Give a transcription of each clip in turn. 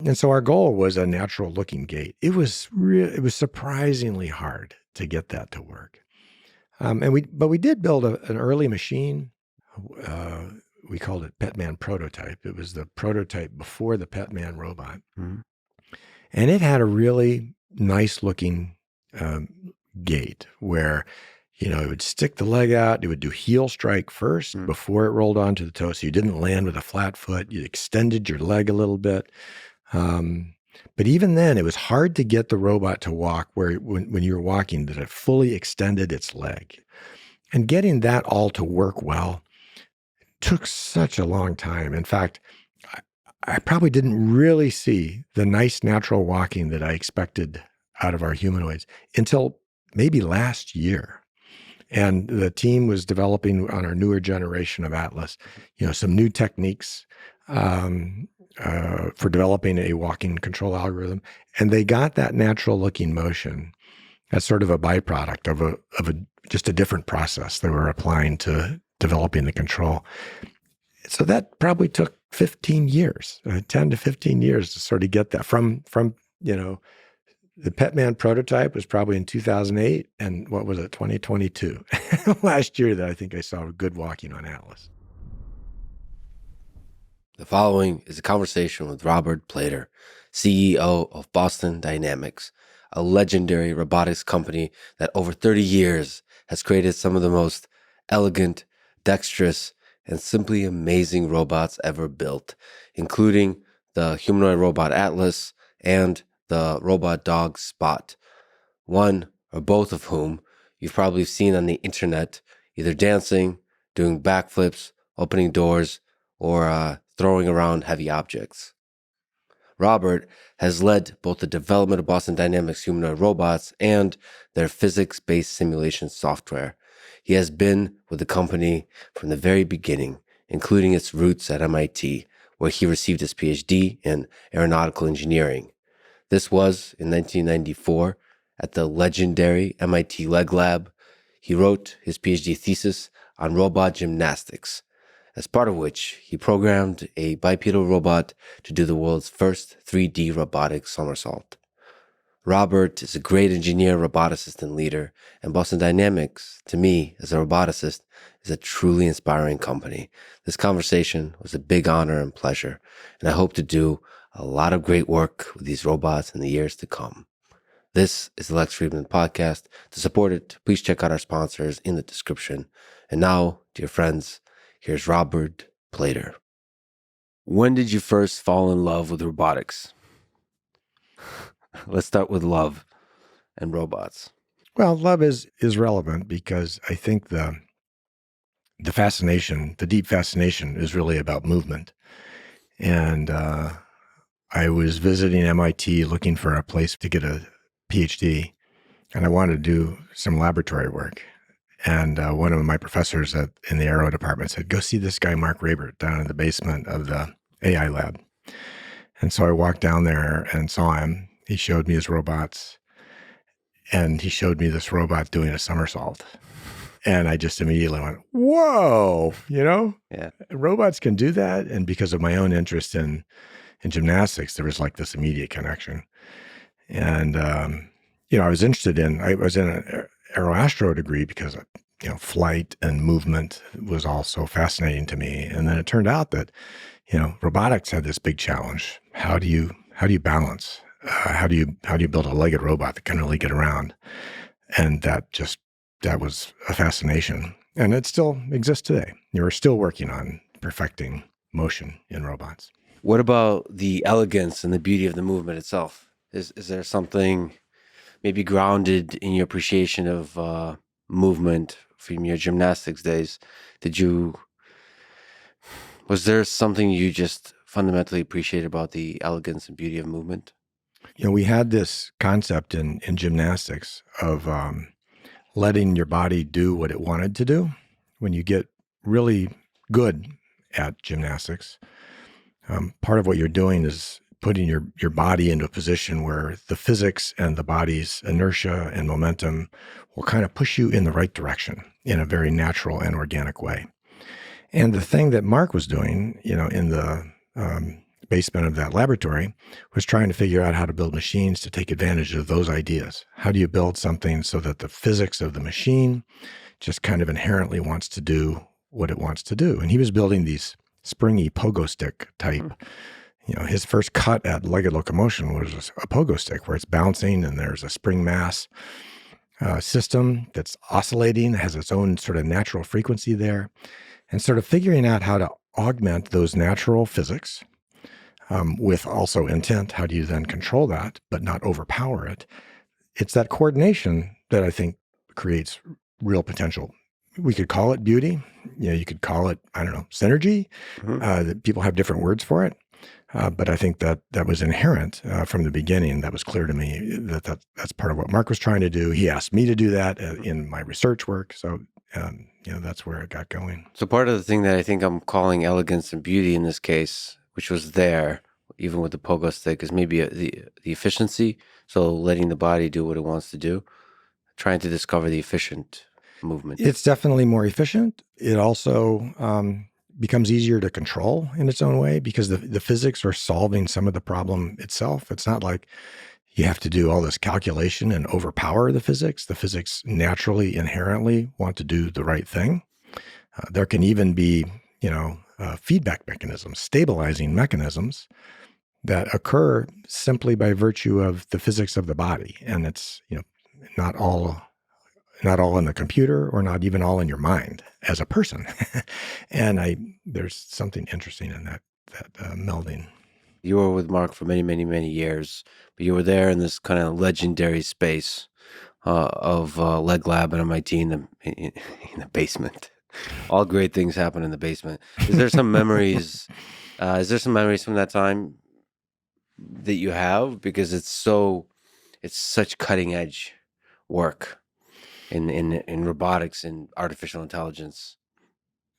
And so our goal was a natural looking gait. It was surprisingly hard to get that to work. But we did build an early machine. Uh, we called it Petman Prototype. It was the prototype before the Petman robot. Mhm. And it had a really nice looking gait where, it would stick the leg out. It would do heel strike first before it rolled onto the toe. So you didn't land with a flat foot. You extended your leg a little bit. But even then, it was hard to get the robot to walk when you were walking, that it fully extended its leg. And getting that all to work well took such a long time. In fact, I probably didn't really see the nice natural walking that I expected out of our humanoids until maybe last year. And the team was developing on our newer generation of Atlas, some new techniques for developing a walking control algorithm. And they got that natural looking motion as sort of a byproduct of just a different process they were applying to developing the control. So that probably took 15 years, 10 to 15 years to sort of get that from the Petman prototype was probably in 2008. And what was it, 2022? Last year that I think I saw good walking on Atlas. The following is a conversation with Robert Playter, CEO of Boston Dynamics, a legendary robotics company that over 30 years has created some of the most elegant, dexterous, and simply amazing robots ever built, including the humanoid robot Atlas and the robot dog Spot, one or both of whom you've probably seen on the internet, either dancing, doing backflips, opening doors, or throwing around heavy objects. Robert has led both the development of Boston Dynamics humanoid robots and their physics-based simulation software. He has been with the company from the very beginning, including its roots at MIT, where he received his PhD in aeronautical engineering. This was in 1994 at the legendary MIT Leg Lab. He wrote his PhD thesis on robot gymnastics, as part of which he programmed a bipedal robot to do the world's first 3D robotic somersault. Robert is a great engineer, roboticist, and leader, and Boston Dynamics, to me, as a roboticist, is a truly inspiring company. This conversation was a big honor and pleasure, and I hope to do a lot of great work with these robots in the years to come. This is the Lex Fridman podcast. To support it, please check out our sponsors in the description. And now, dear friends, here's Robert Playter. When did you first fall in love with robotics? Let's start with love and robots. Well, love is relevant because I think the fascination, the deep fascination, is really about movement. And I was visiting MIT looking for a place to get a PhD, and I wanted to do some laboratory work. And one of my professors in the aero department said, "Go see this guy, Mark Rabert, down in the basement of the AI lab." And so I walked down there and saw him. He showed me his robots, and he showed me this robot doing a somersault. And I just immediately went, whoa, Yeah. Robots can do that. And because of my own interest in gymnastics, there was like this immediate connection. And, I was interested I was in an aeroastro degree because, flight and movement was all so fascinating to me. And then it turned out that, robotics had this big challenge. How do you balance? How do you build a legged robot that can really get around? And that was a fascination. And it still exists today. We're still working on perfecting motion in robots. What about the elegance and the beauty of the movement itself? Is there something maybe grounded in your appreciation of movement from your gymnastics days? Was there something you just fundamentally appreciate about the elegance and beauty of movement? We had this concept in gymnastics of letting your body do what it wanted to do. When you get really good at gymnastics, part of what you're doing is putting your body into a position where the physics and the body's inertia and momentum will kind of push you in the right direction in a very natural and organic way. And the thing that Mark was doing, in the basement of that laboratory, was trying to figure out how to build machines to take advantage of those ideas. How do you build something so that the physics of the machine just kind of inherently wants to do what it wants to do? And he was building these springy pogo stick type. His first cut at legged locomotion was a pogo stick where it's bouncing and there's a spring mass system that's oscillating, has its own sort of natural frequency there, and sort of figuring out how to augment those natural physics with also intent. How do you then control that, but not overpower it? It's that coordination that I think creates real potential. We could call it beauty. You could call it, I don't know, synergy. That people have different words for it. But I think that was inherent from the beginning. That was clear to me that's part of what Mark was trying to do. He asked me to do that in my research work. So, that's where it got going. So part of the thing that I think I'm calling elegance and beauty in this case, which was there, even with the pogo stick, is maybe the efficiency. So letting the body do what it wants to do, trying to discover the efficient movement. It's definitely more efficient. It also becomes easier to control in its own way because the physics are solving some of the problem itself. It's not like you have to do all this calculation and overpower the physics. The physics naturally, inherently want to do the right thing. There can even be, feedback mechanisms, stabilizing mechanisms that occur simply by virtue of the physics of the body. And it's, not all in the computer or not even all in your mind as a person. And there's something interesting in that melding. You were with Mark for many, many, many years, but you were there in this kind of legendary space of Leg Lab at MIT in the basement. All great things happen in the basement. Is there some memories? From that time that you have? Because it's such cutting edge work in robotics and artificial intelligence.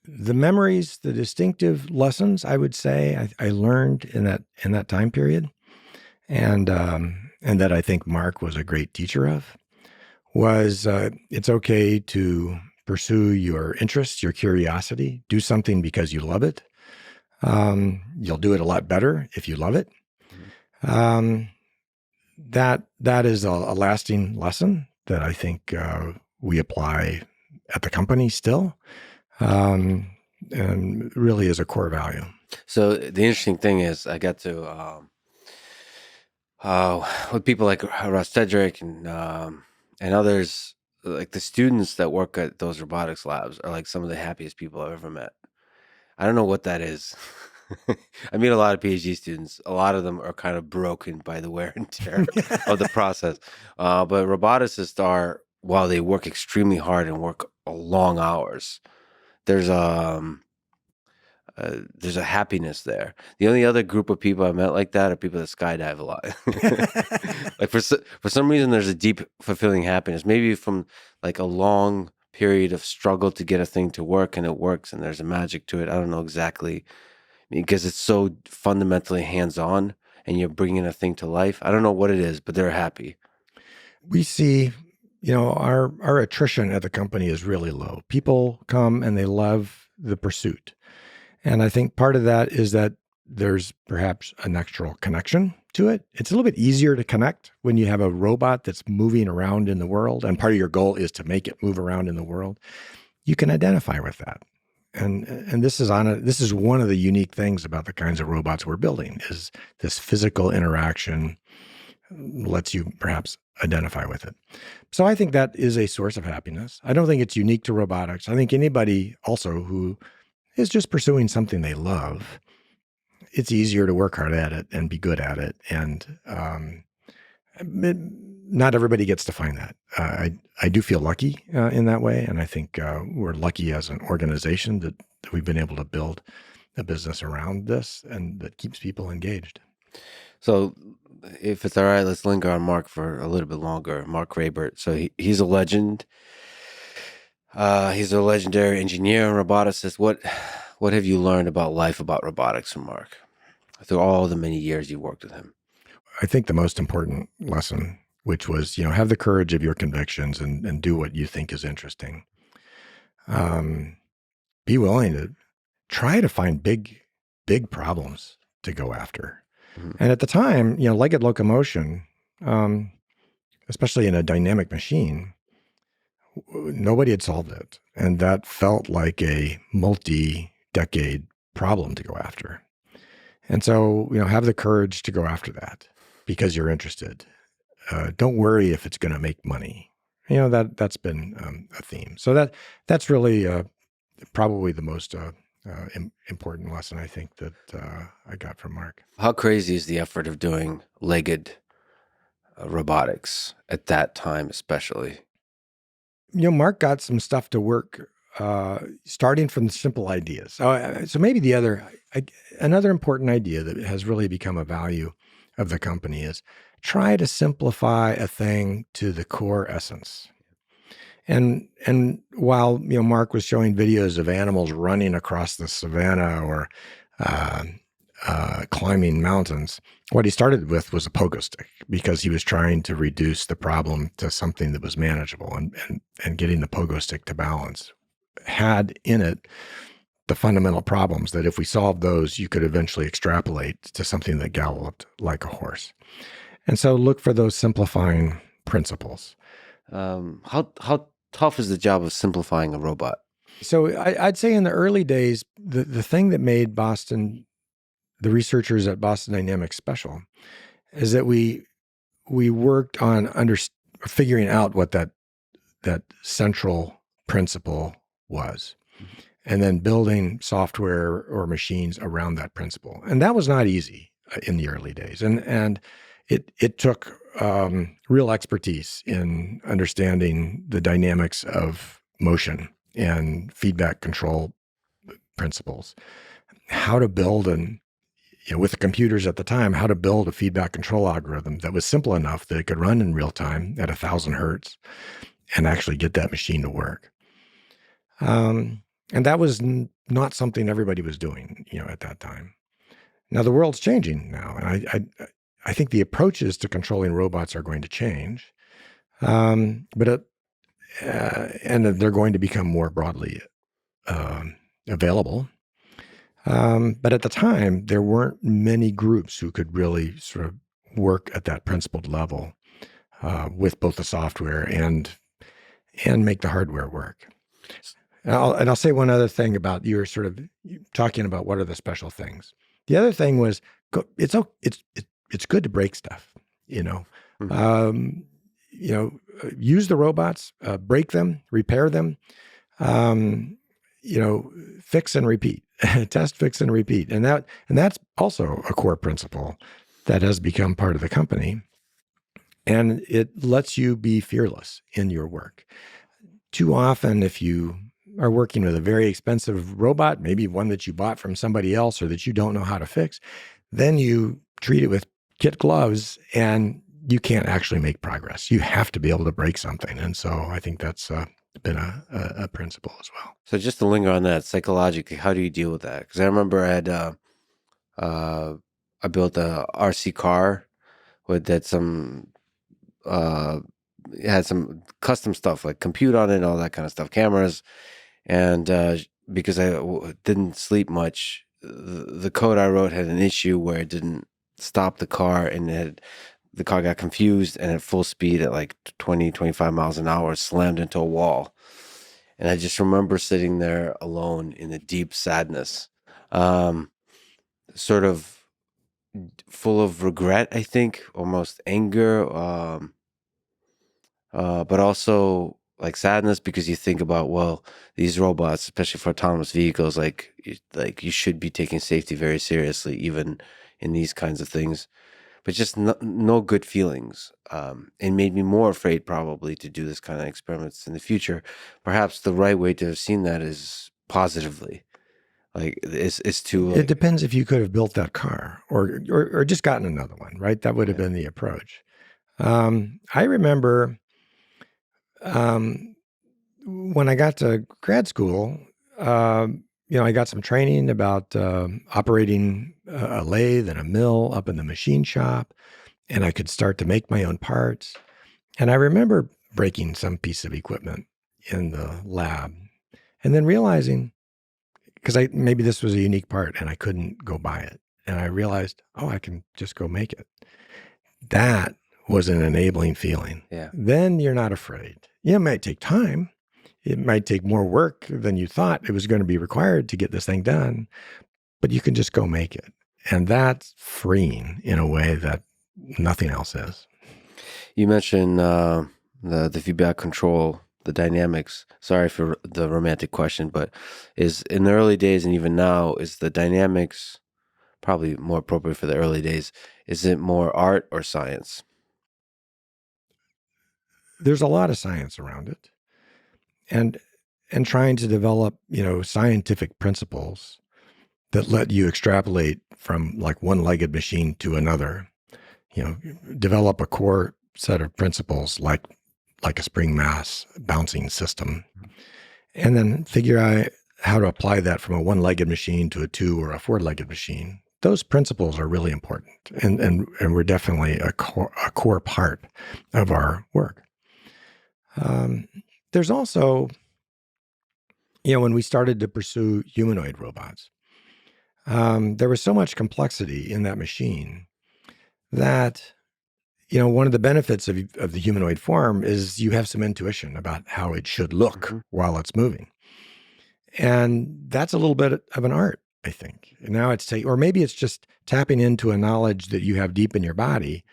The memories, the distinctive lessons, I would say, I learned in that time period, and that I think Mark was a great teacher of, was it's okay to pursue your interests, your curiosity, do something because you love it. You'll do it a lot better if you love it. That is a lasting lesson that I think we apply at the company still. And really is a core value. So the interesting thing is I got to, with people like Ross Tedrick and others, like the students that work at those robotics labs are like some of the happiest people I've ever met. I don't know what that is. I meet a lot of PhD students. A lot of them are kind of broken by the wear and tear of the process. But roboticists are, while they work extremely hard and work long hours, there's a happiness there. The only other group of people I met like that are people that skydive a lot. Like for some reason, there's a deep, fulfilling happiness. Maybe from like a long period of struggle to get a thing to work, and it works, and there's a magic to it. I don't know exactly, because it's so fundamentally hands-on, and you're bringing a thing to life. I don't know what it is, but they're happy. We see, our attrition at the company is really low. People come and they love the pursuit. And I think part of that is that there's perhaps a natural connection to it. It's a little bit easier to connect when you have a robot that's moving around in the world, and part of your goal is to make it move around in the world. You can identify with that. And this is one of the unique things about the kinds of robots we're building, is this physical interaction lets you perhaps identify with it. So I think that is a source of happiness. I don't think it's unique to robotics. I think anybody also who is just pursuing something they love, it's easier to work hard at it and be good at it. And not everybody gets to find that. I do feel lucky in that way. And I think we're lucky as an organization that we've been able to build a business around this and that keeps people engaged. So if it's all right, let's linger on Mark for a little bit longer. Mark Rabert. So he's a legend. He's a legendary engineer and roboticist. What have you learned about life, about robotics from Mark through all the many years you worked with him? I think the most important lesson, which was, have the courage of your convictions and do what you think is interesting. Be willing to try to find big problems to go after. Mhm. And at the time, legged locomotion, especially in a dynamic machine, nobody had solved it. And that felt like a multi-decade problem to go after. And so, have the courage to go after that because you're interested. Don't worry if it's going to make money. That's been a theme. So that's really probably the most important lesson I think that I got from Mark. How crazy is the effort of doing legged robotics at that time, especially? Mark got some stuff to work, starting from the simple ideas. So maybe another important idea that has really become a value of the company is try to simplify a thing to the core essence. And while Mark was showing videos of animals running across the savannah or uh, climbing mountains, what he started with was a pogo stick because he was trying to reduce the problem to something that was manageable, and getting the pogo stick to balance had in it the fundamental problems that if we solved those, you could eventually extrapolate to something that galloped like a horse. And so look for those simplifying principles. How tough is the job of simplifying a robot? So I'd say in the early days, the thing that made the researchers at Boston Dynamics special is that we worked on figuring out what that central principle was, and then building software or machines around that principle. And that was not easy in the early days. And it took real expertise in understanding the dynamics of motion and feedback control principles, how to build with the computers at the time, how to build a feedback control algorithm that was simple enough that it could run in real time at 1,000 hertz and actually get that machine to work. And that was not something everybody was doing, at that time. Now the world's changing now, and I think the approaches to controlling robots are going to change, and they're going to become more broadly available. But at the time, there weren't many groups who could really sort of work at that principled level with both the software and make the hardware work. And I'll say one other thing about you were sort of talking about what are the special things. The other thing was it's good to break stuff. Mhm. Use the robots, break them, repair them. Fix and repeat, test, fix and repeat. And that's also a core principle that has become part of the company. And it lets you be fearless in your work. Too often, if you are working with a very expensive robot, maybe one that you bought from somebody else or that you don't know how to fix, then you treat it with kid gloves and you can't actually make progress. You have to be able to break something. And so I think that's been a principle as well. So just to linger on that, psychologically, how do you deal with that? Because I remember I built a RC car that uh, had some custom stuff like compute on it and all that kind of stuff, cameras. And because I didn't sleep much, the code I wrote had an issue where it didn't stop the car, and the car got confused and at full speed at like 20, 25 miles an hour slammed into a wall. And I just remember sitting there alone in a deep sadness, um, sort of full of regret, I think, almost anger, but also like sadness because you think about, well, these robots, especially for autonomous vehicles, like you should be taking safety very seriously, even in these kinds of things. But just no good feelings. It made me more afraid probably to do this kind of experiments in the future. Perhaps the right way to have seen that is positively. Like it's to It depends if you could have built that car or just gotten another one, right? That would have Yeah. been the approach. I remember when I got to grad school, I got some training about operating a lathe and a mill up in the machine shop, and I could start to make my own parts. And I remember breaking some piece of equipment in the lab and then realizing, because maybe this was a unique part and I couldn't go buy it. and I realized, oh, I can just go make it. That was an enabling feeling. Yeah. Then you're not afraid. Yeah, it might take time. It might take more work than you thought it was going to be required to get this thing done, but you can just go make it. And that's freeing in a way that nothing else is. You mentioned the feedback control, the dynamics. Sorry for the romantic question, but is in the early days and even now, is the dynamics probably more appropriate for the early days? Is it more art or science? There's a lot of science around it. And trying to develop, scientific principles that let you extrapolate from like one-legged machine to another, develop a core set of principles like a spring mass bouncing system, and then figure out how to apply that from a one-legged machine to a two or a four-legged machine. Those principles are really important, and we're definitely a core part of our work. There's also, when we started to pursue humanoid robots, there was so much complexity in that machine that, one of the benefits of the humanoid form is you have some intuition about how it should look while it's moving. And that's a little bit of an art, I think. Now or maybe it's just tapping into a knowledge that you have deep in your body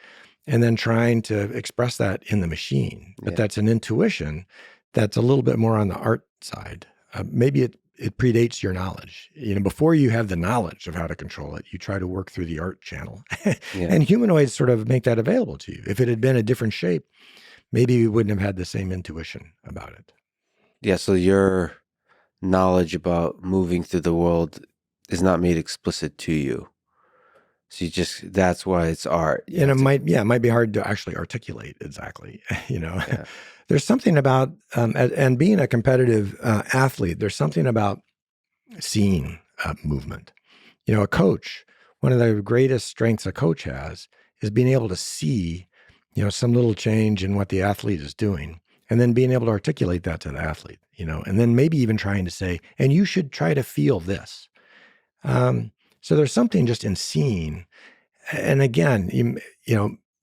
and then trying to express that in the machine. But that's an intuition that's a little bit more on the art side. Maybe it predates your knowledge. Before you have the knowledge of how to control it, you try to work through the art channel. And humanoids sort of make that available to you. If it had been a different shape, maybe we wouldn't have had the same intuition about it. Yeah, so your knowledge about moving through the world is not made explicit to you. So that's why it's art. And it might be hard to actually articulate exactly, There's something about, and being a competitive athlete, there's something about seeing movement. A coach, one of the greatest strengths a coach has is being able to see, some little change in what the athlete is doing, and then being able to articulate that to the athlete, and then maybe even trying to say, and you should try to feel this. So there's something just in seeing. And again,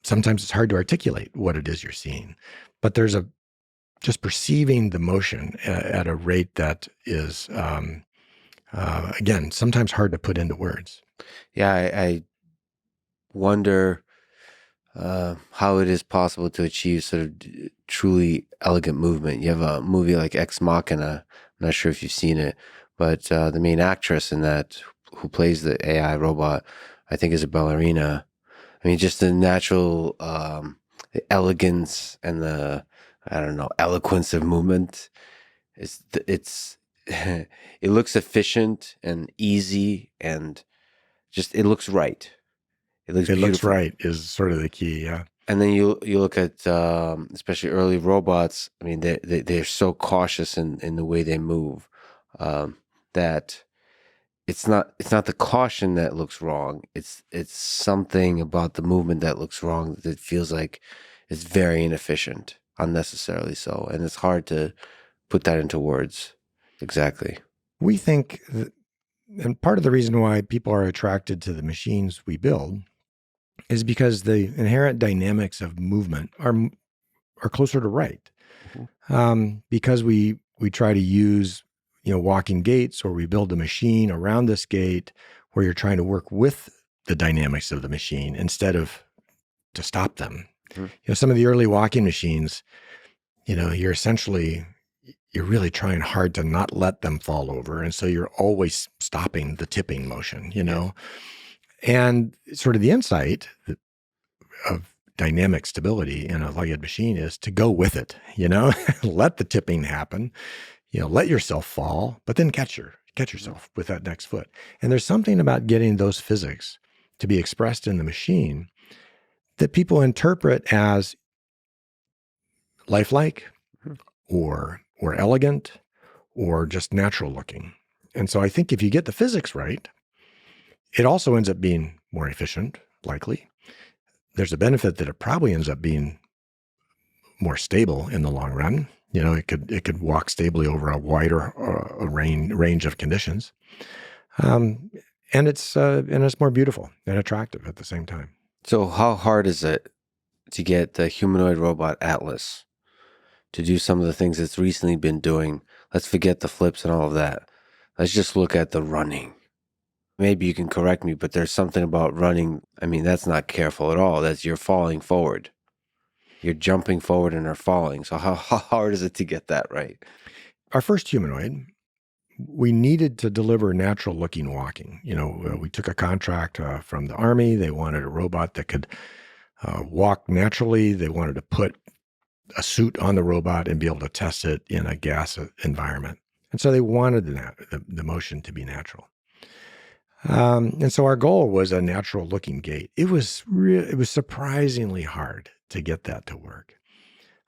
sometimes it's hard to articulate what it is you're seeing, but there's just perceiving the motion at a rate that is, again, sometimes hard to put into words. Yeah, I wonder how it is possible to achieve sort of truly elegant movement. You have a movie like Ex Machina. I'm not sure if you've seen it, but the main actress in that who plays the AI robot, I think, is a ballerina. I mean, just the natural the elegance and the, I don't know, eloquence of movement. It's it looks efficient and easy, and just it looks right. It looks beautiful. Looks right is sort of the key, yeah. And then you look at especially early robots. I mean, they're so cautious in the way they move that it's not the caution that looks wrong. It's something about the movement that looks wrong that feels like it's very inefficient, unnecessarily so, and it's hard to put that into words. Exactly. We think that, and part of the reason why people are attracted to the machines we build is because the inherent dynamics of movement are closer to right. Because we try to use walking gates, or we build a machine around this gate where you're trying to work with the dynamics of the machine instead of to stop them. Some of the early walking machines, you're really trying hard to not let them fall over. And so you're always stopping the tipping motion, And sort of the insight of dynamic stability in a legged machine is to go with it, let the tipping happen, let yourself fall, but then catch yourself with that next foot. And there's something about getting those physics to be expressed in the machine that people interpret as lifelike or elegant or just natural looking. And so I think if you get the physics right, it also ends up being more efficient, likely. There's a benefit that it probably ends up being more stable in the long run. It could walk stably over a wider range of conditions. And and it's more beautiful and attractive at the same time. So how hard is it to get the humanoid robot Atlas to do some of the things it's recently been doing? Let's forget the flips and all of that. Let's just look at the running. Maybe you can correct me, but there's something about running. I mean, that's not careful at all. That's you're falling forward. You're jumping forward and are falling. So how hard is it to get that right? Our first humanoid, we needed to deliver natural looking walking. We took a contract from the Army. They wanted a robot that could walk naturally. They wanted to put a suit on the robot and be able to test it in a gas environment. And so they wanted the motion to be natural. And so our goal was a natural looking gait. It was surprisingly hard to get that to work.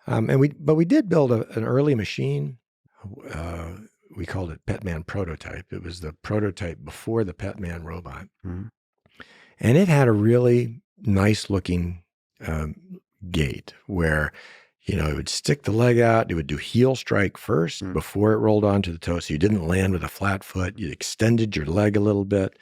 But we did build an early machine. We called it Petman Prototype. It was the prototype before the Petman robot. Mhm. And it had a really nice looking gait where, it would stick the leg out. It would do heel strike first before it rolled onto the toe. So you didn't land with a flat foot. You extended your leg a little bit.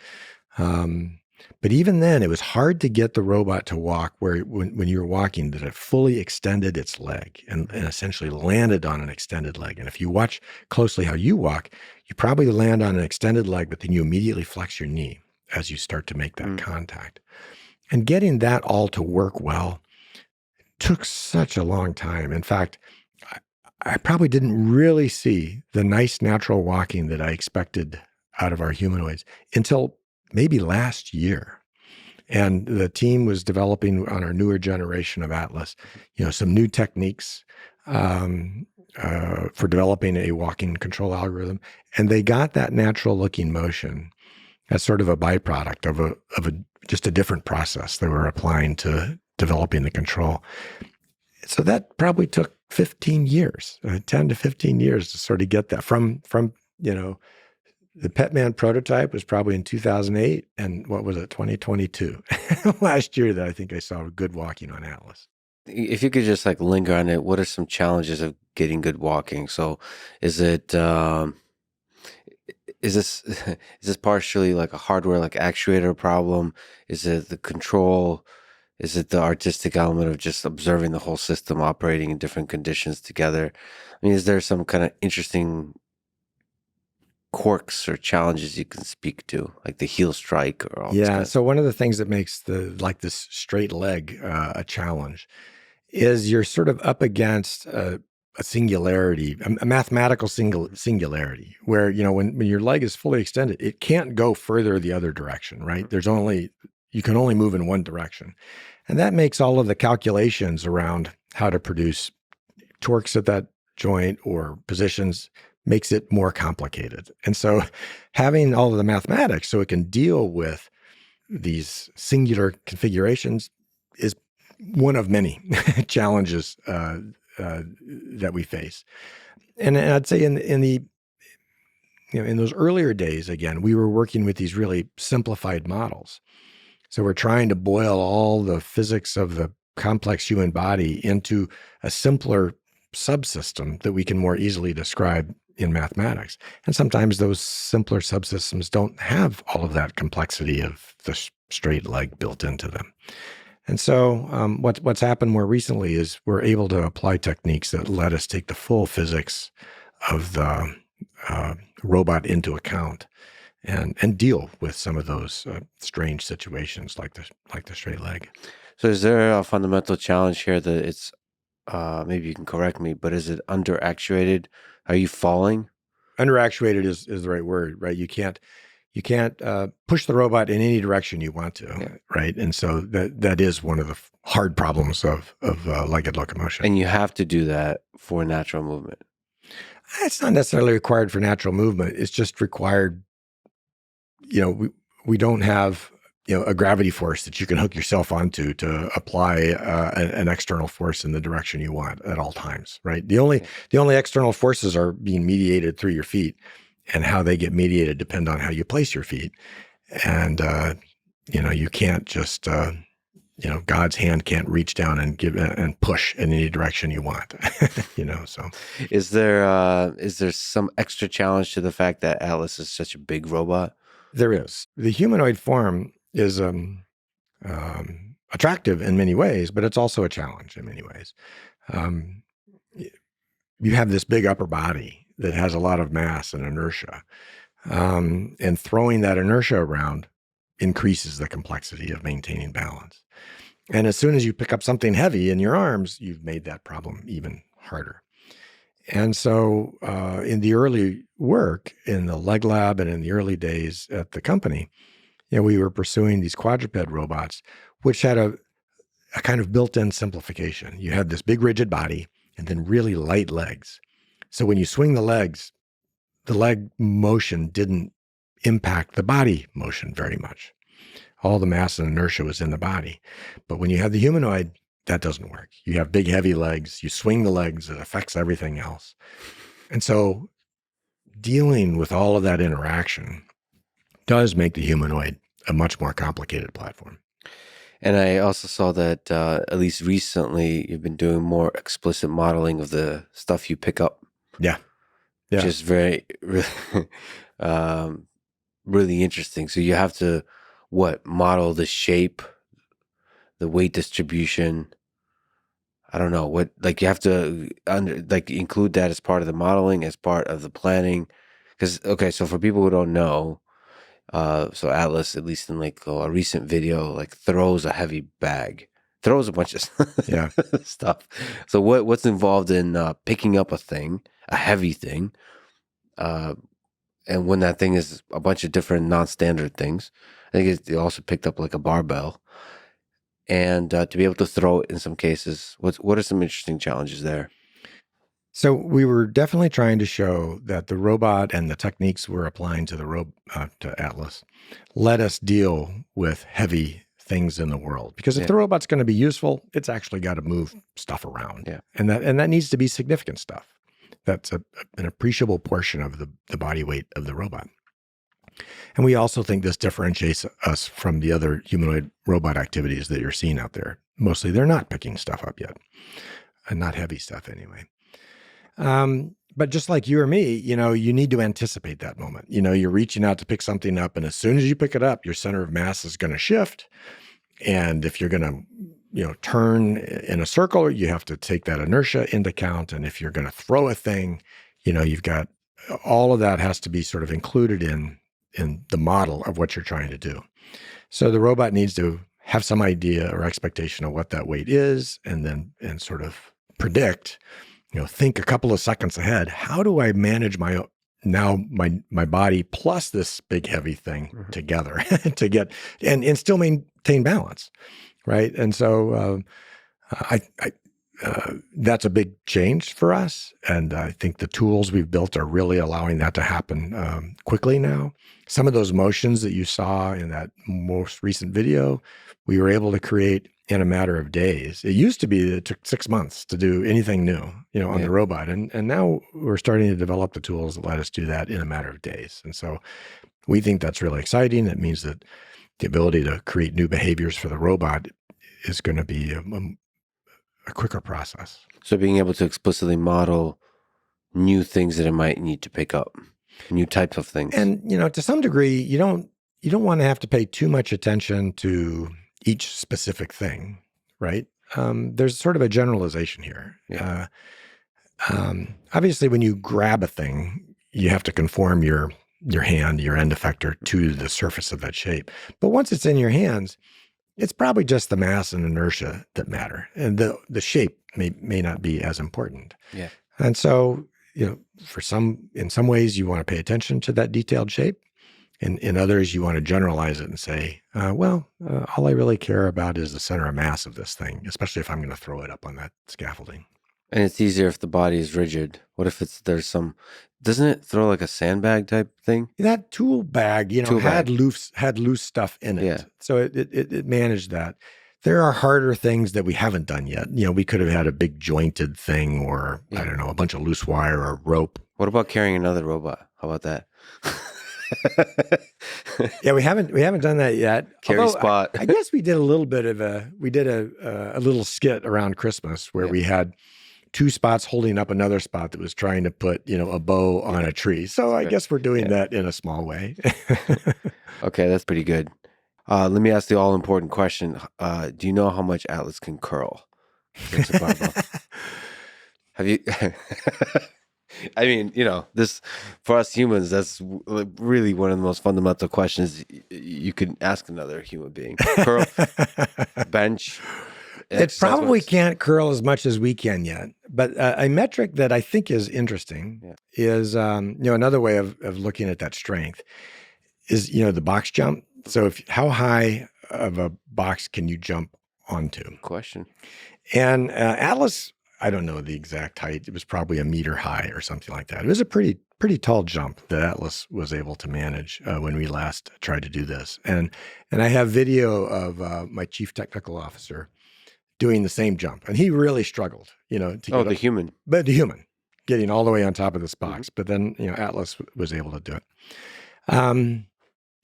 But even then, it was hard to get the robot to walk where when you were walking, that it fully extended its leg and essentially landed on an extended leg. And if you watch closely how you walk, you probably land on an extended leg, but then you immediately flex your knee as you start to make that contact. And getting that all to work well took such a long time. In fact, I probably didn't really see the nice natural walking that I expected out of our humanoids until maybe last year. And the team was developing on our newer generation of Atlas, some new techniques for developing a walking control algorithm. And they got that natural looking motion as sort of a byproduct of just a different process they were applying to developing the control. So that probably took 15 years, 10 to 15 years to sort of get that from the Petman prototype was probably in 2008, and what was it, 2022? Last year that I think I saw good walking on Atlas. If you could just linger on it, what are some challenges of getting good walking? So is it is this partially a hardware actuator problem? Is it the control? Is it the artistic element of just observing the whole system operating in different conditions together? I mean, is there some kind of interesting quirks or challenges you can speak to, like the heel strike or all this kind of So one of the things that makes this straight leg a challenge is you're sort of up against a singularity, a mathematical singularity, where when your leg is fully extended, it can't go further the other direction, right? You can only move in one direction, and that makes all of the calculations around how to produce torques at that joint or positions makes it more complicated. And so having all of the mathematics so it can deal with these singular configurations is one of many challenges that we face. And I'd say in those earlier days, again, we were working with these really simplified models. So we're trying to boil all the physics of the complex human body into a simpler subsystem that we can more easily describe in mathematics. And sometimes those simpler subsystems don't have all of that complexity of the straight leg built into them. And so what's happened more recently is we're able to apply techniques that let us take the full physics of the robot into account and deal with some of those strange situations like the straight leg. So is there a fundamental challenge here that it's, maybe you can correct me, but is it under actuated? Are you falling? Under actuated is the right word, right? You can't push the robot in any direction you want to, right? And so that is one of the hard problems of legged locomotion. And you have to do that for natural movement. It's not necessarily required for natural movement. It's just required. We don't have a gravity force that you can hook yourself onto to apply an external force in the direction you want at all times, right? The only external forces are being mediated through your feet, and how they get mediated depend on how you place your feet. And you can't just God's hand can't reach down and give and push in any direction you want. So is there some extra challenge to the fact that Atlas is such a big robot? There is. The humanoid form is attractive in many ways, but it's also a challenge in many ways. Um, you have this big upper body that has a lot of mass and inertia. And throwing that inertia around increases the complexity of maintaining balance. And as soon as you pick up something heavy in your arms, you've made that problem even harder. And so in the early work in the leg lab and in the early days at the company, we were pursuing these quadruped robots, which had a kind of built-in simplification. You had this big rigid body and then really light legs. So when you swing the legs, the leg motion didn't impact the body motion very much. All the mass and inertia was in the body. But when you have the humanoid, that doesn't work. You have big, heavy legs. You swing the legs. It affects everything else. And so dealing with all of that interaction does make the humanoid a much more complicated platform. And I also saw that at least recently, you've been doing more explicit modeling of the stuff you pick up. Yeah. Which is very, really interesting. So you have to, model the shape, the weight distribution. I don't know you have to include that as part of the modeling, as part of the planning. Because, so for people who don't know, so Atlas, at least in a recent video, throws a heavy bag, throws a bunch of stuff. So what's involved in picking up a heavy thing, and when that thing is a bunch of different non-standard things. I think it also picked up a barbell, and to be able to throw it in some cases. What are some interesting challenges there? So we were definitely trying to show that the robot and the techniques we're applying to to Atlas let us deal with heavy things in the world. Because if the robot's going to be useful, it's actually got to move stuff around. Yeah. And that needs to be significant stuff. That's an appreciable portion of the body weight of the robot. And we also think this differentiates us from the other humanoid robot activities that you're seeing out there. Mostly they're not picking stuff up yet, and not heavy stuff anyway. But just like you or me, you need to anticipate that moment. You're reaching out to pick something up, and as soon as you pick it up, your center of mass is going to shift. And if you're going to, turn in a circle, you have to take that inertia into account. And if you're going to throw a thing, you've got all of that has to be sort of included in the model of what you're trying to do. So the robot needs to have some idea or expectation of what that weight is, and sort of predict, think a couple of seconds ahead. How do I manage my body plus this big heavy thing together to get and still maintain balance, right? And so that's a big change for us, and I think the tools we've built are really allowing that to happen quickly now. Some of those motions that you saw in that most recent video, we were able to create in a matter of days. It used to be that it took 6 months to do anything new, on the robot. And now we're starting to develop the tools that let us do that in a matter of days. And so we think that's really exciting. It means that the ability to create new behaviors for the robot is going to be a quicker process. So being able to explicitly model new things that it might need to pick up, new types of things. And, to some degree, you don't want to have to pay too much attention to each specific thing, right? There's sort of a generalization here. Yeah. Obviously, when you grab a thing, you have to conform your hand, your end effector to the surface of that shape. But once it's in your hands, it's probably just the mass and inertia that matter. And the shape may not be as important. Yeah. And so, in some ways, you want to pay attention to that detailed shape. In others, you want to generalize it and say, all I really care about is the center of mass of this thing, especially if I'm going to throw it up on that scaffolding. And it's easier if the body is rigid. What if doesn't it throw like a sandbag type thing? That tool bag, had loose stuff in it. Yeah. So it managed that. There are harder things that we haven't done yet. We could have had a big jointed thing or, I don't know, a bunch of loose wire or rope. What about carrying another robot? How about that? Yeah, we haven't done that yet. Carry spot. I guess we did a little bit of a little skit around Christmas where we had two spots holding up another spot that was trying to put, a bow on a tree. So I guess we're doing that in a small way. Okay, that's pretty good. Let me ask the all-important question. Do you know how much Atlas can curl? It's a barbell. Have you? I mean, this for us humans, that's really one of the most fundamental questions you could ask another human being. Curl, bench. It probably can't curl as much as we can yet. But a metric that I think is interesting is, another way of looking at that strength is, the box jump. So how high of a box can you jump onto? Question. And Atlas, I don't know the exact height. It was probably a meter high or something like that. It was a pretty tall jump that Atlas was able to manage when we last tried to do this. And I have video of my chief technical officer doing the same jump, and he really struggled, to get the human, but the human getting all the way on top of this box. But then, Atlas was able to do it.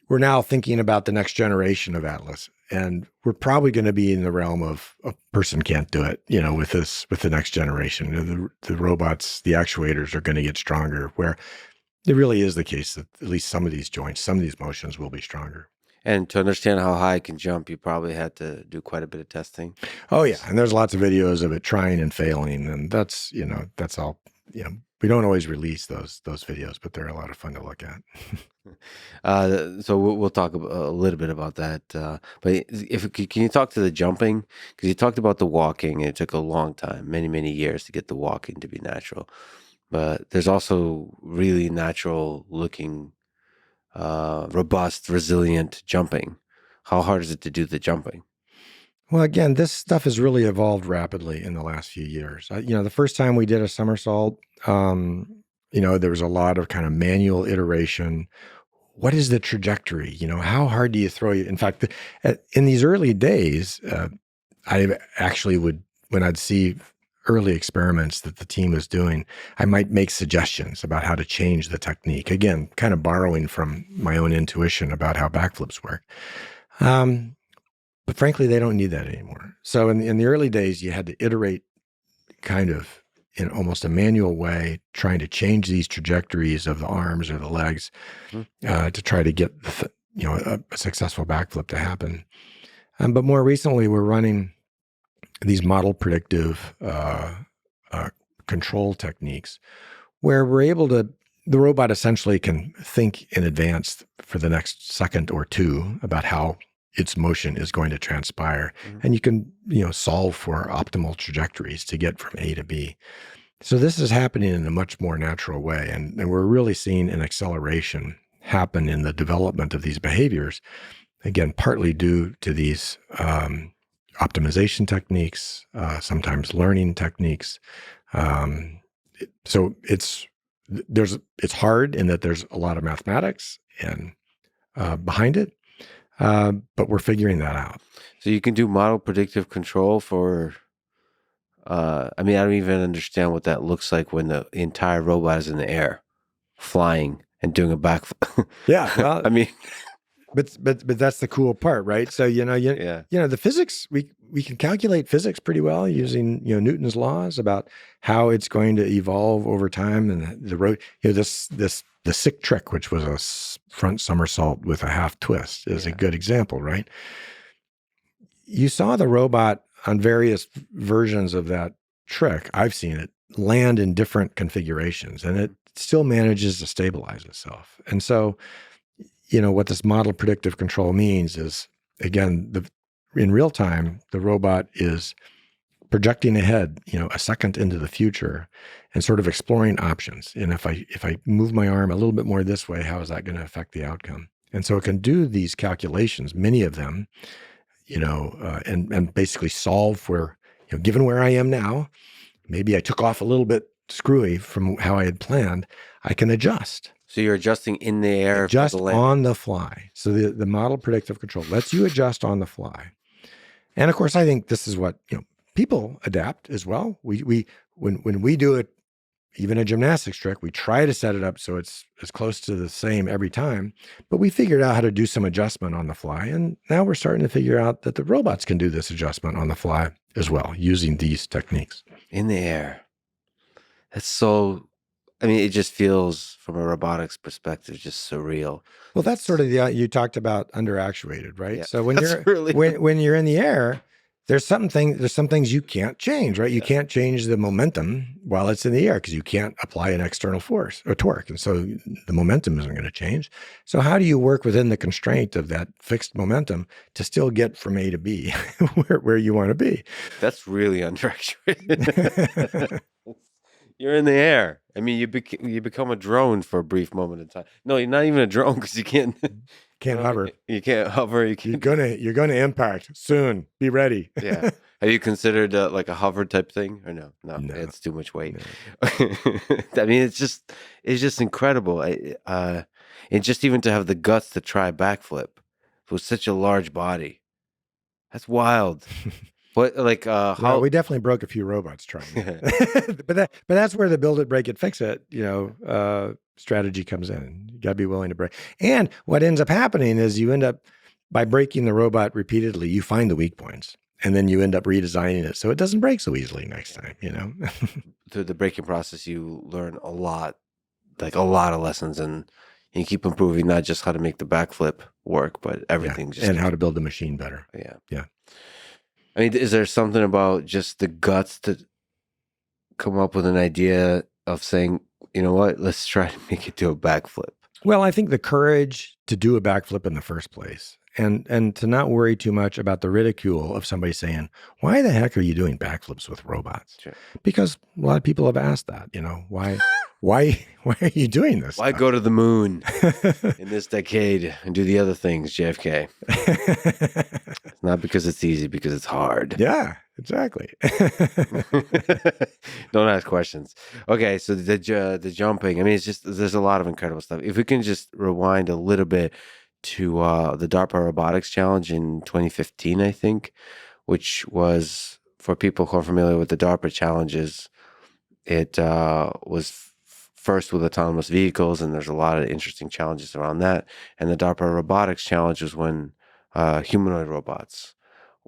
We're now thinking about the next generation of Atlas, and we're probably going to be in the realm of a person can't do it, with the next generation. The robots, the actuators are going to get stronger, where it really is the case that at least some of these joints, some of these motions will be stronger. And to understand how high it can jump, you probably had to do quite a bit of testing. Oh yeah, and there's lots of videos of it trying and failing, and that's all. We don't always release those videos, but they're a lot of fun to look at. So we'll talk a little bit about that. But can you talk to the jumping? Because you talked about the walking. It took a long time, many years to get the walking to be natural. But there's also really natural looking, robust, resilient jumping. How hard is it to do the jumping? Well, again, this stuff has really evolved rapidly in the last few years. The first time we did a somersault, there was a lot of kind of manual iteration. What is the trajectory? How hard do you throw you? In fact, in these early days, I actually when I'd see early experiments that the team was doing, I might make suggestions about how to change the technique. Again, kind of borrowing from my own intuition about how backflips work. But frankly, they don't need that anymore. So in the early days, you had to iterate kind of in almost a manual way, trying to change these trajectories of the arms or the legs to try to get a successful backflip to happen. But more recently, we're running these model predictive control techniques where we're able to, the robot essentially can think in advance for the next second or two about how its motion is going to transpire. And you can, solve for optimal trajectories to get from A to B. So this is happening in a much more natural way. And we're really seeing an acceleration happen in the development of these behaviors. Again, partly due to these optimization techniques, sometimes learning techniques. So it's hard in that there's a lot of mathematics and behind it. But we're figuring that out. So you can do model predictive control for, I don't even understand what that looks like when the entire robot is in the air, flying and doing a backflip. Yeah, well, but that's the cool part, right? So the physics, we can calculate physics pretty well using Newton's laws about how it's going to evolve over time, and the sick trick, which was a front somersault with a half twist, is a good example, right? You saw the robot on various versions of that trick. I've seen it land in different configurations, and it still manages to stabilize itself. And so, what this model predictive control means is, again, in real time, the robot is projecting ahead, a second into the future and sort of exploring options. And if I move my arm a little bit more this way, how is that going to affect the outcome? And so it can do these calculations, many of them, and basically solve for, given where I am now, maybe I took off a little bit screwy from how I had planned, I can adjust. So you're adjusting in the air? Adjust on the fly. So the model predictive control lets you adjust on the fly. And of course, I think this is what, people adapt as well. When we do it, even a gymnastics trick, we try to set it up so it's as close to the same every time, but we figured out how to do some adjustment on the fly. And now we're starting to figure out that the robots can do this adjustment on the fly as well, using these techniques. In the air. It's so. I mean, it just feels from a robotics perspective just surreal. Well, that's sort of the you talked about underactuated, right? Yeah, So when that's you're really when you're in the air, there's some things you can't change, right? You can't change the momentum while it's in the air because you can't apply an external force or torque, and so the momentum isn't going to change. So how do you work within the constraint of that fixed momentum to still get from A to B where you want to be? that's really underactuated. You're in the air. I mean, you become a drone for a brief moment in time. No, you're not even a drone because you can't. You Can't know what I hover. mean? You can't hover. You You're can't. gonna impact soon. Be ready. Yeah. Have you considered like a hover type thing or no? No, No, it's too much weight. no. I mean, it's just incredible. And just even to have the guts to try a backflip with such a large body, that's wild. But like, Well, how? we definitely broke a few robots trying that, but that's where the build it, break it, fix it, strategy comes in. You got to be willing to break. And what ends up happening is you end up by breaking the robot repeatedly, you find the weak points, and then you end up redesigning it so it doesn't break so easily next time. Through the breaking process, you learn a lot, like a lot of lessons, and you keep improving not just how to make the backflip work, but Yeah, everything. Just and keeps, how to build the machine better. yeah. Yeah. I mean, is there something about just the guts to come up with an idea of saying, you know what, let's try to make it do a backflip? Well, I think the courage to do a backflip in the first place and to not worry too much about the ridicule of somebody saying, "Why the heck are you doing backflips with robots?" Sure. Because a lot of people have asked that, why are you doing this Why stuff? go to the moon in this decade and do the other things, JFK? It's not because it's easy, because it's hard. Yeah, exactly. Don't ask questions. Okay, so the jumping. I mean, it's just there's a lot of incredible stuff. If we can just rewind a little bit to the DARPA Robotics Challenge in 2015, I think, which was for people who are familiar with the DARPA challenges. It was first with autonomous vehicles, and there's a lot of interesting challenges around that. And the DARPA Robotics Challenge was when humanoid robots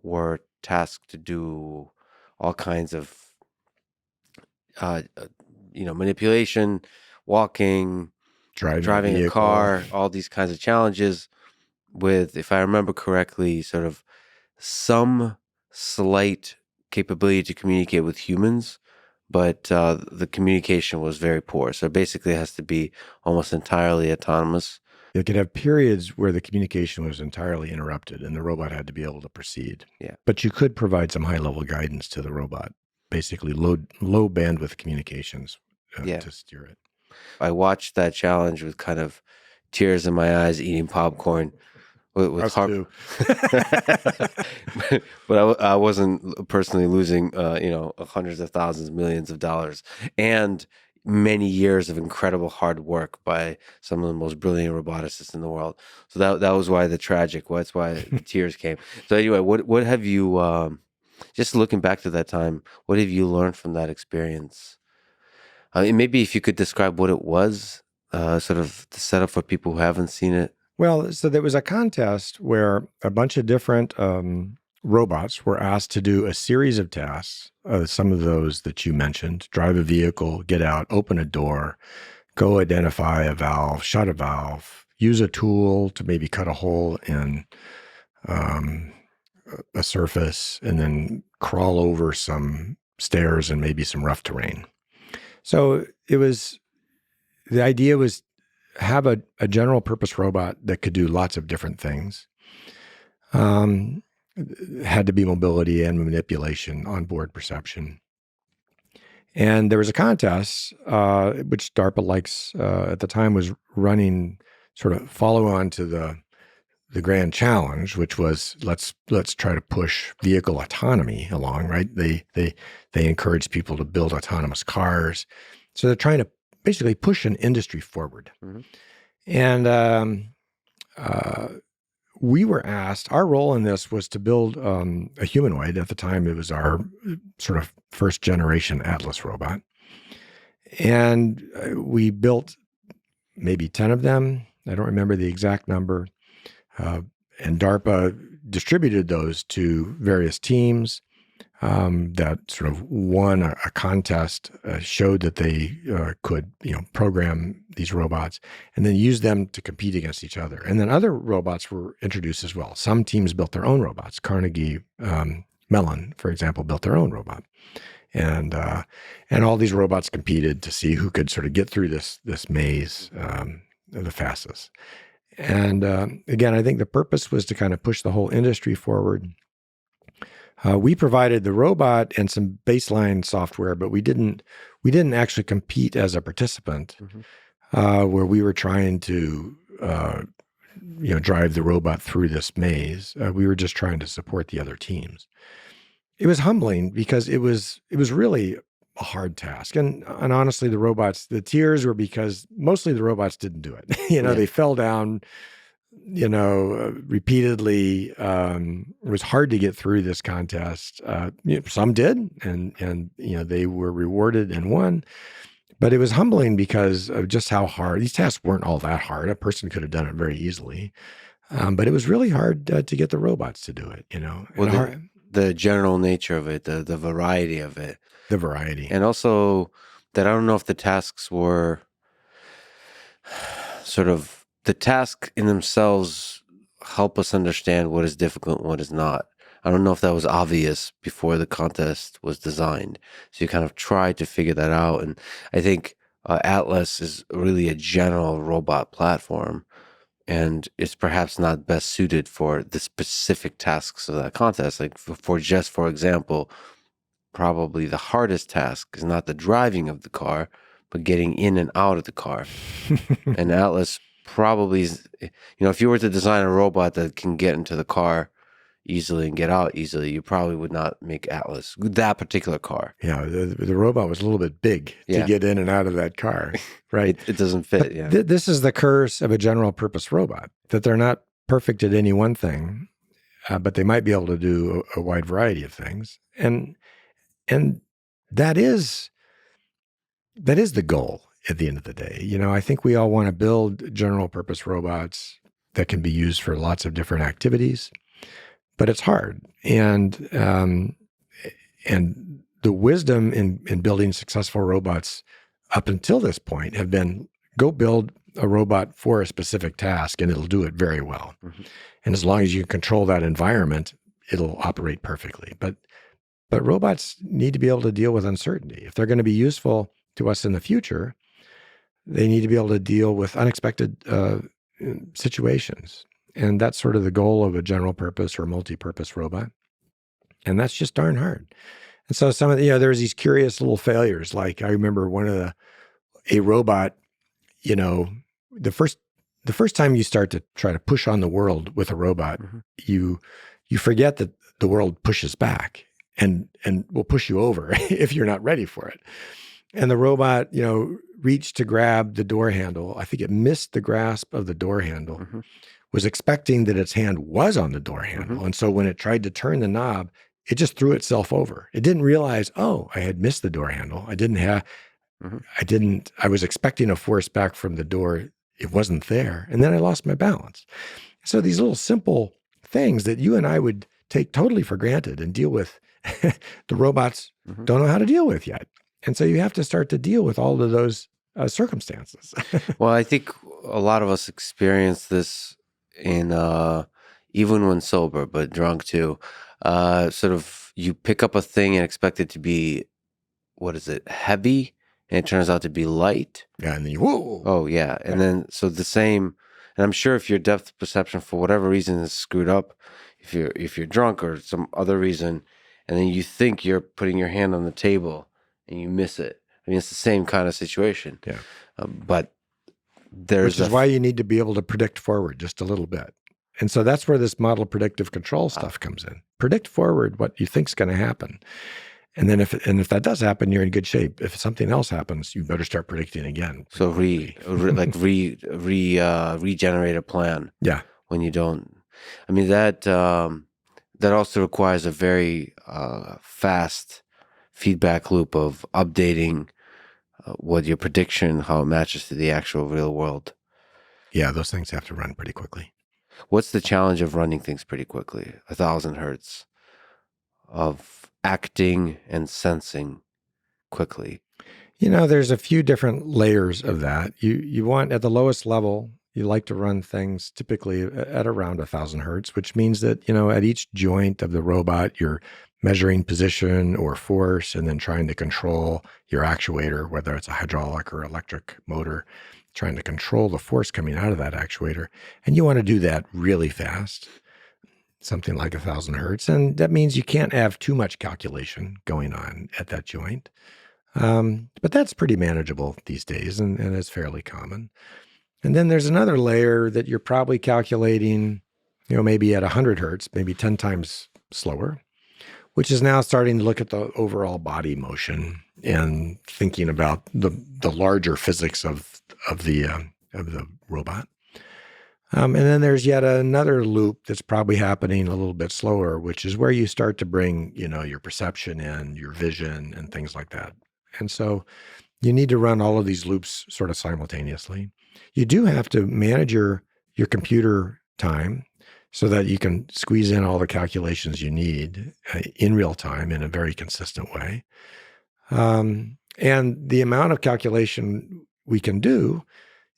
were tasked to do all kinds of uh, uh, manipulation, walking, Driving a driving a vehicle. car, all these kinds of challenges with, if I remember correctly, sort of some slight capability to communicate with humans, but the communication was very poor. So basically, it has to be almost entirely autonomous. It could have periods where the communication was entirely interrupted and the robot had to be able to proceed. Yeah. But you could provide some high level guidance to the robot, basically low bandwidth communications Yeah. to steer it. I watched that challenge with kind of tears in my eyes, eating popcorn with Us heart. too. But I wasn't personally losing, hundreds of thousands, millions of dollars, and many years of incredible hard work by some of the most brilliant roboticists in the world. So that was why that's why the tears came. So anyway, what have you, just looking back to that time, what have you learned from that experience? Maybe if you could describe what it was, sort of the setup for people who haven't seen it. Well, so there was a contest where a bunch of different robots were asked to do a series of tasks. Some of those that you mentioned: drive a vehicle, get out, open a door, go identify a valve, shut a valve, use a tool to maybe cut a hole in um, a surface, and then crawl over some stairs and maybe some rough terrain. So the idea was have a general purpose robot that could do lots of different things. Had to be mobility and manipulation, onboard perception. And there was a contest, which DARPA likes at the time was running sort of follow on to the grand challenge, which was let's try to push vehicle autonomy along. Right? They encourage people to build autonomous cars, so they're trying to basically push an industry forward. Mm-hmm. And we were asked, our role in this was to build a humanoid. At the time, it was our sort of first generation Atlas robot. And we built maybe 10 of them. I don't remember the exact number. And DARPA distributed those to various teams. that sort of won a contest, showed that they could, program these robots and then use them to compete against each other. And then other robots were introduced as well. Some teams built their own robots. Carnegie Mellon, for example, built their own robot. And all these robots competed to see who could sort of get through this maze the fastest. And again, I think the purpose was to kind of push the whole industry forward. We provided the robot and some baseline software, but we didn't actually compete as a participant, where we were trying to drive the robot through this maze. We were just trying to support the other teams. It was humbling because it was really a hard task, and honestly, the tears were because mostly the robots didn't do it. They fell down, repeatedly. It was hard to get through this contest. Some did, and they were rewarded and won. But it was humbling because of just how hard these tasks weren't all that hard. A person could have done it very easily, but it was really hard to get the robots to do it. Well, the general nature of it, the variety of it, and also that I don't know if the tasks were sort of the task in themselves help us understand what is difficult and what is not. I don't know if that was obvious before the contest was designed. So you kind of try to figure that out. And I think Atlas is really a general robot platform, and it's perhaps not best suited for the specific tasks of that contest. Like for example, probably the hardest task is not the driving of the car, but getting in and out of the car. And Atlas probably is, if you were to design a robot that can get into the car easily and get out easily, you probably would not make Atlas that particular car. Yeah, the robot was a little bit big to get in and out of that car, right? It doesn't fit. This is the curse of a general purpose robot, that they're not perfect at any one thing, but they might be able to do a wide variety of things, and that is the goal at the end of the day. I think we all want to build general purpose robots that can be used for lots of different activities, but it's hard. And the wisdom in building successful robots up until this point have been, go build a robot for a specific task and it'll do it very well. And as long as you control that environment, it'll operate perfectly. But robots need to be able to deal with uncertainty. If they're going to be useful to us in the future, they need to be able to deal with unexpected situations. And that's sort of the goal of a general purpose or multi-purpose robot. And that's just darn hard. And so some of there's these curious little failures. Like I remember a robot, the first time you start to try to push on the world with a robot, you forget that the world pushes back and will push you over if you're not ready for it. And the robot, reached to grab the door handle. I think it missed the grasp of the door handle, was expecting that its hand was on the door handle. And so when it tried to turn the knob, it just threw itself over. It didn't realize, I had missed the door handle. I was expecting a force back from the door. It wasn't there. And then I lost my balance. So these little simple things that you and I would take totally for granted and deal with, the robots don't know how to deal with yet. And so you have to start to deal with all of those circumstances. Well, I think a lot of us experience this in even when sober, but drunk too. Sort of, you pick up a thing and expect it to be, heavy, and it turns out to be light. Yeah, and then whoa. Oh yeah, and then so the same. And I'm sure if your depth perception for whatever reason is screwed up, if you're drunk or some other reason, and then you think you're putting your hand on the table and you miss it. I mean, it's the same kind of situation. Yeah. But which is why you need to be able to predict forward just a little bit. And so that's where this model predictive control stuff comes in. Predict forward what you think's going to happen. And then if that does happen, you're in good shape. If something else happens, you better start predicting again. So regenerate a plan. Yeah. When you don't, I mean, that also requires a very fast feedback loop of updating what your prediction, how it matches to the actual real world. Yeah, those things have to run pretty quickly. What's the challenge of running things pretty quickly? 1,000 hertz of acting and sensing quickly? There's a few different layers of that. You want at the lowest level, you like to run things typically at around 1,000 hertz, which means that, at each joint of the robot, you're measuring position or force and then trying to control your actuator, whether it's a hydraulic or electric motor, trying to control the force coming out of that actuator. And you want to do that really fast, something like 1,000 hertz. And that means you can't have too much calculation going on at that joint. But that's pretty manageable these days and is fairly common. And then there's another layer that you're probably calculating, maybe at 100 hertz, maybe 10 times slower, which is now starting to look at the overall body motion and thinking about the larger physics of the robot. And then there's yet another loop that's probably happening a little bit slower, which is where you start to bring, your perception in, your vision, and things like that. And so you need to run all of these loops sort of simultaneously. You do have to manage your computer time so that you can squeeze in all the calculations you need in real time in a very consistent way. And the amount of calculation we can do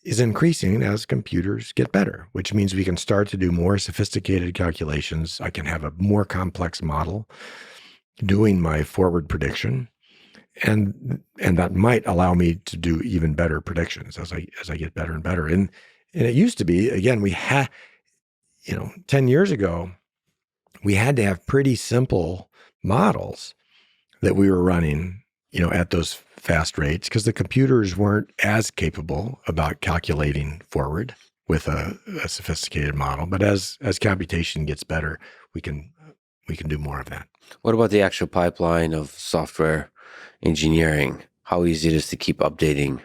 is increasing as computers get better, which means we can start to do more sophisticated calculations. I can have a more complex model doing my forward prediction. And that might allow me to do even better predictions as I get better and better. And it used to be, again, we had, 10 years ago, we had to have pretty simple models that we were running, at those fast rates because the computers weren't as capable about calculating forward with a sophisticated model. But as computation gets better, we can do more of that. What about the actual pipeline of software engineering? How easy it is to keep updating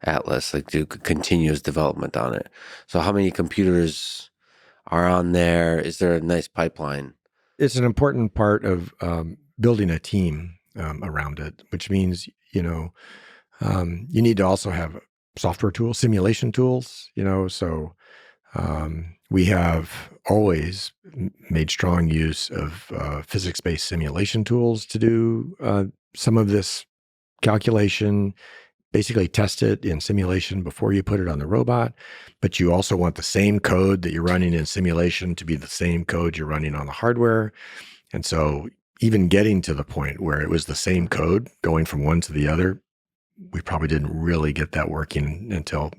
Atlas, like do continuous development on it? So how many computers are on there? Is there a nice pipeline? It's an important part of building a team around it, which means, you need to also have software tools, simulation tools, so we have always made strong use of physics-based simulation tools to do some of this calculation, basically test it in simulation before you put it on the robot. But you also want the same code that you're running in simulation to be the same code you're running on the hardware. And so even getting to the point where it was the same code going from one to the other, we probably didn't really get that working until,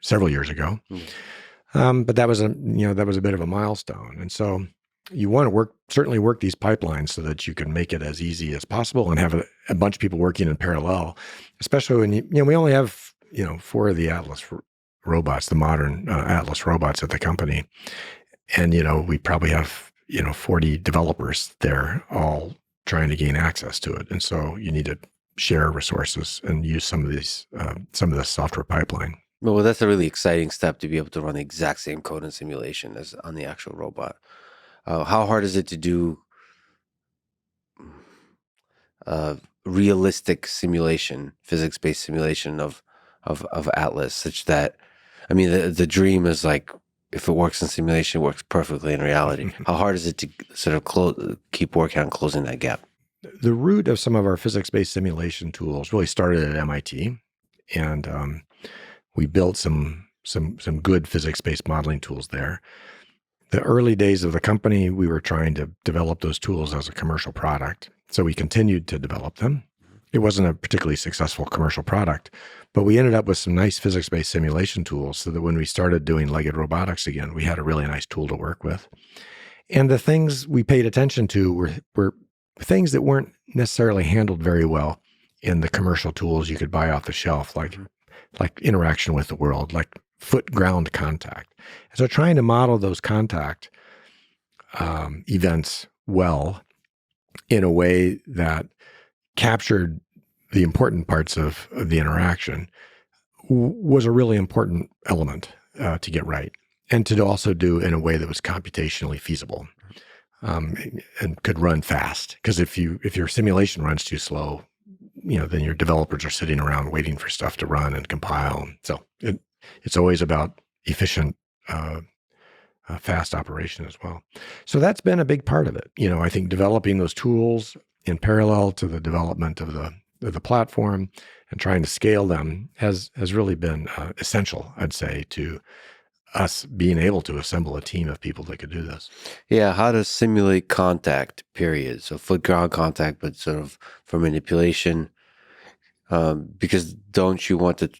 several years ago. But that was a bit of a milestone. And so you want to certainly work these pipelines so that you can make it as easy as possible and have a bunch of people working in parallel, especially when we only have, 4 of the Atlas robots, the modern Atlas robots at the company. And, we probably have, 40 developers there all trying to gain access to it. And so you need to share resources and use some of the software pipeline. Well, that's a really exciting step to be able to run the exact same code in simulation as on the actual robot. How hard is it to do realistic simulation, physics-based simulation of Atlas, such that, the dream is like, if it works in simulation, it works perfectly in reality. How hard is it to sort of keep working on closing that gap? The root of some of our physics-based simulation tools really started at MIT, and we built some good physics-based modeling tools there. The early days of the company, we were trying to develop those tools as a commercial product. So we continued to develop them. It wasn't a particularly successful commercial product, but we ended up with some nice physics-based simulation tools so that when we started doing legged robotics again, we had a really nice tool to work with. And the things we paid attention to were things that weren't necessarily handled very well in the commercial tools you could buy off the shelf, like interaction with the world, like foot-ground contact. And so trying to model those contact events well in a way that captured the important parts of the interaction was a really important element to get right, and to also do in a way that was computationally feasible and could run fast. Because if your simulation runs too slow, then your developers are sitting around waiting for stuff to run and compile. So it's always about efficient, fast operation as well. So that's been a big part of it. I think developing those tools in parallel to the development of the platform and trying to scale them has really been essential, I'd say, to us being able to assemble a team of people that could do this. Yeah, how to simulate contact, period. So foot ground contact, but sort of for manipulation. Because don't you want to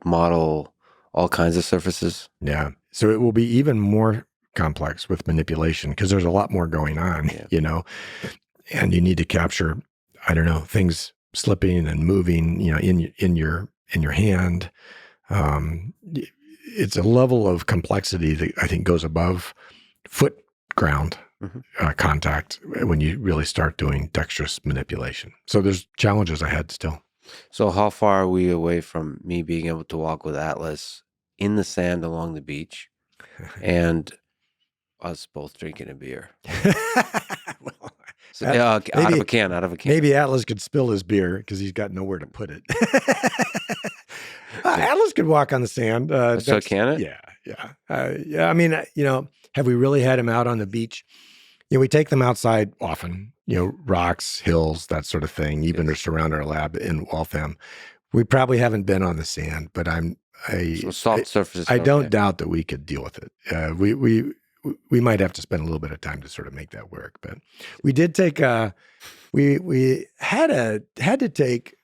model all kinds of surfaces? Yeah. So it will be even more complex with manipulation because there's a lot more going on, and you need to capture, I don't know, things slipping and moving, in your hand. It's a level of complexity that I think goes above foot ground contact when you really start doing dexterous manipulation. So there's challenges ahead still. So how far are we away from me being able to walk with Atlas in the sand along the beach and us both drinking a beer? Well, So, out of a can. Maybe Atlas could spill his beer because he's got nowhere to put it. Atlas could walk on the sand. So can it? Yeah. I mean, have we really had him out on the beach? We take them outside often, rocks, hills, that sort of thing, even just around our lab in Waltham. We probably haven't been on the sand, but So soft surfaces. I don't doubt that we could deal with it. We might have to spend a little bit of time to sort of make that work, but we did take we had to take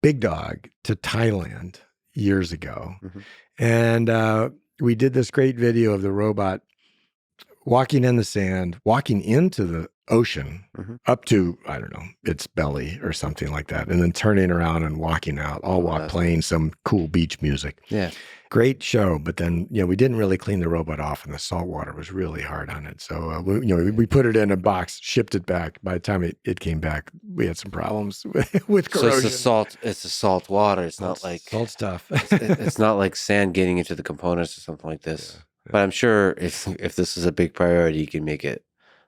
BigDog to Thailand years ago, and we did this great video of the robot walking in the sand, walking into the ocean up to, I don't know, its belly or something like that, and then turning around and walking out, all while playing some cool beach music. Yeah. Great show, but then, we didn't really clean the robot off, and the salt water was really hard on it. So, we put it in a box, shipped it back. By the time it came back, we had some problems with corrosion. So it's the salt water. It's not like salt stuff. it's not like sand getting into the components or something like this. Yeah. But I'm sure if this is a big priority, you can make it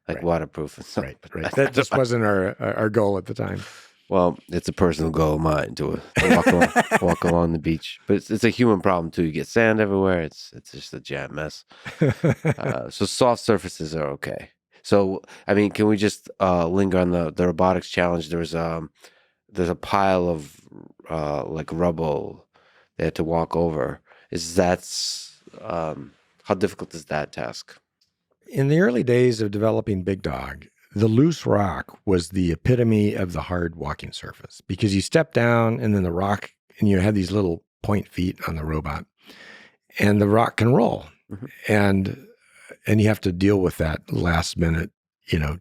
like waterproof and stuff. Right. That just wasn't our goal at the time. Well, it's a personal goal of mine to walk along the beach. But it's a human problem too. You get sand everywhere. It's just a giant mess. So soft surfaces are okay. So I mean, can we just linger on the robotics challenge? There's a pile of like rubble they had to walk over. How difficult is that task? In the early days of developing BigDog, the loose rock was the epitome of the hard walking surface because you step down and then the rock, and you had these little point feet on the robot, and the rock can roll, and you have to deal with that last minute,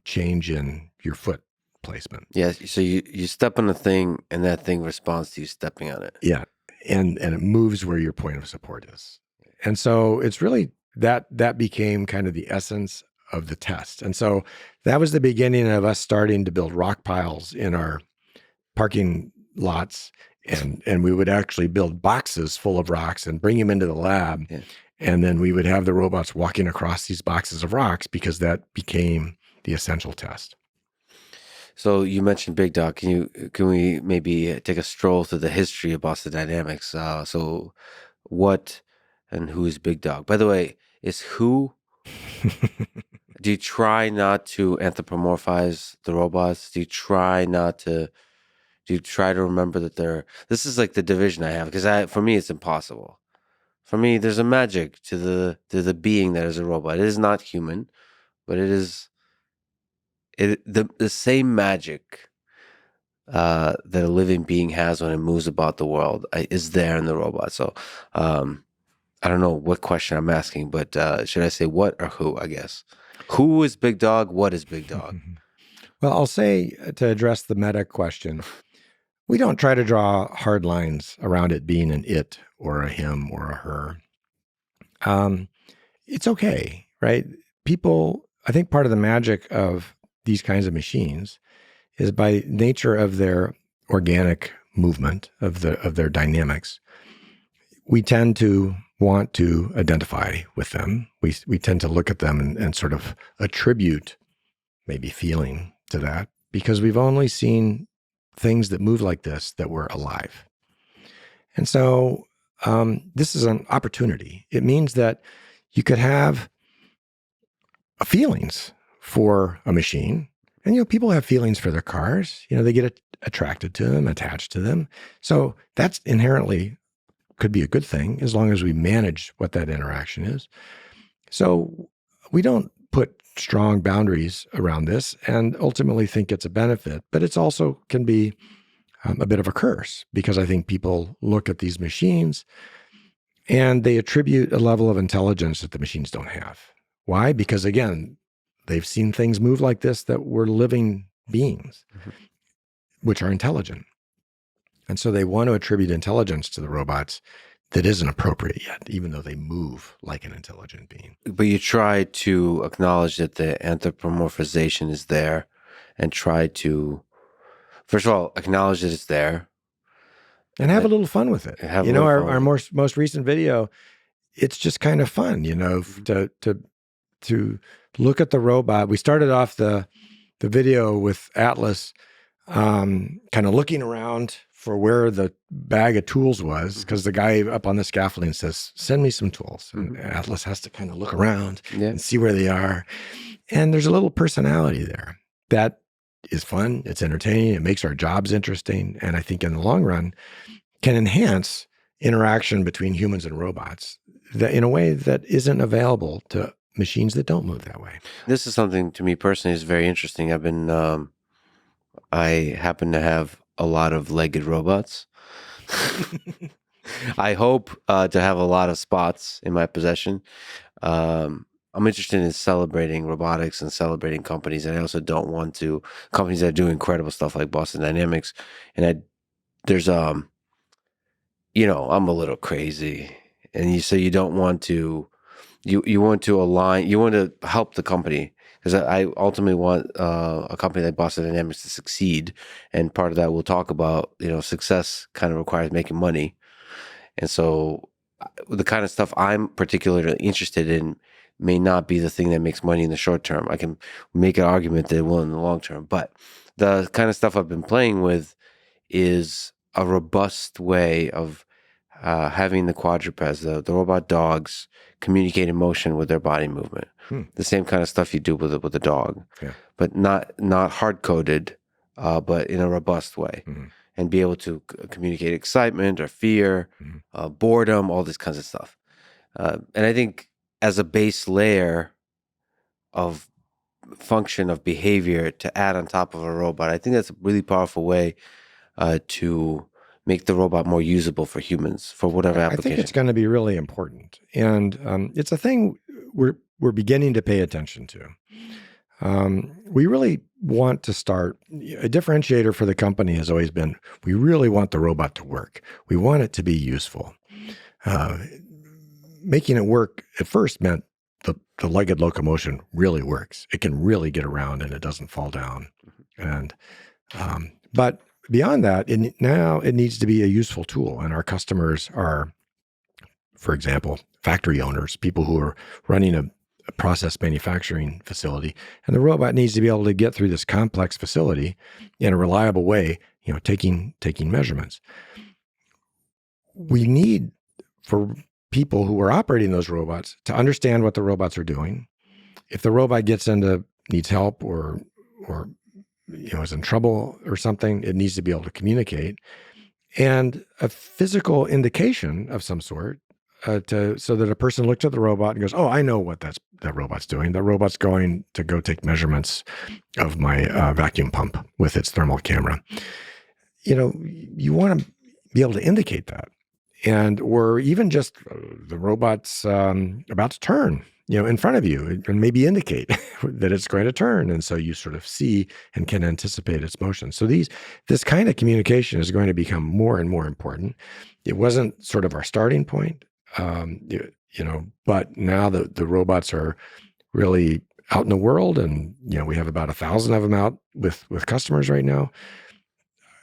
change in your foot placement. Yeah. So you step on a thing, and that thing responds to you stepping on it. Yeah, and it moves where your point of support is, and so it's really that became kind of the essence of the test. And so that was the beginning of us starting to build rock piles in our parking lots. And we would actually build boxes full of rocks and bring them into the lab. Yeah. And then we would have the robots walking across these boxes of rocks because that became the essential test. So you mentioned BigDog. Can we maybe take a stroll through the history of Boston Dynamics? So what and who is BigDog? By the way, is who... Do you try not to anthropomorphize the robots? Do you try to remember that this is like the division I have, because for me it's impossible. For me, there's a magic to the being that is a robot. It is not human, but it is the same magic that a living being has when it moves about the world is there in the robot. So I don't know what question I'm asking, but should I say what or who, I guess? Who is BigDog? What is BigDog? Well, I'll say, to address the meta question, we don't try to draw hard lines around it being an it or a him or a her. It's okay, right? People, I think part of the magic of these kinds of machines is by nature of their organic movement, of their dynamics, we tend to want to identify with them. We tend to look at them and sort of attribute maybe feeling to that because we've only seen things that move like this that were alive. And so this is an opportunity. It means that you could have feelings for a machine And people have feelings for their cars. They get attracted to them, attached to them. So that's inherently could be a good thing as long as we manage what that interaction is. So we don't put strong boundaries around this and ultimately think it's a benefit, but it's also can be a bit of a curse because I think people look at these machines and they attribute a level of intelligence that the machines don't have. Why? Because again, they've seen things move like this that were living beings, which are intelligent. And so they want to attribute intelligence to the robots that isn't appropriate yet, even though they move like an intelligent being. But you try to acknowledge that the anthropomorphization is there and try to, first of all, acknowledge that it's there. And have a little fun with it. Our most recent video, it's just kind of fun, to look at the robot. We started off the video with Atlas kind of looking around for where the bag of tools was, because the guy up on the scaffolding says, send me some tools. And Atlas has to kind of look around and see where they are. And there's a little personality there that is fun. It's entertaining. It makes our jobs interesting. And I think in the long run can enhance interaction between humans and robots that in a way that isn't available to machines that don't move that way. This is something to me personally is very interesting. I happen to have a lot of legged robots. I hope to have a lot of spots in my possession. I'm interested in celebrating robotics and celebrating companies, and I also don't want to companies that do incredible stuff like Boston Dynamics. And I'm a little crazy, and so you don't want to. You want to align. You want to help the company. Because I ultimately want a company like Boston Dynamics to succeed, and part of that we'll talk about. Success kind of requires making money, and so the kind of stuff I'm particularly interested in may not be the thing that makes money in the short term. I can make an argument that it will in the long term, but the kind of stuff I've been playing with is a robust way of having the quadrupeds, the robot dogs, communicate emotion with their body movement. The same kind of stuff you do with a dog, but not hard coded, but in a robust way, and be able to communicate excitement or fear, boredom, all these kinds of stuff. And I think as a base layer of function of behavior to add on top of a robot, I think that's a really powerful way to make the robot more usable for humans for whatever application. I think it's going to be really important, and it's a thing we're beginning to pay attention to. We really want to start a differentiator for the company has always been we really want the robot to work. We want it to be useful. Making it work at first meant the legged locomotion really works. It can really get around and it doesn't fall down. And but beyond that, now it needs to be a useful tool. And our customers are, for example, factory owners, people who are running a process manufacturing facility, and the robot needs to be able to get through this complex facility in a reliable way, taking measurements. We need for people who are operating those robots to understand what the robots are doing. If the robot needs help or is in trouble or something, it needs to be able to communicate, and a physical indication of some sort so that a person looks at the robot and goes, "Oh, I know what that robot's doing. That robot's going to go take measurements of my vacuum pump with its thermal camera." You want to be able to indicate that, or even just the robot's about to turn, in front of you, and maybe indicate that it's going to turn, and so you sort of see and can anticipate its motion. So this kind of communication is going to become more and more important. It wasn't sort of our starting point. But now the robots are really out in the world, and we have about 1,000 of them out with customers right now.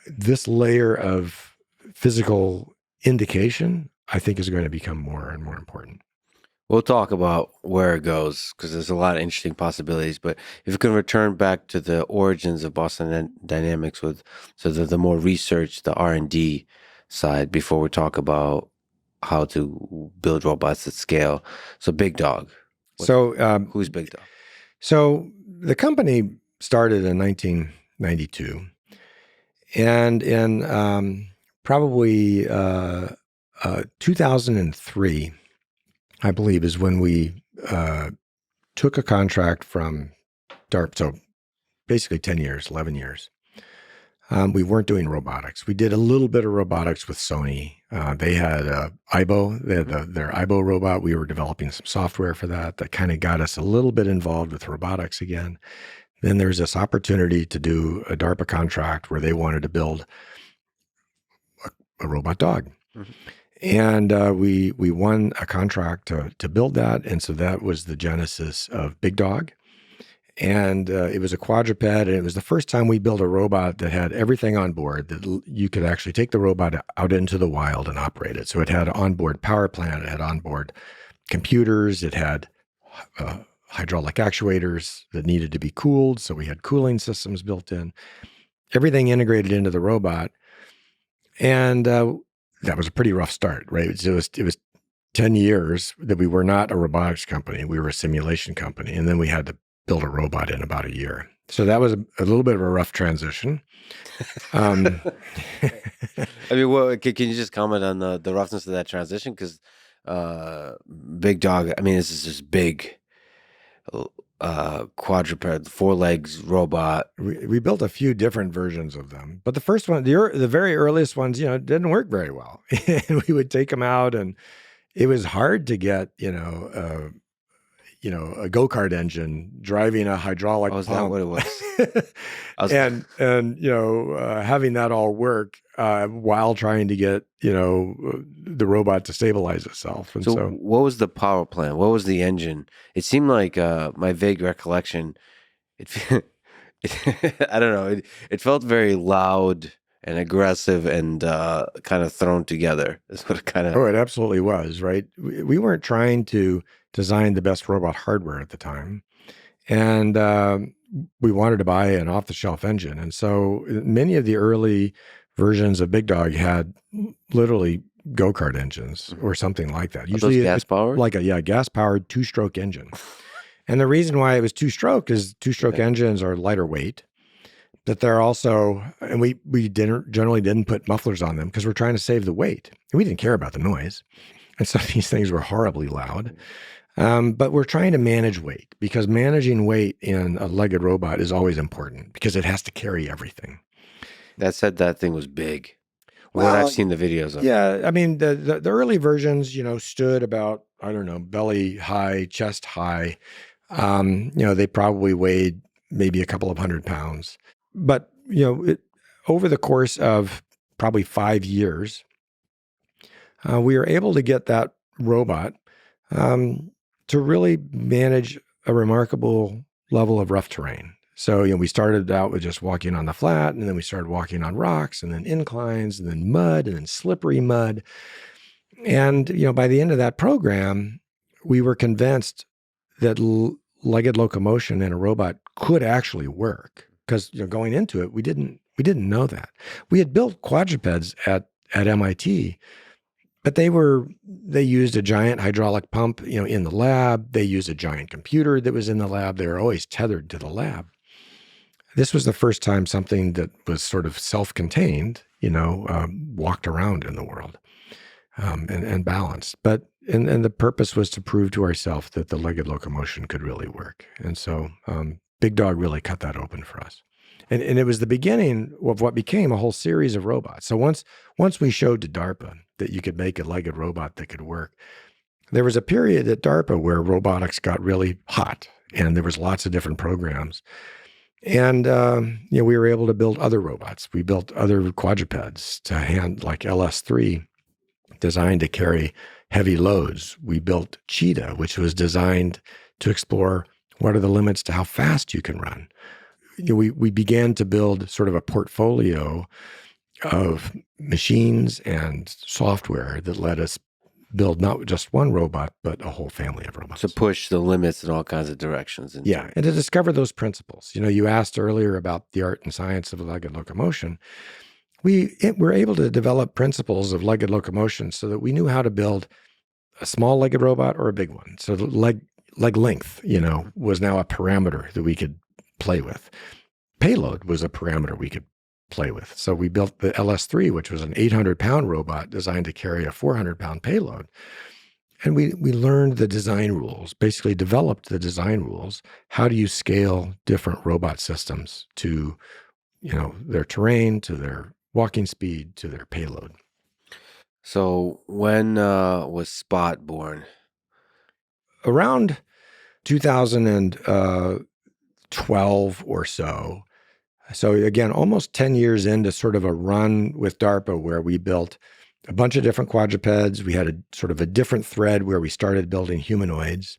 This layer of physical indication, I think, is going to become more and more important. We'll talk about where it goes because there's a lot of interesting possibilities. But if you can return back to the origins of Boston Dynamics the more research, the R&D side, before we talk about how to build robots at scale. So BigDog. Who's BigDog? So the company started in 1992. And in probably 2003, I believe, is when we took a contract from DARPA. So basically 10 years, 11 years. We weren't doing robotics. We did a little bit of robotics with Sony. They had IBO, they had their IBO robot. We were developing some software for that kind of got us a little bit involved with robotics again. Then there's this opportunity to do a DARPA contract where they wanted to build a robot dog. Mm-hmm. And we won a contract to build that. And so that was the genesis of BigDog. And it was a quadruped, and it was the first time we built a robot that had everything on board, that you could actually take the robot out into the wild and operate it. So it had onboard power plant, it had onboard computers, it had hydraulic actuators that needed to be cooled. So we had cooling systems built in, everything integrated into the robot. And that was a pretty rough start, right? It was 10 years that we were not a robotics company. We were a simulation company. And then we had to build a robot in about a year. So that was a little bit of a rough transition. I mean, well, can you just comment on the roughness of that transition? Because BigDog, I mean, this is this big quadruped, 4 legs robot. We built a few different versions of them, but the first one, the very earliest ones, didn't work very well. And we would take them out, and it was hard to get, a go-kart engine driving a hydraulic pump. Is that what it was? and having that all work while trying to get, the robot to stabilize itself. And so what was the power plant? What was the engine? It seemed like my vague recollection, I don't know, it felt very loud and aggressive and kind of thrown together. That's what it kind of... Oh, it absolutely was, right? We weren't trying to design the best robot hardware at the time. And we wanted to buy an off-the-shelf engine. And so many of the early versions of BigDog had literally go-kart engines or something like that. Usually gas-powered? Like a gas-powered 2-stroke engine. And the reason why it was 2-stroke is 2-stroke engines are lighter weight. But they're also, and we generally didn't put mufflers on them because we're trying to save the weight. And we didn't care about the noise. And some of these things were horribly loud. But we're trying to manage weight, because managing weight in a legged robot is always important because it has to carry everything. That said, that thing was big. Well, what I've seen the videos of. Yeah, I mean, the early versions, stood about, I don't know, belly high, chest high. They probably weighed maybe a couple of 100 pounds. But, over the course of probably 5 years, we were able to get that robot to really manage a remarkable level of rough terrain. So, we started out with just walking on the flat, and then we started walking on rocks, and then inclines, and then mud, and then slippery mud. And, by the end of that program, we were convinced that legged locomotion in a robot could actually work. Because, going into it, we didn't know that. We had built quadrupeds at MIT, but they used a giant hydraulic pump, in the lab. They used a giant computer that was in the lab. They were always tethered to the lab. This was the first time something that was sort of self-contained, walked around in the world and balanced. But and the purpose was to prove to ourselves that the legged locomotion could really work. And so BigDog really cut that open for us. And it was the beginning of what became a whole series of robots. So once we showed to DARPA that you could make a legged robot that could work, there was a period at DARPA where robotics got really hot, and there was lots of different programs. And we were able to build other robots. We built other quadrupeds to hand, like LS3, designed to carry heavy loads. We built Cheetah, which was designed to explore what are the limits to how fast you can run. We began to build sort of a portfolio of machines and software that let us build not just one robot, but a whole family of robots. To push the limits in all kinds of directions. And to discover those principles. You asked earlier about the art and science of legged locomotion. We were able to develop principles of legged locomotion so that we knew how to build a small legged robot or a big one. So the leg length, was now a parameter that we could play with. Payload was a parameter we could play with. So we built the LS3, which was an 800-pound robot designed to carry a 400-pound payload. And we learned the design rules, basically developed the design rules. How do you scale different robot systems to, their terrain, to their walking speed, to their payload? So when was Spot born? Around 2012 or so. So again, almost 10 years into sort of a run with DARPA where we built a bunch of different quadrupeds. We had a sort of a different thread where we started building humanoids.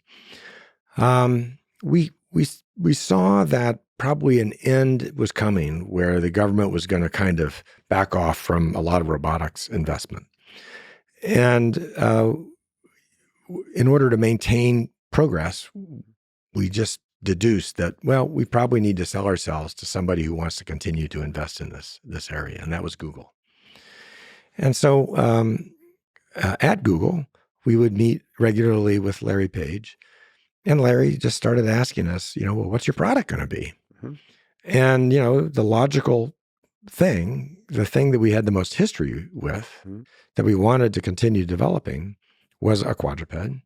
We saw that probably an end was coming where the government was going to kind of back off from a lot of robotics investment. And in order to maintain progress, we just deduced that, well, we probably need to sell ourselves to somebody who wants to continue to invest in this area, and that was Google. And so at Google, we would meet regularly with Larry Page, and Larry just started asking us, well, what's your product going to be? Mm-hmm. And, the logical thing, the thing that we had the most history with, mm-hmm. that we wanted to continue developing was a quadruped.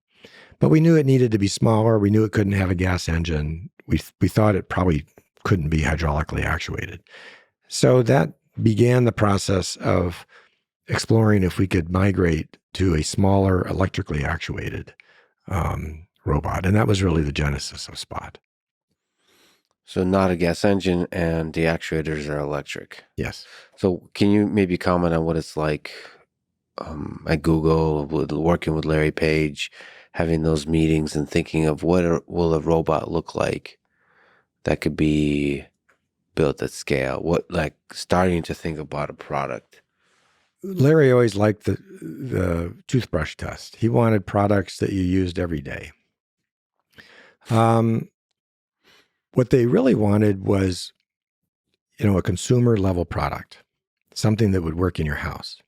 But we knew it needed to be smaller. We knew it couldn't have a gas engine. We thought it probably couldn't be hydraulically actuated. So that began the process of exploring if we could migrate to a smaller electrically actuated robot. And that was really the genesis of Spot. So not a gas engine, and the actuators are electric. Yes. So can you maybe comment on what it's like at Google, working with Larry Page, having those meetings and thinking of what will a robot look like that could be built at scale? Like starting to think about a product. Larry always liked the toothbrush test. He wanted products that you used every day. What they really wanted was, a consumer level product, something that would work in your house.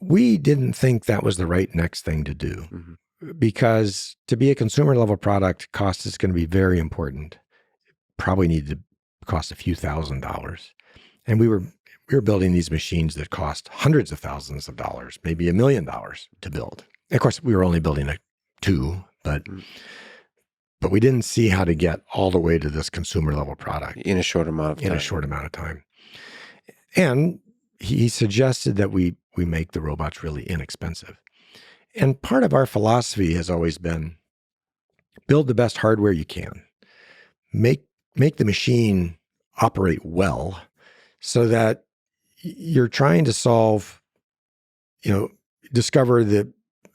We didn't think that was the right next thing to do, mm-hmm. because to be a consumer level product, cost is going to be very important. Probably need to cost a few $1,000s. And we were building these machines that cost hundreds of thousands of dollars, maybe $1 million to build. And of course, we were only building two, but we didn't see how to get all the way to this consumer level product in a short amount of time. In a short amount of time. And he suggested that we make the robots really inexpensive. And part of our philosophy has always been build the best hardware you can. Make the machine operate well so that you're trying to solve, discover the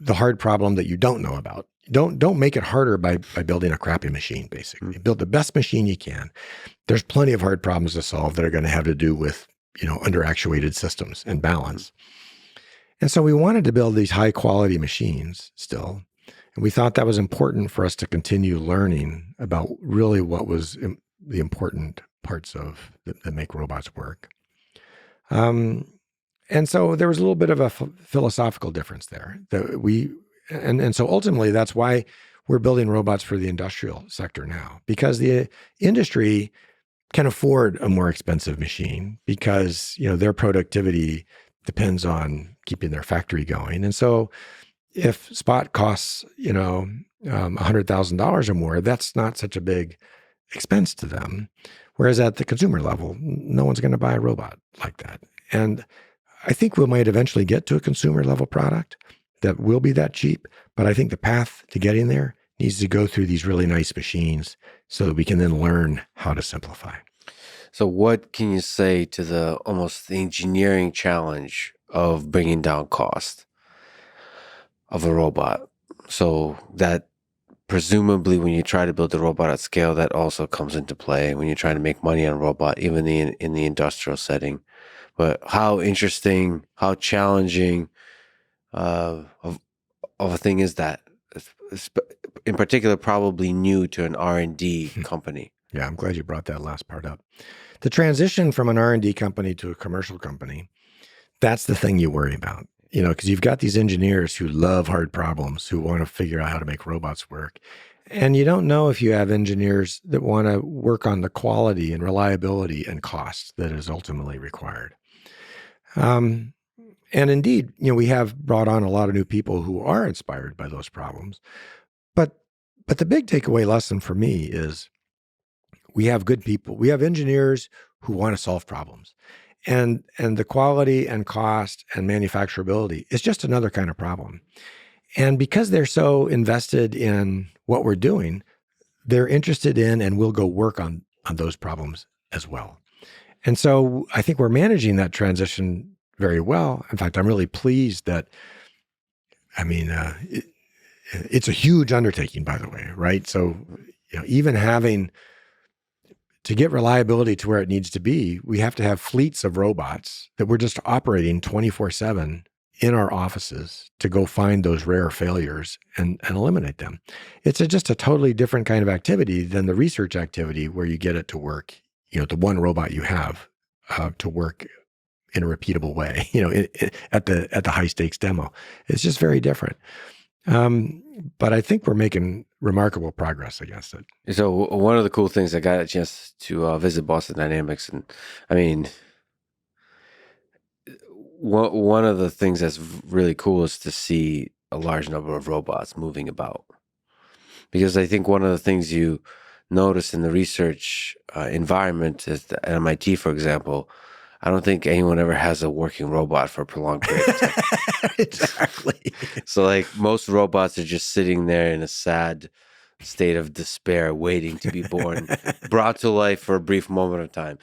hard problem that you don't know about. Don't make it harder by building a crappy machine, basically. Build the best machine you can. There's plenty of hard problems to solve that are going to have to do with, under-actuated systems and balance. And so we wanted to build these high-quality machines still. And we thought that was important for us to continue learning about really what was the important parts of that make robots work. And so there was a little bit of a philosophical difference there. And so ultimately, that's why we're building robots for the industrial sector now, because the industry can afford a more expensive machine because, their productivity depends on keeping their factory going. And so if Spot costs, $100,000 or more, that's not such a big expense to them. Whereas at the consumer level, no one's going to buy a robot like that. And I think we might eventually get to a consumer level product that will be that cheap. But I think the path to getting there needs to go through these really nice machines so that we can then learn how to simplify. So what can you say to the engineering challenge of bringing down cost of a robot? So that presumably when you try to build a robot at scale, that also comes into play when you're trying to make money on a robot, even in the industrial setting. But how interesting, how challenging of a thing is that? In particular, probably new to an R&D company. Yeah, I'm glad you brought that last part up. The transition from an R&D company to a commercial company, that's the thing you worry about, because you've got these engineers who love hard problems, who want to figure out how to make robots work. And you don't know if you have engineers that want to work on the quality and reliability and cost that is ultimately required. And indeed, we have brought on a lot of new people who are inspired by those problems. But the big takeaway lesson for me is we have good people. We have engineers who want to solve problems. And the quality and cost and manufacturability is just another kind of problem. And because they're so invested in what we're doing, they're interested in and will go work on those problems as well. And so I think we're managing that transition very well. In fact, I'm really pleased that, it's a huge undertaking, by the way, right? So, even having to get reliability to where it needs to be, we have to have fleets of robots that we're just operating 24/7 in our offices to go find those rare failures and eliminate them. It's just a totally different kind of activity than the research activity where you get it to work, the one robot you have to work in a repeatable way, at the high stakes demo. It's just very different. But I think we're making remarkable progress against it. So one of the cool things, I got a chance to visit Boston Dynamics, and I mean, one of the things that's really cool is to see a large number of robots moving about. Because I think one of the things you notice in the research environment is that at MIT, for example, I don't think anyone ever has a working robot for a prolonged period of time. Exactly. So like most robots are just sitting there in a sad state of despair, waiting to be born, brought to life for a brief moment of time.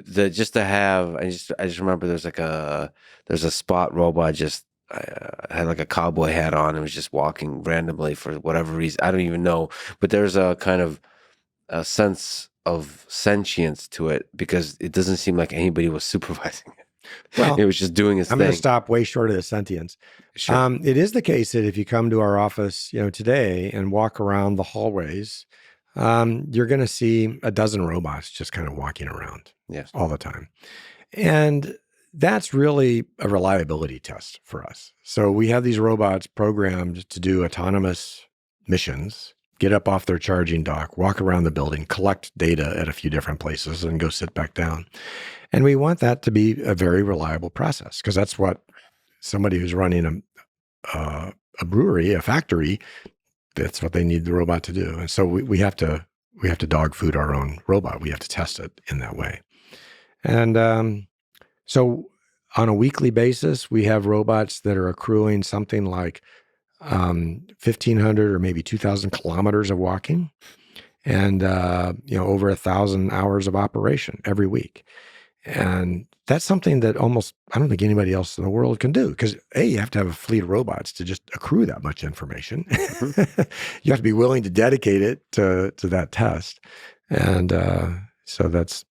Just to have, I just remember there's a spot robot just had like a cowboy hat on and was just walking randomly for whatever reason. I don't even know, but there's a kind of a sense of sentience to it because it doesn't seem like anybody was supervising it. Well, It was just doing its I'm thing. going to stop way short of the sentience. Sure. It is the case that if you come to our office, today and walk around the hallways, you're going to see a dozen robots just kind of walking around Yes. all the time. And that's really a reliability test for us. So we have these robots programmed to do autonomous missions, get up off their charging dock, walk around the building, collect data at a few different places, and go sit back down. And we want that to be a very reliable process because that's what somebody who's running a brewery, a factory, that's what they need the robot to do. And so we have to dog food our own robot. We have to test it in that way. And so on a weekly basis, we have robots that are accruing something like 1,500 or maybe 2,000 kilometers of walking and, over 1,000 hours of operation every week. And that's something that I don't think anybody else in the world can do because you have to have a fleet of robots to just accrue that much information. Mm-hmm. You have to be willing to dedicate it to that test. And so that's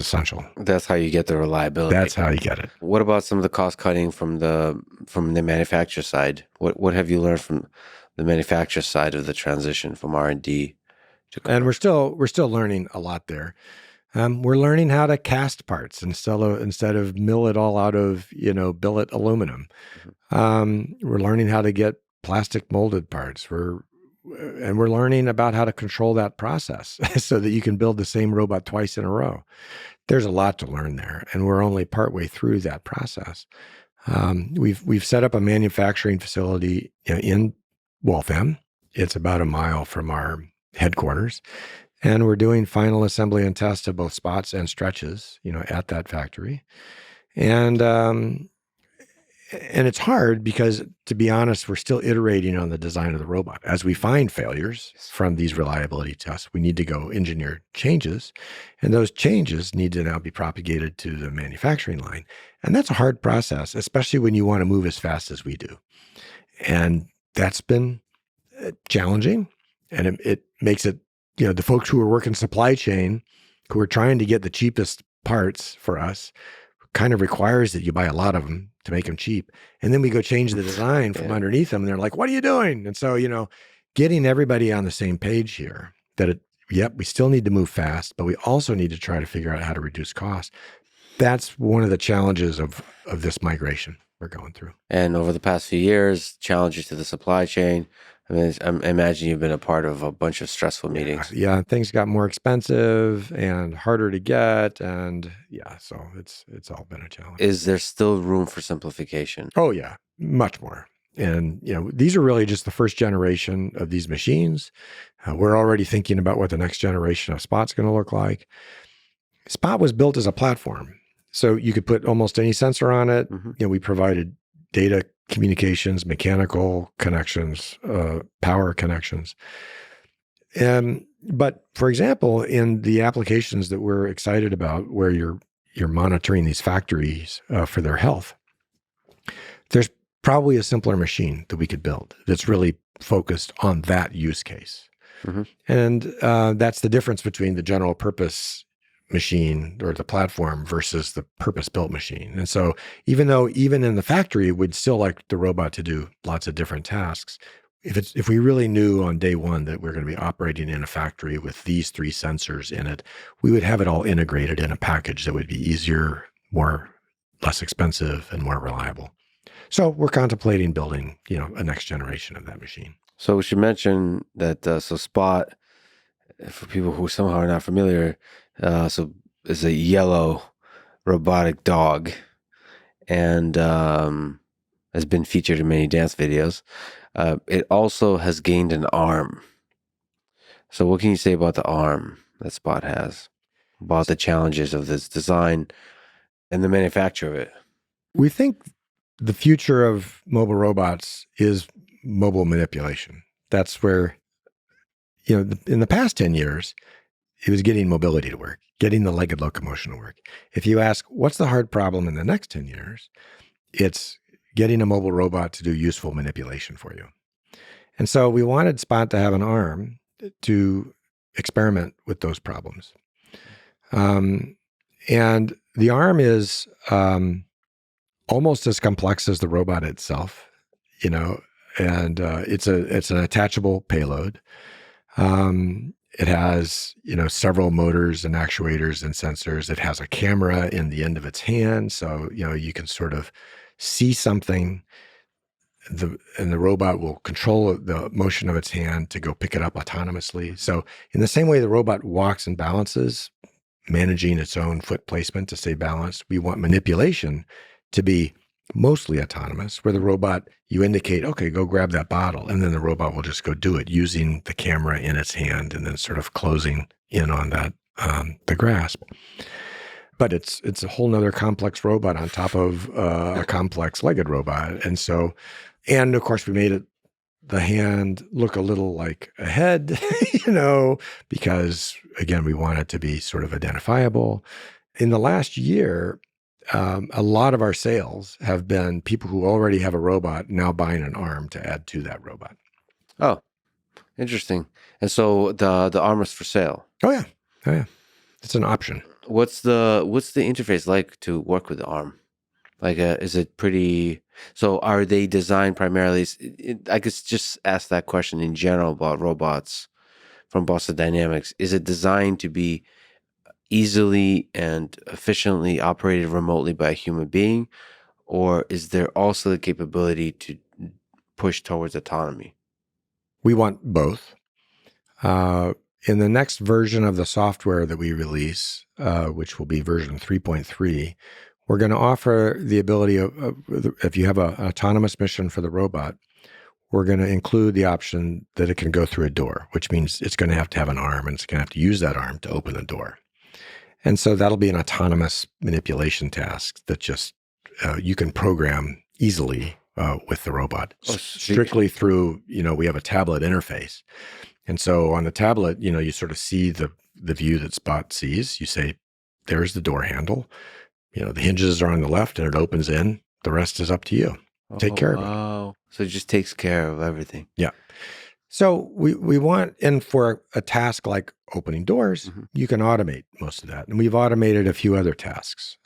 essential. That's how you get the reliability. That's how you get it. What about some of the cost cutting from the manufacturer side? What have you learned from the manufacturer side of the transition from R&D to? And we're still learning a lot there. We're learning how to cast parts instead of mill it all out of billet aluminum. Mm-hmm. We're learning how to get plastic molded parts. We're learning about how to control that process so that you can build the same robot twice in a row. There's a lot to learn there, and we're only partway through that process. We've set up a manufacturing facility in Waltham. It's about a mile from our headquarters. And we're doing final assembly and test of both spots and stretches, at that factory. And it's hard because, to be honest, we're still iterating on the design of the robot. As we find failures from these reliability tests, we need to go engineer changes. And those changes need to now be propagated to the manufacturing line. And that's a hard process, especially when you want to move as fast as we do. And that's been challenging. And it makes it, the folks who are working supply chain, who are trying to get the cheapest parts for us, kind of requires that you buy a lot of them to make them cheap. And then we go change the design from underneath them. And they're like, what are you doing? And so, getting everybody on the same page here that we still need to move fast, but we also need to try to figure out how to reduce costs. That's one of the challenges of this migration we're going through. And over the past few years, challenges to the supply chain. I imagine you've been a part of a bunch of stressful meetings. Yeah, things got more expensive and harder to get, and so it's all been a challenge. Is there still room for simplification? Oh yeah, much more. And these are really just the first generation of these machines. We're already thinking about what the next generation of Spot's going to look like. Spot was built as a platform, so you could put almost any sensor on it. We provided data communications, mechanical connections, power connections. But for example, in the applications that we're excited about, where you're monitoring these factories for their health, there's probably a simpler machine that we could build that's really focused on that use case. And that's the difference between the general purpose machine or the platform versus the purpose-built machine. And so even in the factory, we'd still like the robot to do lots of different tasks. If we really knew on day one that we're going to be operating in a factory with these 3 sensors in it, we would have it all integrated in a package that would be easier, less expensive, and more reliable. So we're contemplating building, a next generation of that machine. So we should mention that Spot, for people who somehow are not familiar, is a yellow robotic dog, and has been featured in many dance videos. It also has gained an arm. So what can you say about the arm that Spot has, about the challenges of this design and the manufacture of it? We think the future of mobile robots is mobile manipulation. That's where, in the past 10 years, it was getting mobility to work, getting the legged locomotion to work. If you ask, what's the hard problem in the next 10 years? It's getting a mobile robot to do useful manipulation for you. And so we wanted Spot to have an arm to experiment with those problems. And the arm is almost as complex as the robot itself, and it's an attachable payload. It has, several motors and actuators and sensors. It has a camera in the end of its hand. So, you can sort of see something, and the robot will control the motion of its hand to go pick it up autonomously. So in the same way the robot walks and balances, managing its own foot placement to stay balanced, we want manipulation to be mostly autonomous, where the robot, you indicate, okay, go grab that bottle, and then the robot will just go do it using the camera in its hand and then sort of closing in on that, the grasp. But it's a whole nother complex robot on top of a complex legged robot. And of course we made the hand look a little like a head, because again, we want it to be sort of identifiable. In the last year, a lot of our sales have been people who already have a robot now buying an arm to add to that robot. Oh, interesting. And so the arm is for sale. Oh yeah. It's an option. What's the interface like to work with the arm? Like, is it pretty? So, are they designed primarily? I could just ask that question in general about robots from Boston Dynamics. Is it designed to be easily and efficiently operated remotely by a human being, or is there also the capability to push towards autonomy? We want both. In the next version of the software that we release, which will be version 3.3, we're going to offer the ability of if you have an autonomous mission for the robot, we're going to include the option that it can go through a door, which means it's going to have an arm, and it's going to have to use that arm to open the door. And so that'll be an autonomous manipulation task that just you can program easily with the robot, strictly through, we have a tablet interface. And so on the tablet, you sort of see the view that Spot sees. You say, there's the door handle. The hinges are on the left and it opens in. The rest is up to you. Take care of it. Oh, so it just takes care of everything. Yeah. So we want, and for a task like opening doors, you can automate most of that. And we've automated a few other tasks.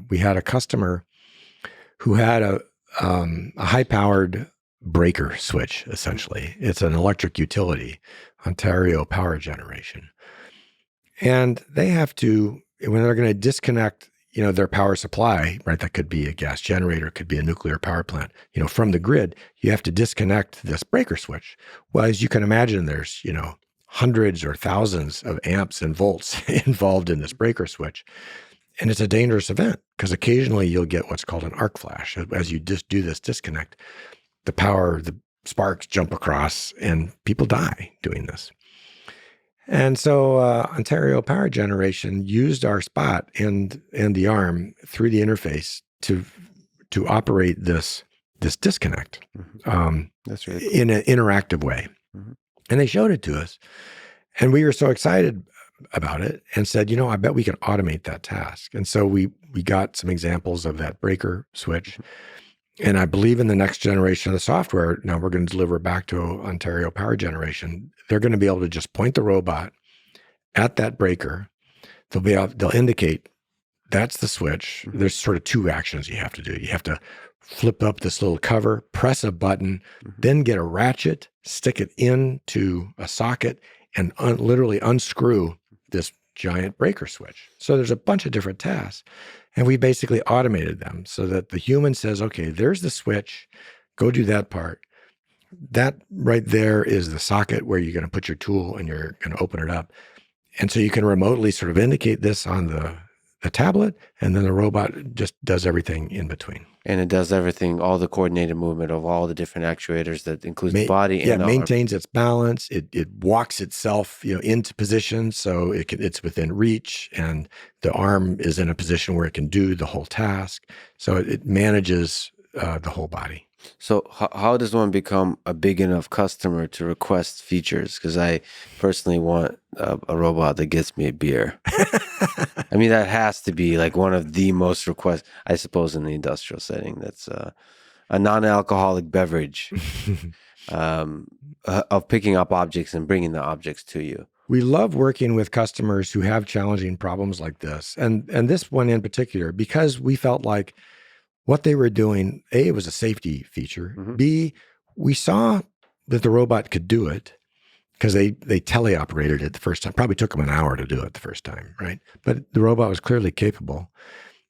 We had a customer who had a high-powered breaker switch, essentially. It's an electric utility, Ontario Power Generation. And they have to, when they're going to disconnect their power supply, right? That could be a gas generator, could be a nuclear power plant, from the grid, you have to disconnect this breaker switch. Well, as you can imagine, there's, hundreds or thousands of amps and volts involved in this breaker switch. And it's a dangerous event because occasionally you'll get what's called an arc flash. As you just do this disconnect, the sparks jump across and people die doing this. And so Ontario Power Generation used our spot and the arm through the interface to operate this disconnect That's really cool. in an interactive way. Mhm. And they showed it to us. And we were so excited about it and said, I bet we can automate that task. And so we got some examples of that breaker switch. And I believe in the next generation of the software, now we're going to deliver back to Ontario Power Generation. They're going to be able to just point the robot at that breaker. They'll indicate that's the switch. There's sort of two actions you have to do. You have to flip up this little cover, press a button, then get a ratchet, stick it into a socket, and literally unscrew this giant breaker switch. So there's a bunch of different tasks. And we basically automated them so that the human says, okay, there's the switch, go do that part. That right there is the socket where you're going to put your tool and you're going to open it up. And so you can remotely sort of indicate this on the tablet, and then the robot just does everything in between. And it does everything, all the coordinated movement of all the different actuators that includes the body and the maintains its balance. It walks itself, into position so it's within reach, and the arm is in a position where it can do the whole task. So it manages the whole body. So how does one become a big enough customer to request features? Because I personally want a robot that gets me a beer. I mean, that has to be like one of the most requested, I suppose, in the industrial setting. That's a non-alcoholic beverage of picking up objects and bringing the objects to you. We love working with customers who have challenging problems like this. And this one in particular, because we felt like what they were doing, A, it was a safety feature. B, we saw that the robot could do it because they teleoperated it the first time. Probably took them an hour to do it the first time, right? But the robot was clearly capable.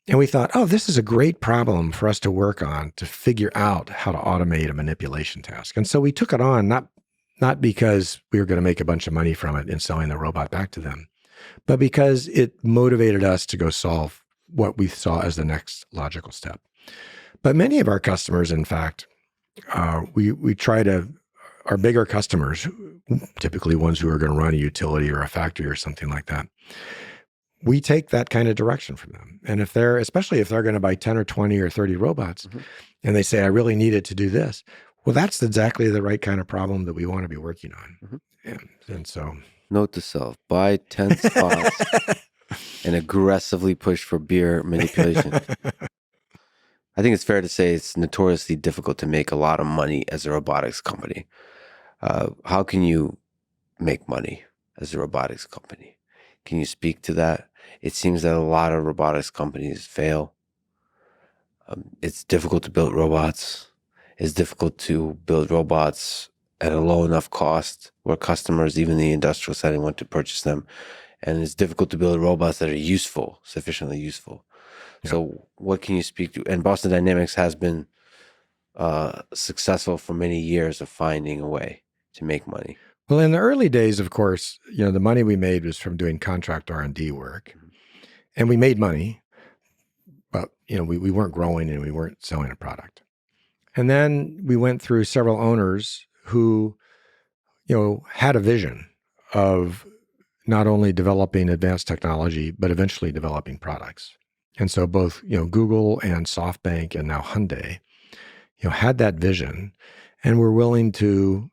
And we thought, this is a great problem for us to work on to figure out how to automate a manipulation task. And so we took it on, not because we were going to make a bunch of money from it in selling the robot back to them, but because it motivated us to go solve what we saw as the next logical step. But many of our customers, in fact, we try to, our bigger customers, typically ones who are going to run a utility or a factory or something like that, we take that kind of direction from them. And especially if they're going to buy 10 or 20 or 30 robots, and they say, I really need it to do this. Well, that's exactly the right kind of problem that we want to be working on. And so. Note to self, buy 10 spots and aggressively push for beer manipulation. I think it's fair to say it's notoriously difficult to make a lot of money as a robotics company. How can you make money as a robotics company? Can you speak to that? It seems that a lot of robotics companies fail. It's difficult to build robots. It's difficult to build robots at a low enough cost where customers, even in the industrial setting, want to purchase them. And it's difficult to build robots that are useful, sufficiently useful. Yeah. So what can you speak to? And Boston Dynamics has been successful for many years of finding a way to make money. Well, in the early days, of course, the money we made was from doing contract R&D work. And we made money, but, we weren't growing and we weren't selling a product. And then we went through several owners who, had a vision of not only developing advanced technology, but eventually developing products. And so both, Google and SoftBank and now Hyundai, had that vision and were willing to,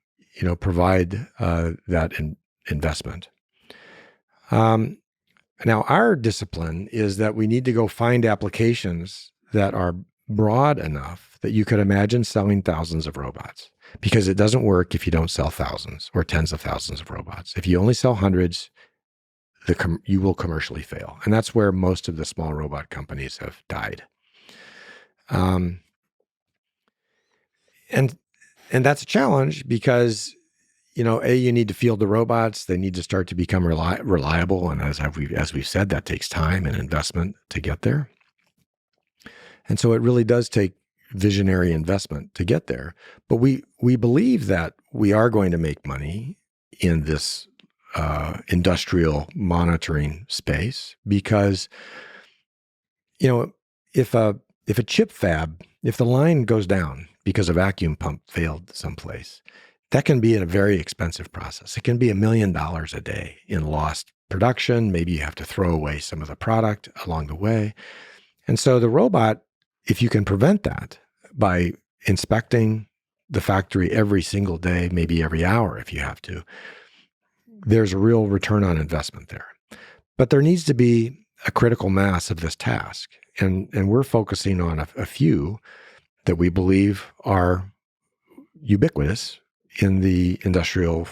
provide that investment. Now, our discipline is that we need to go find applications that are broad enough that you could imagine selling thousands of robots, because it doesn't work if you don't sell thousands or tens of thousands of robots. If you only sell hundreds, you will commercially fail. And that's where most of the small robot companies have died. And that's a challenge because, you need to field the robots. They need to start to become reliable. And as we've said, that takes time and investment to get there. And so it really does take visionary investment to get there. But we believe that we are going to make money in this industrial monitoring space because, if a chip fab, if the line goes down because a vacuum pump failed someplace, that can be a very expensive process. It can be $1 million a day in lost production. Maybe you have to throw away some of the product along the way. And so the robot, if you can prevent that by inspecting the factory every single day, maybe every hour if you have to, there's a real return on investment there. But there needs to be a critical mass of this task. And we're focusing on a few that we believe are ubiquitous in the industrial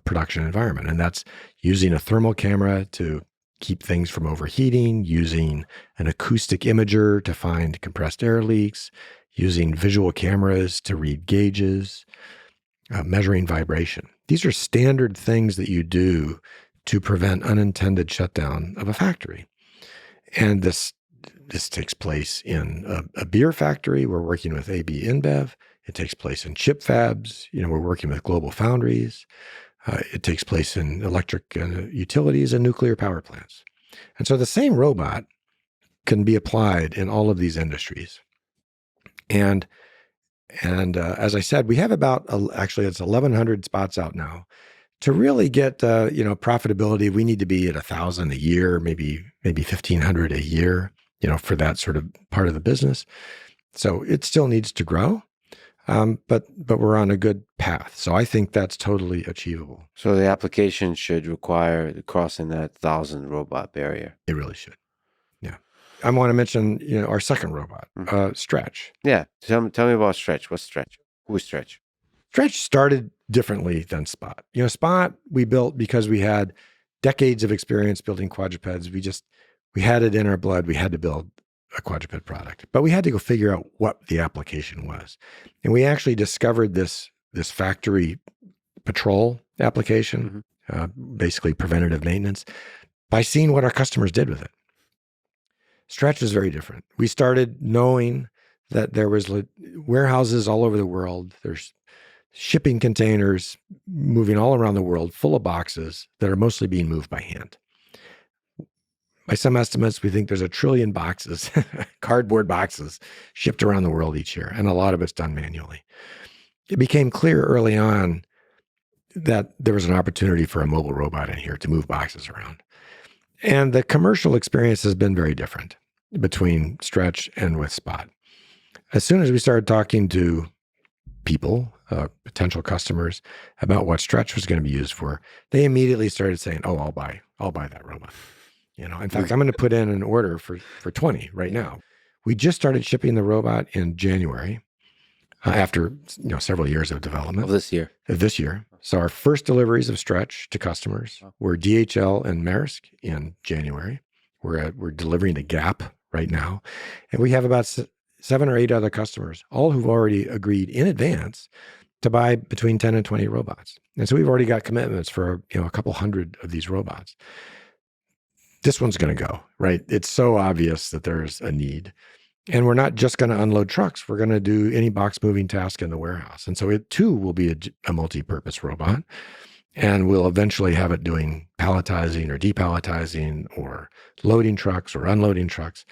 production environment. And that's using a thermal camera to keep things from overheating, using an acoustic imager to find compressed air leaks, using visual cameras to read gauges, measuring vibration. These are standard things that you do to prevent unintended shutdown of a factory. And this takes place in a beer factory. We're working with AB InBev. It takes place in chip fabs. We're working with global foundries. It takes place in electric utilities and nuclear power plants. And so the same robot can be applied in all of these industries. And as I said, we have about, actually it's 1,100 spots out now. To really get, profitability, we need to be at 1,000 a year, maybe 1,500 a year, for that sort of part of the business. So it still needs to grow, but we're on a good path. So I think that's totally achievable. So the application should require crossing that 1,000 robot barrier. It really should. Yeah. I want to mention, our second robot, Stretch. Yeah. Tell me about Stretch. What's Stretch? Who is Stretch? Stretch started differently than Spot. Spot we built because we had decades of experience building quadrupeds. We had it in our blood. We had to build a quadruped product, but we had to go figure out what the application was. And we actually discovered this factory patrol application, basically preventative maintenance, by seeing what our customers did with it. Stretch is very different. We started knowing that there was warehouses all over the world. There's shipping containers moving all around the world full of boxes that are mostly being moved by hand. By some estimates, we think there's 1 trillion boxes, cardboard boxes, shipped around the world each year, and a lot of it's done manually. It became clear early on that there was an opportunity for a mobile robot in here to move boxes around. And the commercial experience has been very different between Stretch and with Spot. As soon as we started talking to people, potential customers, about what Stretch was going to be used for, they immediately started saying, "Oh, I'll buy that robot." In fact, I'm going to put in an order for 20 right now. We just started shipping the robot in January, after several years of development Of this year. So our first deliveries of Stretch to customers were DHL and Maersk in January. We're delivering to Gap right now, and we have about 7 or 8 other customers, all who've already agreed in advance to buy between 10 and 20 robots. And so we've already got commitments for a couple hundred of these robots. This one's going to go, right? It's so obvious that there's a need. And we're not just going to unload trucks. We're going to do any box moving task in the warehouse. And so it too will be a multi-purpose robot. And we'll eventually have it doing palletizing or depalletizing or loading trucks or unloading trucks.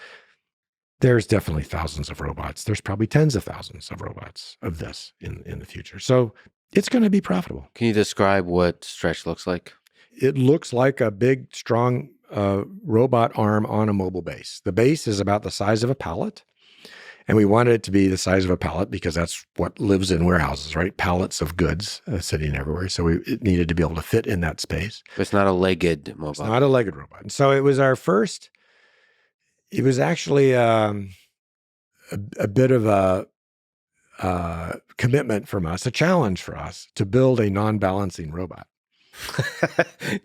There's definitely thousands of robots. There's probably tens of thousands of robots of this in the future. So it's going to be profitable. Can you describe what Stretch looks like? It looks like a big, strong robot arm on a mobile base. The base is about the size of a pallet. And we wanted it to be the size of a pallet because that's what lives in warehouses, right? Pallets of goods sitting everywhere. So it needed to be able to fit in that space. But it's not a legged mobile. It's not a legged robot. And so it was our first, it was actually a bit of a commitment from us, a challenge for us to build a non-balancing robot.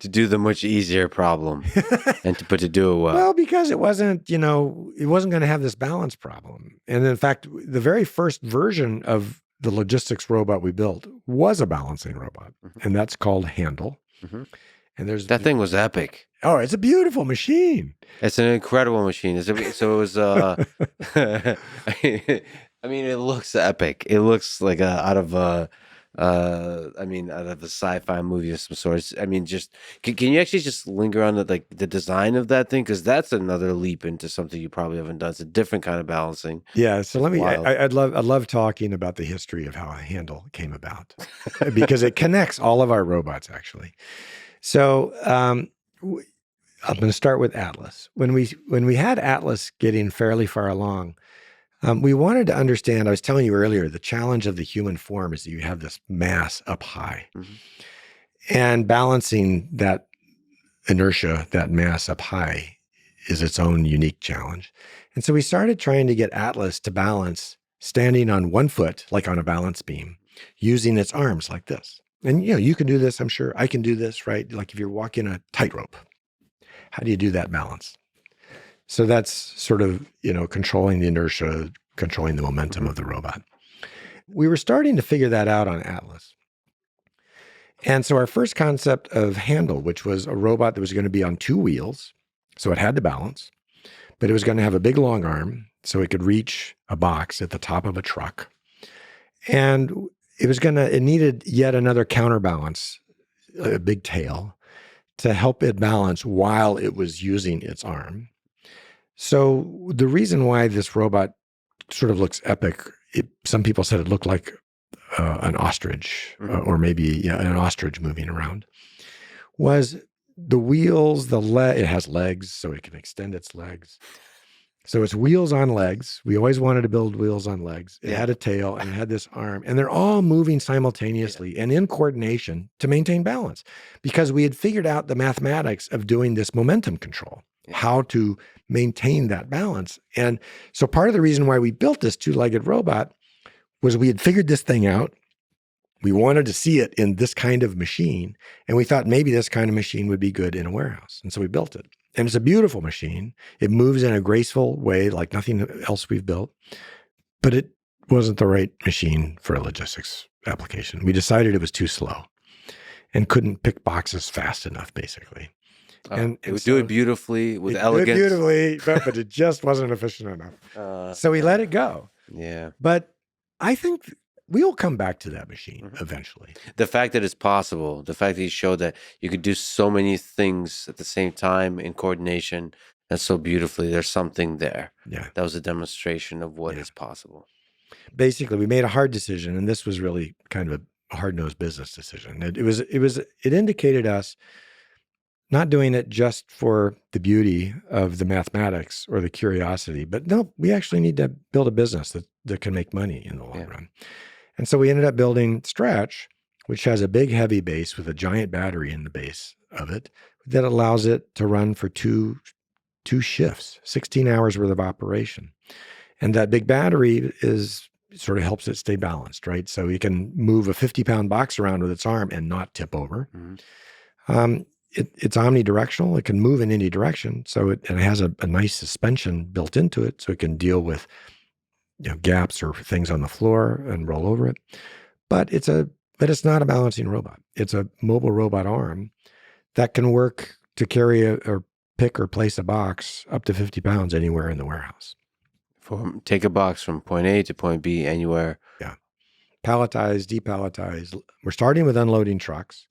To do the much easier problem and to do it well. Well, because it wasn't going to have this balance problem. And in fact, the very first version of the logistics robot we built was a balancing robot, and that's called Handle. And there's That thing was epic. oh, it's a beautiful machine. It's an incredible machine. So it was. I mean, it looks epic. It looks like out of I mean, out of a sci-fi movie of some sort. I mean, just can you actually just linger on the design of that thing? Because that's another leap into something you probably haven't done. It's a different kind of balancing. Yeah, so It's let me. wild. I'd love talking about the history of how a handle came about because it connects all of our robots actually. So I'm going to start with Atlas. When we had Atlas getting fairly far along, we wanted to understand. I was telling you earlier, the challenge of the human form is that you have this mass up high, and balancing that inertia, that mass up high, is its own unique challenge. And so we started trying to get Atlas to balance standing on one foot, like on a balance beam, using its arms like this. And you can do this. I'm sure I can do this, right? Like if you're walking a tightrope, how do you do that balance? So that's sort of, controlling the inertia, controlling the momentum of the robot. We were starting to figure that out on Atlas. And so our first concept of handle, which was a robot that was going to be on two wheels, so it had to balance, but it was going to have a big long arm so it could reach a box at the top of a truck. And it needed yet another counterbalance, a big tail, to help it balance while it was using its arm. So the reason why this robot sort of looks epic, some people said it looked like an ostrich, or maybe an ostrich moving around, was the wheels, it has legs, so it can extend its legs. So it's wheels on legs. We always wanted to build wheels on legs. It had a tail and it had this arm, and they're all moving simultaneously and in coordination to maintain balance, because we had figured out the mathematics of doing this momentum control, how to maintain that balance. And so part of the reason why we built this two-legged robot was we had figured this thing out. We wanted to see it in this kind of machine, and we thought maybe this kind of machine would be good in a warehouse. And so we built it. And it's a beautiful machine. It moves in a graceful way like nothing else we've built, but it wasn't the right machine for a logistics application. We decided it was too slow and couldn't pick boxes fast enough, basically. And it would do it beautifully with elegance. Do it beautifully, but it just wasn't efficient enough. So we let it go. Yeah. But I think we'll come back to that machine eventually. The fact that it's possible, the fact that you showed that you could do so many things at the same time in coordination and so beautifully, there's something there. Yeah. That was a demonstration of what is possible. Basically, we made a hard decision, and this was really kind of a hard-nosed business decision. It indicated us not doing it just for the beauty of the mathematics or the curiosity, but no, we actually need to build a business that can make money in the long run. And so we ended up building Stretch, which has a big, heavy base with a giant battery in the base of it that allows it to run for two shifts, 16 hours worth of operation. And that big battery sort of helps it stay balanced, right? So you can move a 50-pound box around with its arm and not tip over. It's omnidirectional. It can move in any direction. So it has a nice suspension built into it, so it can deal with gaps or things on the floor and roll over it. But it's not a balancing robot. It's a mobile robot arm that can work to carry or pick or place a box up to 50 pounds anywhere in the warehouse. Take a box from point A to point B anywhere. Yeah. Palletize, depalletize. We're starting with unloading trucks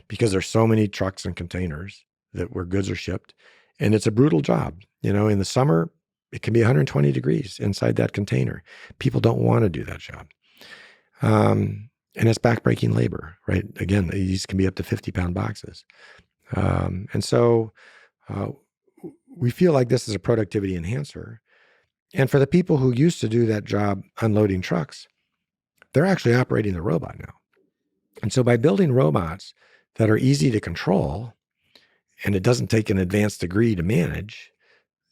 because there's so many trucks and containers where goods are shipped. And it's a brutal job. In the summer, it can be 120 degrees inside that container. People don't want to do that job. And it's backbreaking labor, right? Again, these can be up to 50-pound boxes. And so we feel like this is a productivity enhancer. And for the people who used to do that job unloading trucks, they're actually operating the robot now. And so by building robots that are easy to control, and it doesn't take an advanced degree to manage,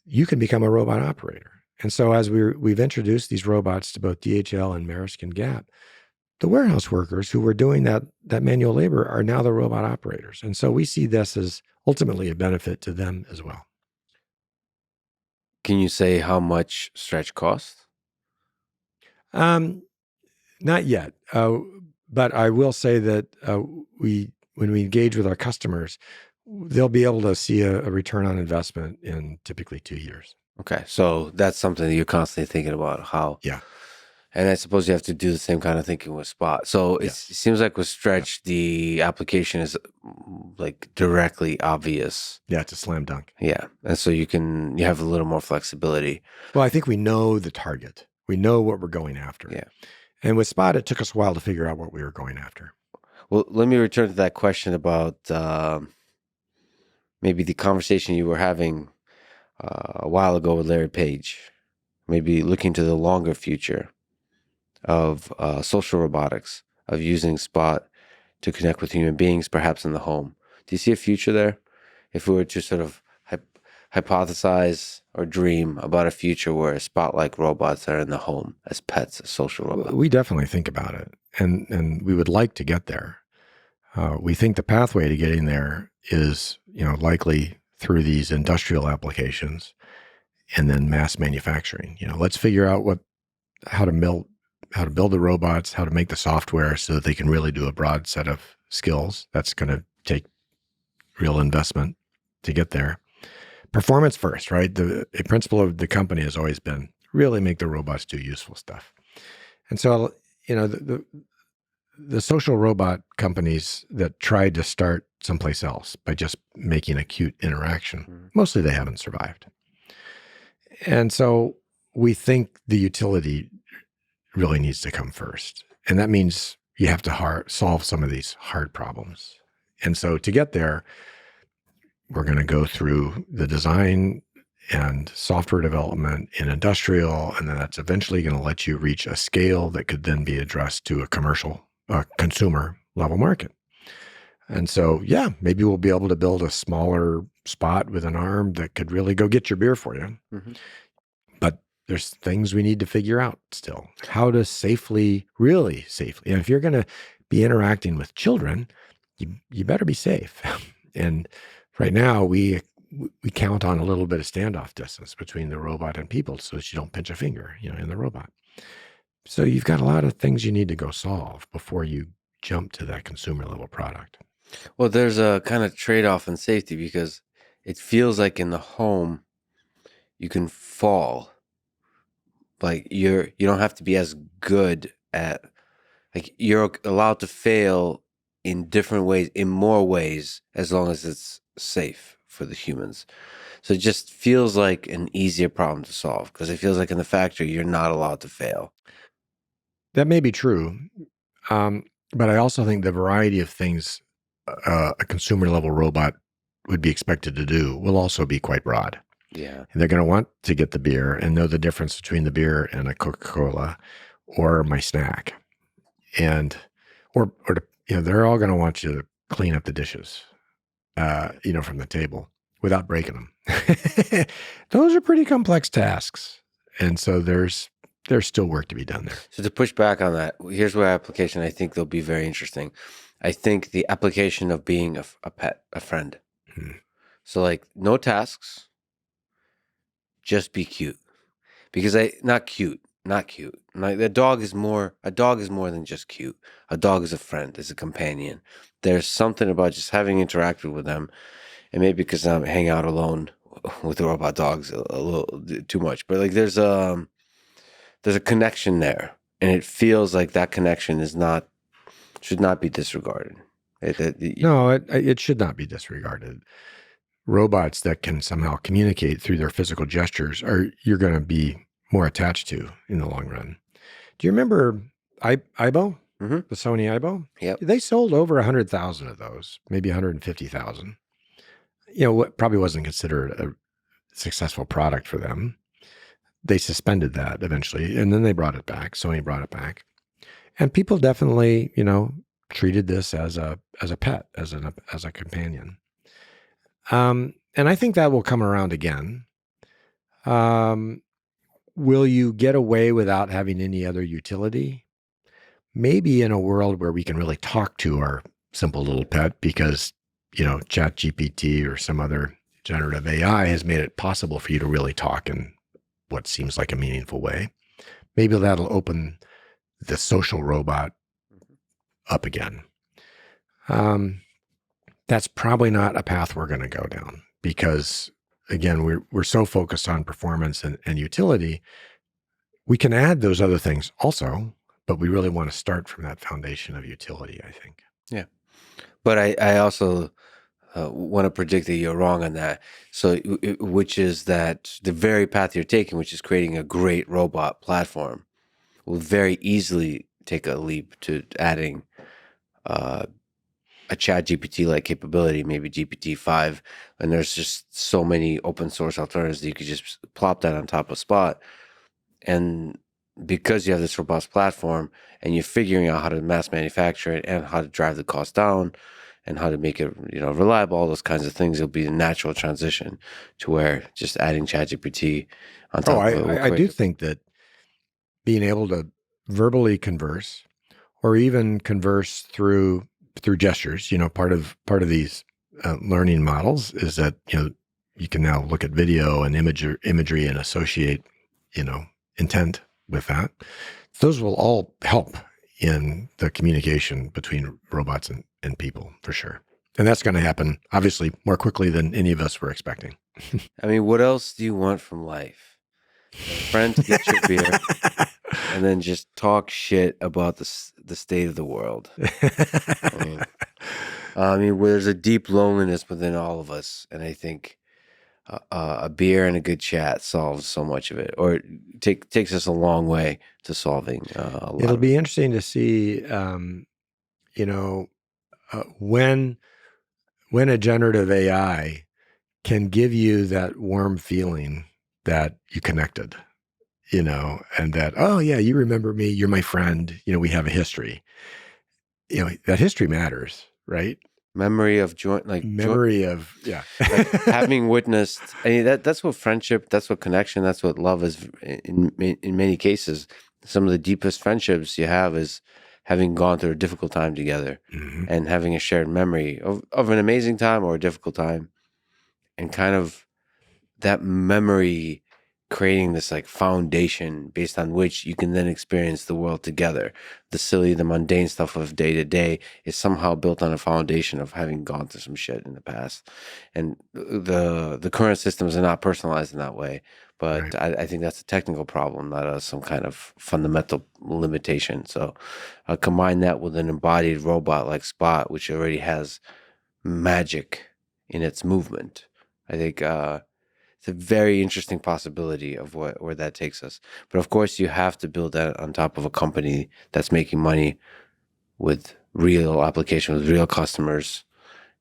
you can become a robot operator. And so as we've introduced these robots to both DHL and Maersk and Gap, the warehouse workers who were doing that manual labor are now the robot operators. And so we see this as ultimately a benefit to them as well. Can you say how much Stretch costs? Not yet. But I will say that when we engage with our customers, they'll be able to see a return on investment in typically 2 years. Okay, so that's something that you're constantly thinking about how. Yeah. And I suppose you have to do the same kind of thinking with Spot. So it Yes. seems like with Stretch, the application is like directly obvious. Yeah, it's a slam dunk. Yeah, and so you have a little more flexibility. Well, I think we know the target. We know what we're going after. Yeah. And with Spot, it took us a while to figure out what we were going after. Well, let me return to that question about maybe the conversation you were having a while ago with Larry Page. Maybe looking to the longer future of social robotics, of using Spot to connect with human beings, perhaps in the home. Do you see a future there? If we were to sort of hypothesize or dream about a future where Spot-like robots are in the home as pets, as social robots. We definitely think about it, and we would like to get there. We think the pathway to getting there is, likely through these industrial applications and then mass manufacturing. Let's figure out how to build the robots, how to make the software so that they can really do a broad set of skills. That's going to take real investment to get there. Performance first, right? A principle of the company has always been really make the robots do useful stuff. And so, the social robot companies that tried to start someplace else by just making a cute interaction, mostly they haven't survived. And so we think the utility really needs to come first. And that means you have to solve some of these hard problems. And so to get there, we're going to go through the design and software development in industrial, and then that's eventually going to let you reach a scale that could then be addressed to a consumer level market. And so, yeah, maybe we'll be able to build a smaller Spot with an arm that could really go get your beer for you. Mm-hmm. But there's things we need to figure out still. How to really safely. And if you're going to be interacting with children, you better be safe. And right now, we count on a little bit of standoff distance between the robot and people so that you don't pinch a finger, in the robot. So you've got a lot of things you need to go solve before you jump to that consumer level product. Well, there's a kind of trade-off in safety because it feels like in the home you can fall. Like you don't have to be as good at, like you're allowed to fail in different ways, in more ways, as long as it's safe for the humans. So it just feels like an easier problem to solve because it feels like in the factory you're not allowed to fail. That may be true. But I also think the variety of things a consumer level robot would be expected to do will also be quite broad. Yeah. And they're going to want to get the beer and know the difference between the beer and a Coca-Cola or my snack. And, they're all going to want you to clean up the dishes, from the table without breaking them. Those are pretty complex tasks. And so there's still work to be done there. So to push back on that, here's where application I think they'll be very interesting. I think the application of being a pet, a friend. So like no tasks, just be cute. Because not cute. Like a dog is more than just cute. A dog is a friend, is a companion. There's something about just having interacted with them, and maybe because I'm hanging out alone with the robot dogs a little too much, but like there's a connection there, and it feels like that connection should not be disregarded. No, it should not be disregarded. Robots that can somehow communicate through their physical gestures you're going to be more attached to in the long run. Do you remember Aibo? Mm-hmm. The Sony Aibo? Yep. They sold over 100,000 of those, maybe 150,000. What probably wasn't considered a successful product for them. They suspended that eventually, and then they brought it back. Sony brought it back. And people definitely, treated this as a pet, as a companion. And I think that will come around again. Will you get away without having any other utility? Maybe in a world where we can really talk to our simple little pet because, ChatGPT or some other generative AI has made it possible for you to really talk in what seems like a meaningful way. Maybe that'll open the social robot up again. That that's probably not a path we're going to go down because, again, we're so focused on performance and utility. We can add those other things also, but we really want to start from that foundation of utility, I think. Yeah. But I also want to predict that you're wrong on that. So, which is that the very path you're taking, which is creating a great robot platform, will very easily take a leap to adding a ChatGPT like capability, maybe GPT-5. And there's just so many open source alternatives that you could just plop that on top of Spot. And because you have this robust platform and you're figuring out how to mass manufacture it and how to drive the cost down and how to make it, reliable, all those kinds of things, it'll be a natural transition to where just adding ChatGPT on top of it will I do think that being able to verbally converse or even converse through gestures, part of these learning models is that, you can now look at video and imagery and associate, intent with that. Those will all help in the communication between robots and people for sure. And that's going to happen, obviously, more quickly than any of us were expecting. I mean, what else do you want from life? A friend to get your beer and then just talk shit about the state of the world. I mean, there's a deep loneliness within all of us. And I think a beer and a good chat solves so much of it, or takes us a long way to solving a lot. It'll be interesting to see, when a generative AI can give you that warm feeling that you connected, and that, oh yeah, you remember me, you're my friend, we have a history. That history matters, right? Memory of joint, like yeah. like having witnessed. I mean, that's what friendship, that's what connection, that's what love is. In many cases, some of the deepest friendships you have is having gone through a difficult time together, Mm-hmm. and having a shared memory of an amazing time or a difficult time, and kind of that memory creating this like foundation based on which you can then experience the world together. The silly, the mundane stuff of day to day is somehow built on a foundation of having gone through some shit in the past. And the current systems are not personalized in that way. But right. I think that's a technical problem, not some kind of fundamental limitation. So combine that with an embodied robot like Spot, which already has magic in its movement. I think it's a very interesting possibility of where that takes us. But of course, you have to build that on top of a company that's making money with real application, with real customers,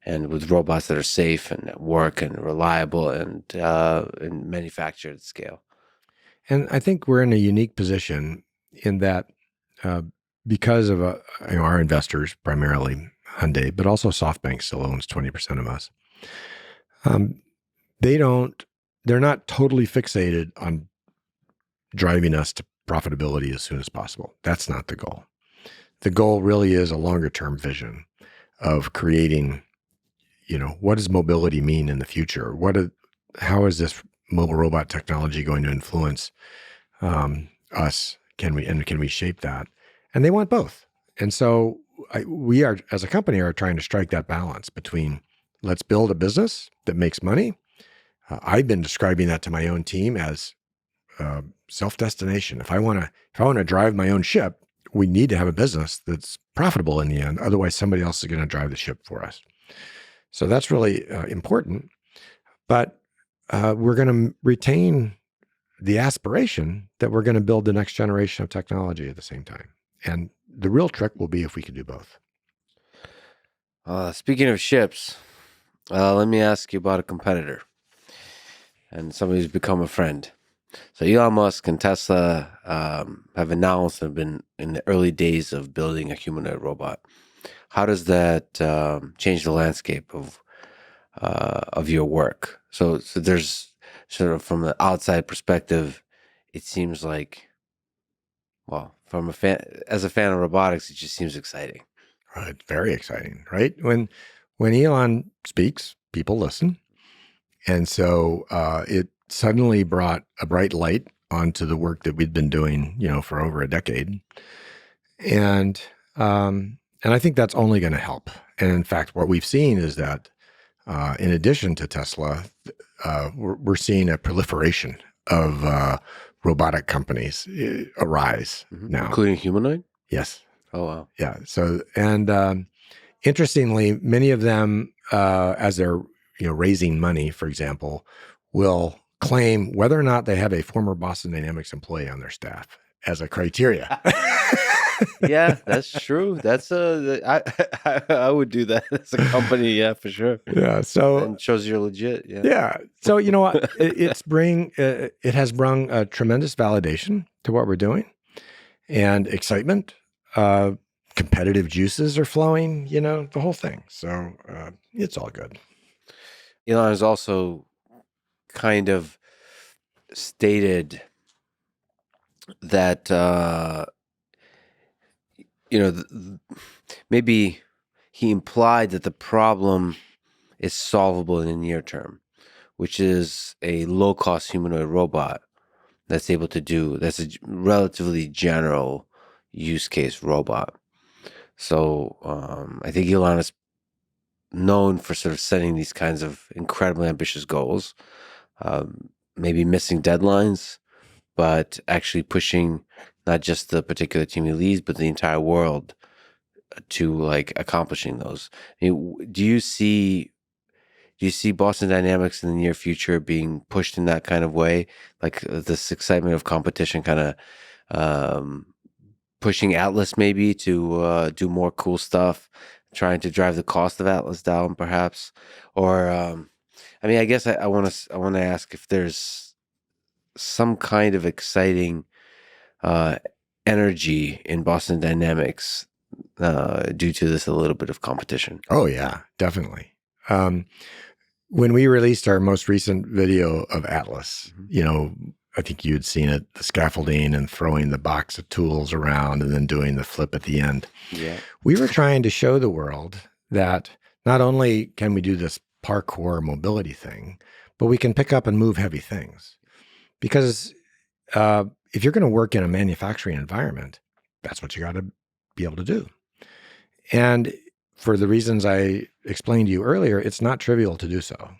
and with robots that are safe and work and reliable and manufactured at scale. And I think we're in a unique position in that because of our investors, primarily Hyundai, but also SoftBank still owns 20% of us. They're not totally fixated on driving us to profitability as soon as possible. That's not the goal. The goal really is a longer term vision of creating, what does mobility mean in the future? How is this mobile robot technology going to influence us? Can we shape that? And they want both. And so we are, as a company, are trying to strike that balance between let's build a business that makes money. I've been describing that to my own team as self-destination. If I want to drive my own ship, we need to have a business that's profitable in the end. Otherwise, somebody else is going to drive the ship for us. So that's really important. But we're going to retain the aspiration that we're going to build the next generation of technology at the same time. And the real trick will be if we can do both. Speaking of ships, let me ask you about a competitor and somebody who's become a friend. So Elon Musk and Tesla have announced and have been in the early days of building a humanoid robot. How does that change the landscape of your work? So there's sort of, from the outside perspective, it seems like, well, as a fan of robotics, it just seems exciting. Right, very exciting, right? When Elon speaks, people listen. And so it suddenly brought a bright light onto the work that we'd been doing, for over a decade. And I think that's only going to help. And in fact, what we've seen is that in addition to Tesla, we're seeing a proliferation of robotic companies arise now. Including Humanoid? Yes. Oh, wow. Yeah. So, and interestingly, many of them, as they're raising money, for example, will claim whether or not they have a former Boston Dynamics employee on their staff as a criteria. Yeah, that's true. That's I would do that as a company, yeah, for sure. Yeah. So And shows you're legit. Yeah. yeah. So you know what? It has brought a tremendous validation to what we're doing and excitement. Competitive juices are flowing. The whole thing. So it's all good. Elon has also kind of stated that maybe he implied that the problem is solvable in the near term, which is a low-cost humanoid robot that's able to do, that's a relatively general use case robot. So I think Elon is known for sort of setting these kinds of incredibly ambitious goals, maybe missing deadlines, but actually pushing not just the particular team he leads, but the entire world to like accomplishing those. I mean, do you see Boston Dynamics in the near future being pushed in that kind of way, like this excitement of competition, kind of pushing Atlas maybe to do more cool stuff, trying to drive the cost of Atlas down, perhaps? Or I mean, I guess I want to ask if there's some kind of exciting energy in Boston Dynamics due to this a little bit of competition. Oh yeah, definitely. When we released our most recent video of Atlas, I think you'd seen it, the scaffolding and throwing the box of tools around and then doing the flip at the end. Yeah. We were trying to show the world that not only can we do this parkour mobility thing, but we can pick up and move heavy things. Because if you're going to work in a manufacturing environment, that's what you got to be able to do. And for the reasons I explained to you earlier, it's not trivial to do so.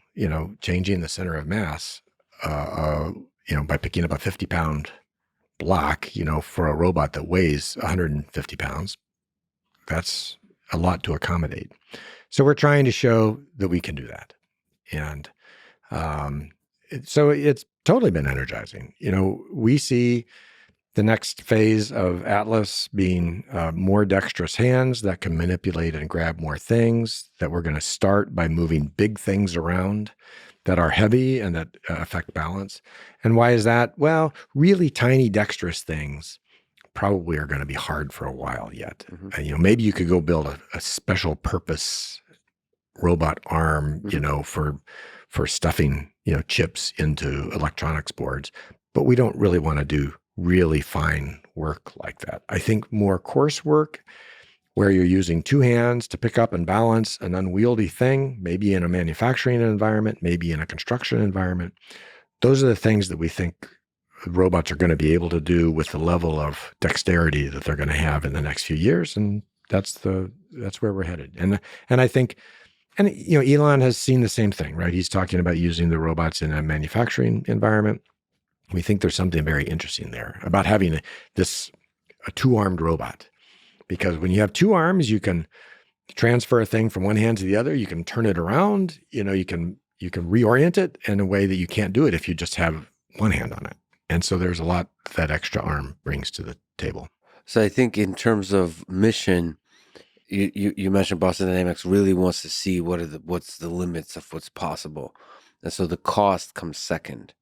Changing the center of mass, by picking up a 50-pound block, for a robot that weighs 150 pounds, that's a lot to accommodate. So we're trying to show that we can do that. And so it's totally been energizing. We see the next phase of Atlas being more dexterous hands that can manipulate and grab more things, that we're going to start by moving big things around that are heavy and that affect balance. And why is that? Well, really tiny dexterous things probably are going to be hard for a while yet. And, maybe you could go build a special purpose robot arm, for stuffing, chips into electronics boards. But we don't really want to do really fine work like that. I think more coarse work where you're using two hands to pick up and balance an unwieldy thing, maybe in a manufacturing environment, maybe in a construction environment. Those are the things that we think robots are going to be able to do with the level of dexterity that they're going to have in the next few years. And that's where we're headed. And I think, Elon has seen the same thing, right? He's talking about using the robots in a manufacturing environment. We think there's something very interesting there about having a two-armed robot, because when you have two arms, you can transfer a thing from one hand to the other. You can turn it around. You can reorient it in a way that you can't do it if you just have one hand on it. And so there's a lot that extra arm brings to the table. So I think in terms of mission, you mentioned Boston Dynamics really wants to see what's the limits of what's possible, and so the cost comes second.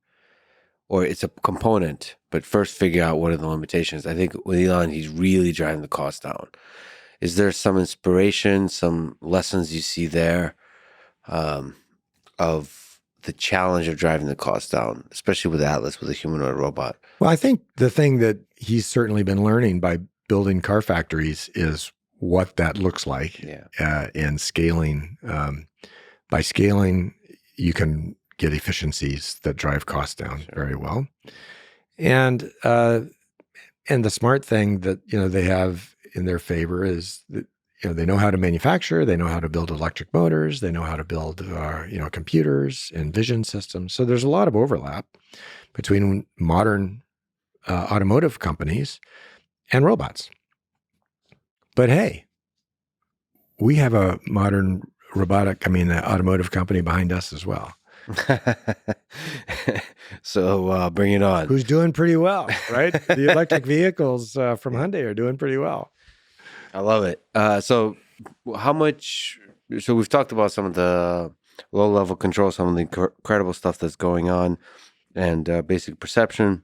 Or it's a component, but first figure out what are the limitations. I think with Elon, he's really driving the cost down. Is there some inspiration, some lessons you see there of the challenge of driving the cost down, especially with Atlas, with a humanoid robot? Well, I think the thing that he's certainly been learning by building car factories is what that looks like. And scaling. By scaling, you can get efficiencies that drive costs down very well. And the smart thing that, they have in their favor is that, they know how to manufacture, they know how to build electric motors, they know how to build, computers and vision systems. So there's a lot of overlap between modern automotive companies and robots. But hey, we have a modern automotive company behind us as well. So bring it on. Who's doing pretty well, right? The electric vehicles from Hyundai are doing pretty well. I love it. So how much, so we've talked about some of the low-level control, some of the incredible stuff that's going on, and basic perception.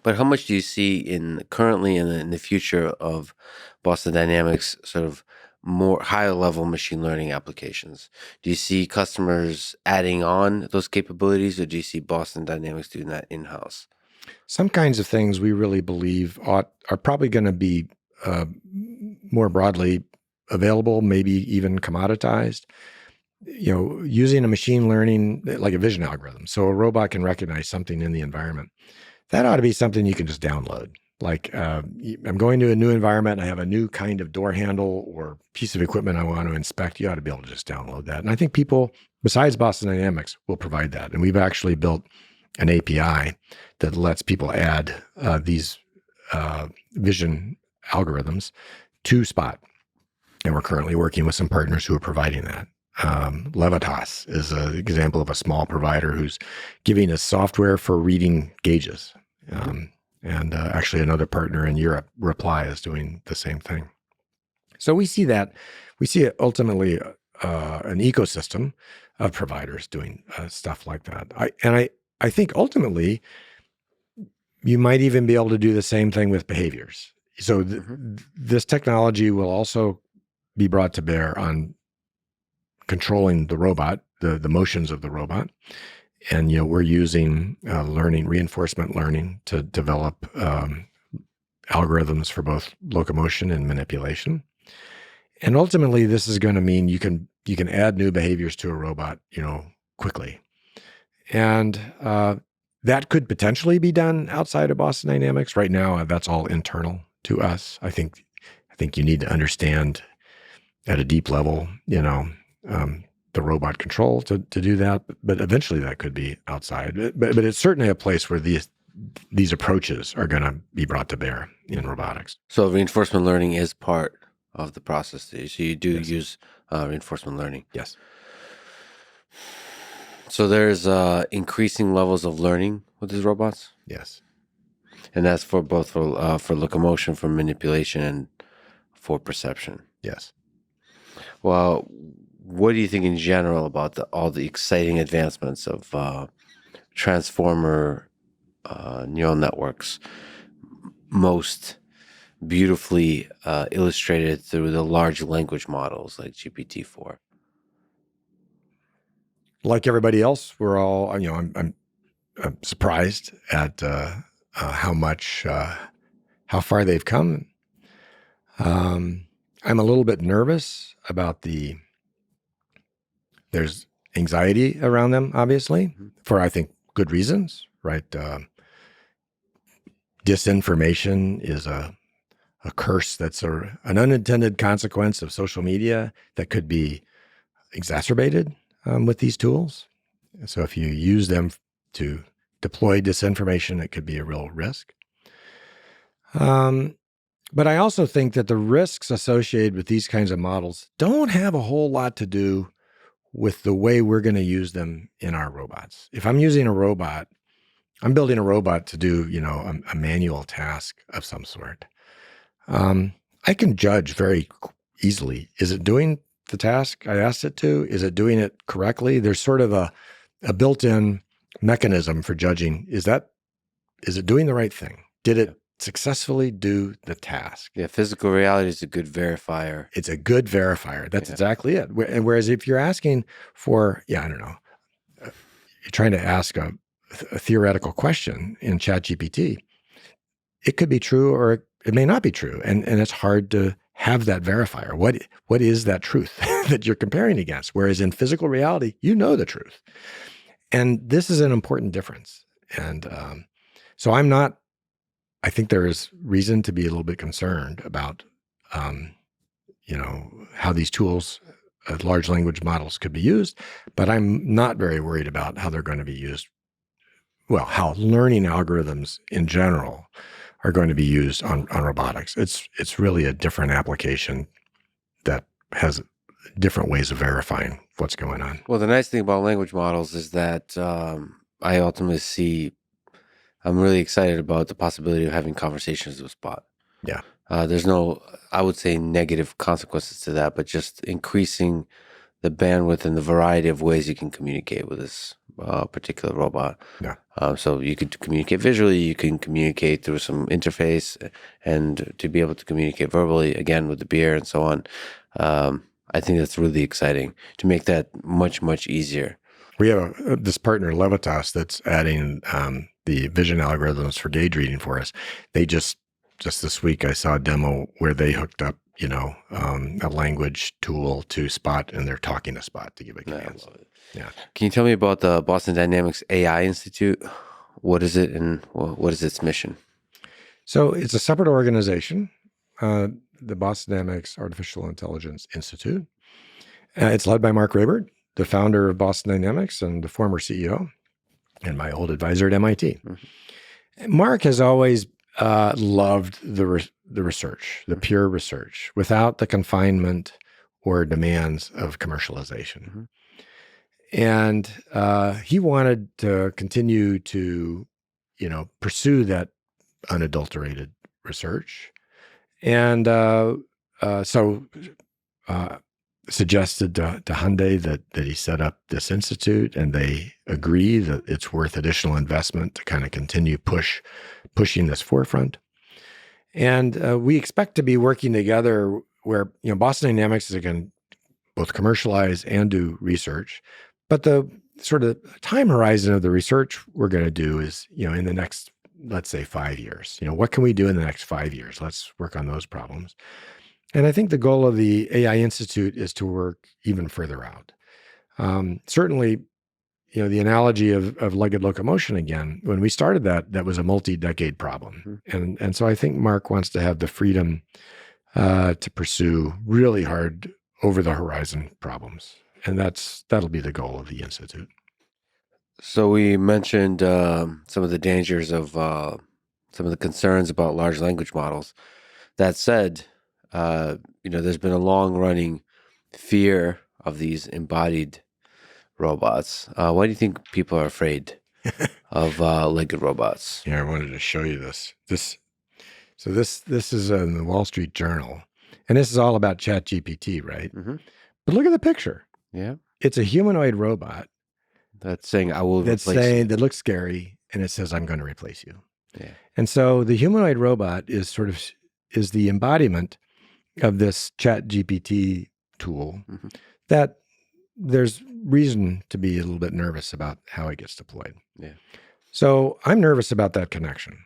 But how much do you see currently in the future of Boston Dynamics sort of more higher level machine learning applications? Do you see customers adding on those capabilities, or do you see Boston Dynamics doing that in-house? Some kinds of things we really believe are probably going to be more broadly available, maybe even commoditized. Using a machine learning, like a vision algorithm, so a robot can recognize something in the environment. That ought to be something you can just download. Like I'm going to a new environment, I have a new kind of door handle or piece of equipment I want to inspect. You ought to be able to just download that. And I think people, besides Boston Dynamics, will provide that. And we've actually built an API that lets people add these vision algorithms to Spot. And we're currently working with some partners who are providing that. Levitas is an example of a small provider who's giving us software for reading gauges. And actually another partner in Europe, Reply, is doing the same thing. So we see it ultimately an ecosystem of providers doing stuff like that. I think ultimately you might even be able to do the same thing with behaviors. So this technology will also be brought to bear on controlling the robot, the motions of the robot. And, we're using reinforcement learning to develop algorithms for both locomotion and manipulation. And ultimately, this is going to mean you can add new behaviors to a robot, quickly. And that could potentially be done outside of Boston Dynamics. Right now, that's all internal to us. I think you need to understand at a deep level, the robot control to do that, but eventually that could be outside. But it's certainly a place where these approaches are going to be brought to bear in robotics. So reinforcement learning is part of the process. So you do Yes. use reinforcement learning. Yes. So there's increasing levels of learning with these robots. Yes. And that's for both for locomotion, for manipulation, and for perception. Yes. Well, what do you think in general about all the exciting advancements of transformer neural networks, most beautifully illustrated through the large language models like GPT-4? Like everybody else, we're all, I'm surprised at how far they've come. I'm a little bit nervous about there's anxiety around them, obviously, for, I think, good reasons, right? Disinformation is a curse that's an unintended consequence of social media that could be exacerbated with these tools. So if you use them to deploy disinformation, it could be a real risk. But I also think that the risks associated with these kinds of models don't have a whole lot to do with the way we're going to use them in our robots. If I'm using a robot, I'm building a robot to do, a manual task of some sort. I can judge very easily. Is it doing the task I asked it to? Is it doing it correctly? There's sort of a built-in mechanism for judging. Is it doing the right thing? Did it successfully do the task? Yeah, physical reality is a good verifier. It's a good verifier. That's exactly it. And whereas if you're asking for, I don't know, you're trying to ask a theoretical question in ChatGPT, it could be true or it may not be true. And it's hard to have that verifier. What is that truth that you're comparing against? Whereas in physical reality, you know the truth. And this is an important difference. And so I think there is reason to be a little bit concerned about, how these tools, large language models, could be used, but I'm not very worried about how they're going to be used. Well, how learning algorithms in general are going to be used on robotics. It's really a different application that has different ways of verifying what's going on. Well, the nice thing about language models is that I ultimately see, I'm really excited about the possibility of having conversations with Spot. Yeah. There's no, I would say, negative consequences to that, but just increasing the bandwidth and the variety of ways you can communicate with this particular robot. Yeah. So you could communicate visually, you can communicate through some interface, and to be able to communicate verbally, again, with the beer and so on. I think that's really exciting to make that much, much easier. We have this partner, Levitas, that's adding the vision algorithms for gauge reading for us. They just this week, I saw a demo where they hooked up, a language tool to Spot, and they're talking to Spot to give it commands. Yeah. Can you tell me about the Boston Dynamics AI Institute? What is it, and what is its mission? So it's a separate organization, the Boston Dynamics Artificial Intelligence Institute. It's led by Mark Rabert, the founder of Boston Dynamics and the former CEO, and my old advisor at MIT. Mm-hmm. Mark has always loved the research, the pure research, without the confinement or demands of commercialization. Mm-hmm. And he wanted to continue to, pursue that unadulterated research. And so suggested to Hyundai that he set up this institute, and they agree that it's worth additional investment to kind of continue pushing this forefront. And we expect to be working together where, Boston Dynamics is going to both commercialize and do research. But the sort of time horizon of the research we're going to do is, in the next, let's say, 5 years. What can we do in the next 5 years? Let's work on those problems. And I think the goal of the AI Institute is to work even further out. Certainly, the analogy of legged locomotion again, when we started that was a multi-decade problem. Mm-hmm. And so I think Mark wants to have the freedom to pursue really hard over-the-horizon problems. And that'll be the goal of the Institute. So we mentioned some of the dangers of some of the concerns about large language models. That said, there's been a long-running fear of these embodied robots. Why do you think people are afraid of legged robots? Yeah, I wanted to show you this. This is in the Wall Street Journal, and this is all about ChatGPT, right? Mm-hmm. But look at the picture. Yeah, it's a humanoid robot that's saying, "I will." That's replace saying you. That looks scary, and it says, "I'm going to replace you." Yeah, and so the humanoid robot is the embodiment of this ChatGPT tool. Mm-hmm. That there's reason to be a little bit nervous about how it gets deployed. Yeah. So I'm nervous about that connection.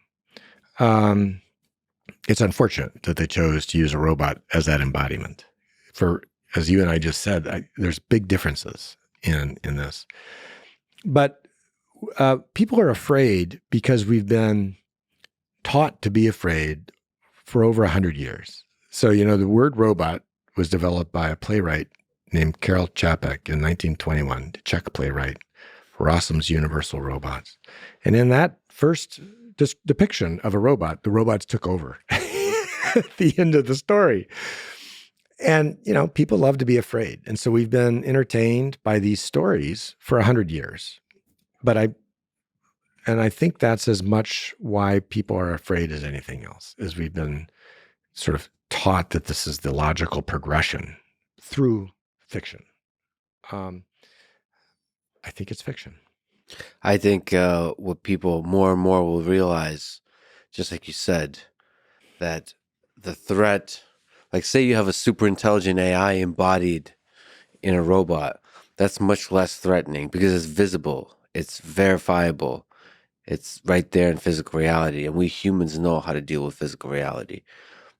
It's unfortunate that they chose to use a robot as that embodiment. For, as you and I just said, there's big differences in this. But people are afraid because we've been taught to be afraid for over 100 years. So, the word robot was developed by a playwright named Karel Čapek in 1921, the Czech playwright, Rossum's Universal Robots. And in that first depiction of a robot, the robots took over at the end of the story. And, people love to be afraid. And so we've been entertained by these stories for 100 years. But I think that's as much why people are afraid as anything else, is we've been sort of taught that this is the logical progression through fiction. I think it's fiction. I think what people more and more will realize, just like you said, that the threat, like say you have a super intelligent AI embodied in a robot, that's much less threatening because it's visible, it's verifiable, it's right there in physical reality. And we humans know how to deal with physical reality.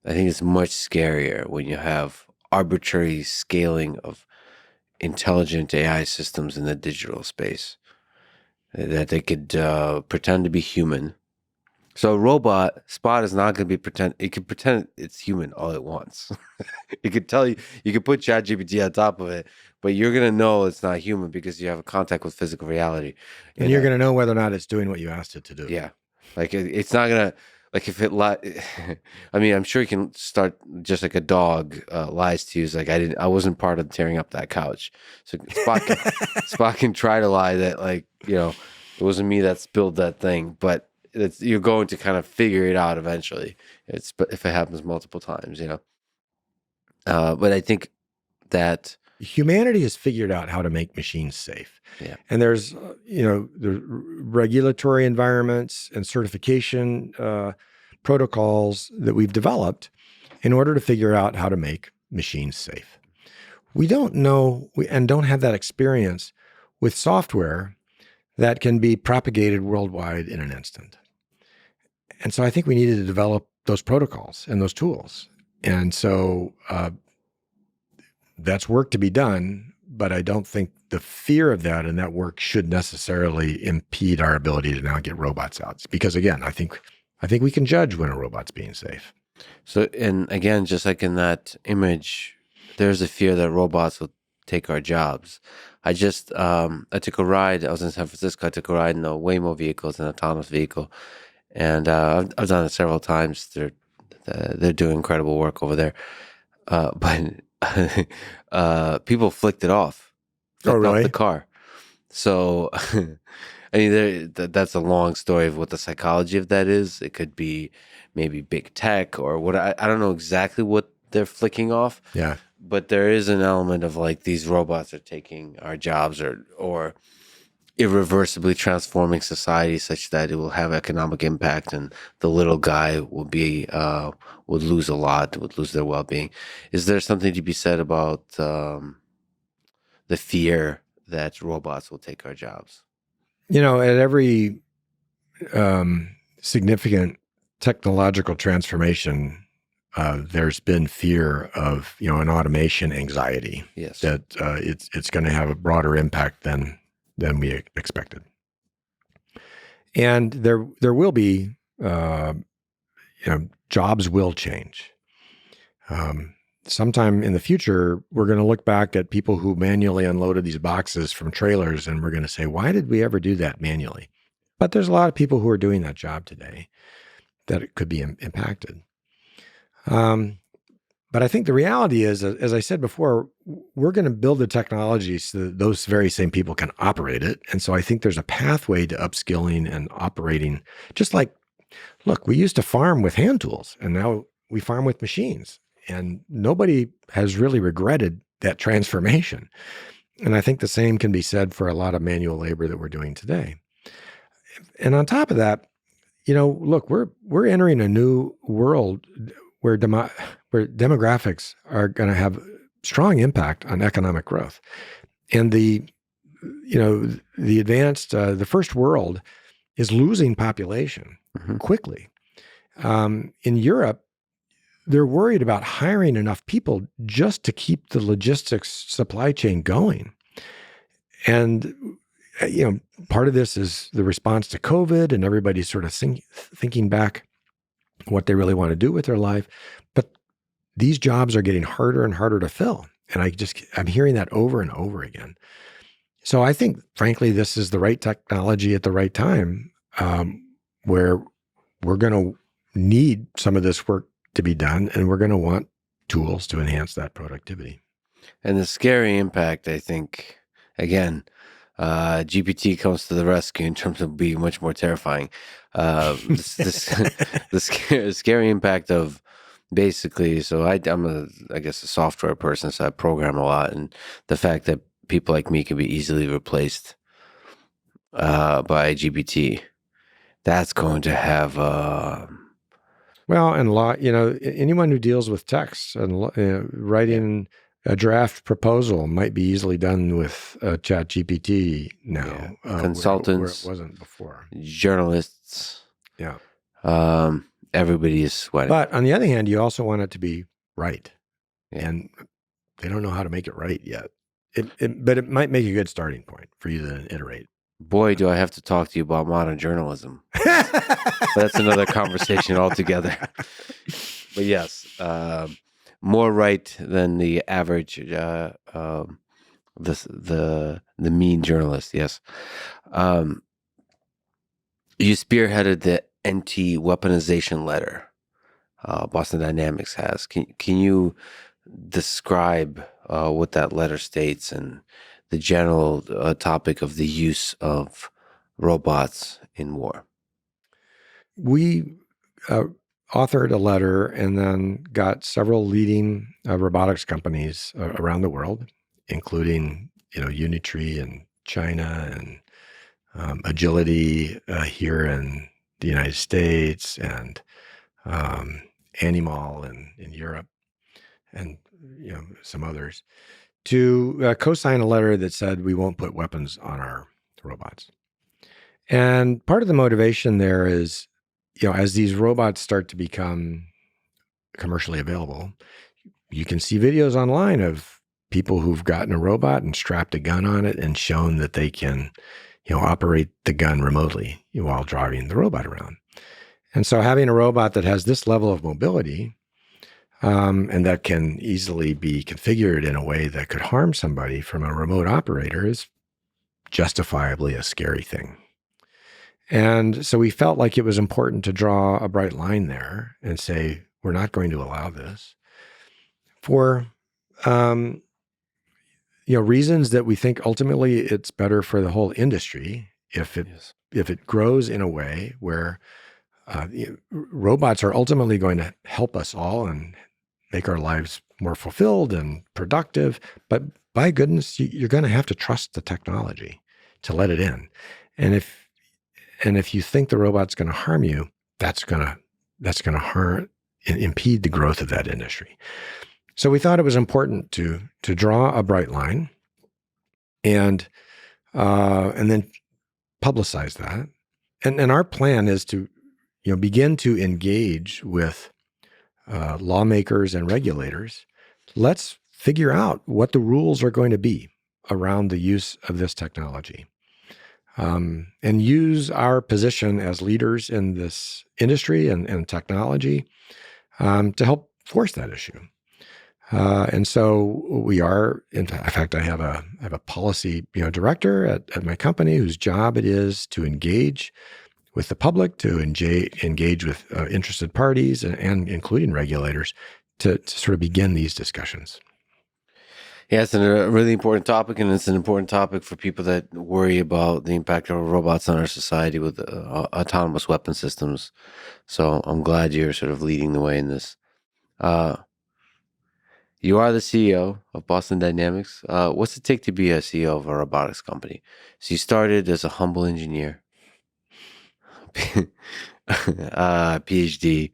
I think it's much scarier when you have arbitrary scaling of intelligent AI systems in the digital space, that they could pretend to be human So Spot is not going to be pretend. It can pretend it's human all it wants. It could tell you. You could put ChatGPT on top of it, but you're going to know it's not human because you have a contact with physical reality. And you're going to know whether or not it's doing what you asked it to do. Yeah, like it's not gonna like if it I mean, I'm sure you can start just like a dog lies to you. It's like I wasn't part of tearing up that couch. So Spot can try to lie that like it wasn't me that spilled that thing, but you're going to kind of figure it out eventually. But if it happens multiple times, but I think that humanity has figured out how to make machines safe. Yeah. And there's, the regulatory environments and certification protocols that we've developed in order to figure out how to make machines safe. We don't know and don't have that experience with software that can be propagated worldwide in an instant. And so I think we needed to develop those protocols and those tools. And so that's work to be done, but I don't think the fear of that and that work should necessarily impede our ability to now get robots out. Because again, I think we can judge when a robot's being safe. So, and again, just like in that image, there's a fear that robots will take our jobs. I took a ride. I was in San Francisco. I took a ride in a Waymo vehicle. It's an autonomous vehicle, and I've done it several times. They're doing incredible work over there. But people flicked it off. Oh, really? Off the car. So, I mean, that's a long story of what the psychology of that is. It could be maybe big tech or what. I don't know exactly what they're flicking off. Yeah. But there is an element of like these robots are taking our jobs or irreversibly transforming society such that it will have economic impact and the little guy would lose a lot, would lose their well-being. Is there something to be said about the fear that robots will take our jobs? At every significant technological transformation, there's been fear of an automation anxiety. Yes. That it's going to have a broader impact than we expected, and there will be jobs will change. Sometime in the future, we're going to look back at people who manually unloaded these boxes from trailers, and we're going to say, why did we ever do that manually? But there's a lot of people who are doing that job today that it could be impacted. But I think the reality is, as I said before, we're going to build the technology so that those very same people can operate it. And so I think there's a pathway to upskilling and operating. Just like, look, we used to farm with hand tools, and now we farm with machines. And nobody has really regretted that transformation. And I think the same can be said for a lot of manual labor that we're doing today. And on top of that, look, we're entering a new world where demographics are going to have strong impact on economic growth. And the first world is losing population quickly. In Europe, they're worried about hiring enough people just to keep the logistics supply chain going. And, part of this is the response to COVID and everybody's sort of thinking back what they really want to do with their life. But these jobs are getting harder and harder to fill. And I'm hearing that over and over again. So I think, frankly, this is the right technology at the right time, where we're going to need some of this work to be done, and we're going to want tools to enhance that productivity. And the scary impact, I think, again, GPT comes to the rescue in terms of being much more terrifying. The scary impact of basically, so I'm I guess a software person, so I program a lot, and the fact that people like me can be easily replaced by GPT, that's going to have well, and anyone who deals with text and writing a draft proposal might be easily done with ChatGPT now. Consultants, where it wasn't before. Journalists. Yeah. Everybody is sweating. But on the other hand, you also want it to be right. Yeah. And they don't know how to make it right yet. But it might make a good starting point for you to iterate. Boy, do I have to talk to you about modern journalism. But that's another conversation altogether. But yes, more right than the average, the mean journalist. Yes, um, you spearheaded the anti-weaponization letter. Boston Dynamics has. Can you describe what that letter states and the general topic of the use of robots in war? We uh, authored a letter and then got several leading robotics companies around the world, including Unitree in China and Agility here in the United States and um, Animal in Europe and some others to co-sign a letter that said we won't put weapons on our robots. And part of the motivation there is, as these robots start to become commercially available, you can see videos online of people who've gotten a robot and strapped a gun on it and shown that they can, operate the gun remotely while driving the robot around. And so having a robot that has this level of mobility and that can easily be configured in a way that could harm somebody from a remote operator is justifiably a scary thing. And so we felt like it was important to draw a bright line there and say, we're not going to allow this for, reasons that we think ultimately it's better for the whole industry if it grows in a way where robots are ultimately going to help us all and make our lives more fulfilled and productive. But by goodness, you're going to have to trust the technology to let it in. And if you think the robot's going to harm you, that's going to harm and impede the growth of that industry. So we thought it was important to draw a bright line and then publicize that. And our plan is to begin to engage with lawmakers and regulators. Let's figure out what the rules are going to be around the use of this technology. And use our position as leaders in this industry and technology to help force that issue. And so we are. In fact, I have a policy director at my company whose job it is to engage with the public, to engage with interested parties and including regulators to sort of begin these discussions. Yeah, it's a really important topic, and it's an important topic for people that worry about the impact of robots on our society with autonomous weapon systems. So I'm glad you're sort of leading the way in this. You are the CEO of Boston Dynamics. What's it take to be a CEO of a robotics company? So you started as a humble engineer, PhD.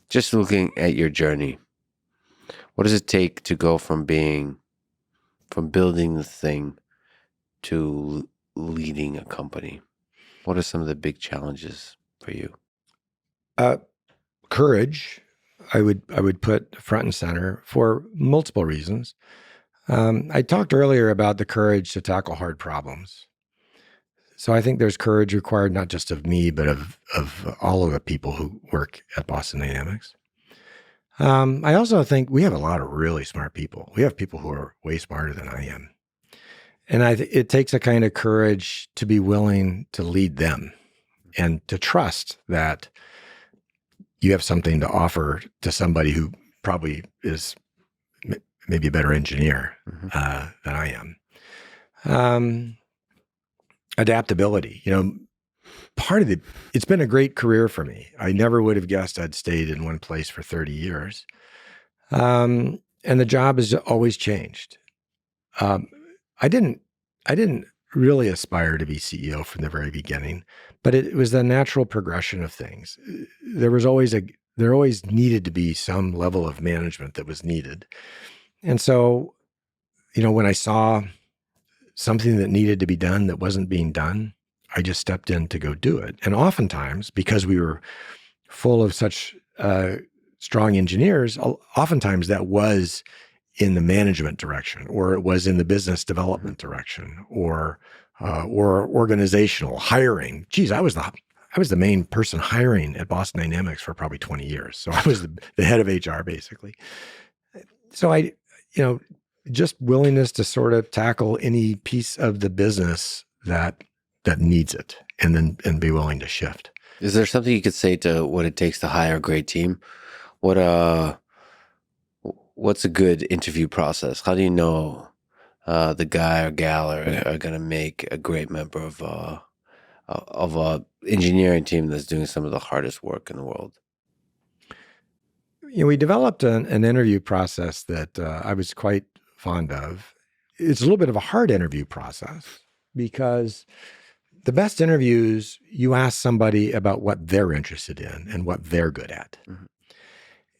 Just looking at your journey, what does it take to go from building the thing to leading a company? What are some of the big challenges for you? Courage, I would put front and center for multiple reasons. I talked earlier about the courage to tackle hard problems. So I think there's courage required not just of me, but of all of the people who work at Boston Dynamics. I also think we have a lot of really smart people. We have people who are way smarter than I am. And it takes a kind of courage to be willing to lead them and to trust that you have something to offer to somebody who probably is maybe a better engineer than I am. Adaptability, it's been a great career for me. I never would have guessed I'd stayed in one place for 30 years. And the job has always changed. I didn't really aspire to be CEO from the very beginning, but it was the natural progression of things. There always needed to be some level of management that was needed. And so, when I saw something that needed to be done that wasn't being done, I just stepped in to go do it. And oftentimes, because we were full of such strong engineers, oftentimes that was in the management direction, or it was in the business development direction, or or organizational hiring. Geez, I was the main person hiring at Boston Dynamics for probably 20 years. So I was the head of HR basically. So just willingness to sort of tackle any piece of the business that needs it, and be willing to shift. Is there something you could say to what it takes to hire a great team? What's a good interview process? How do you know the guy or gal are going to make a great member of a engineering team that's doing some of the hardest work in the world? We developed an interview process that I was quite fond of. It's a little bit of a hard interview process because the best interviews, you ask somebody about what they're interested in and what they're good at. Mm-hmm.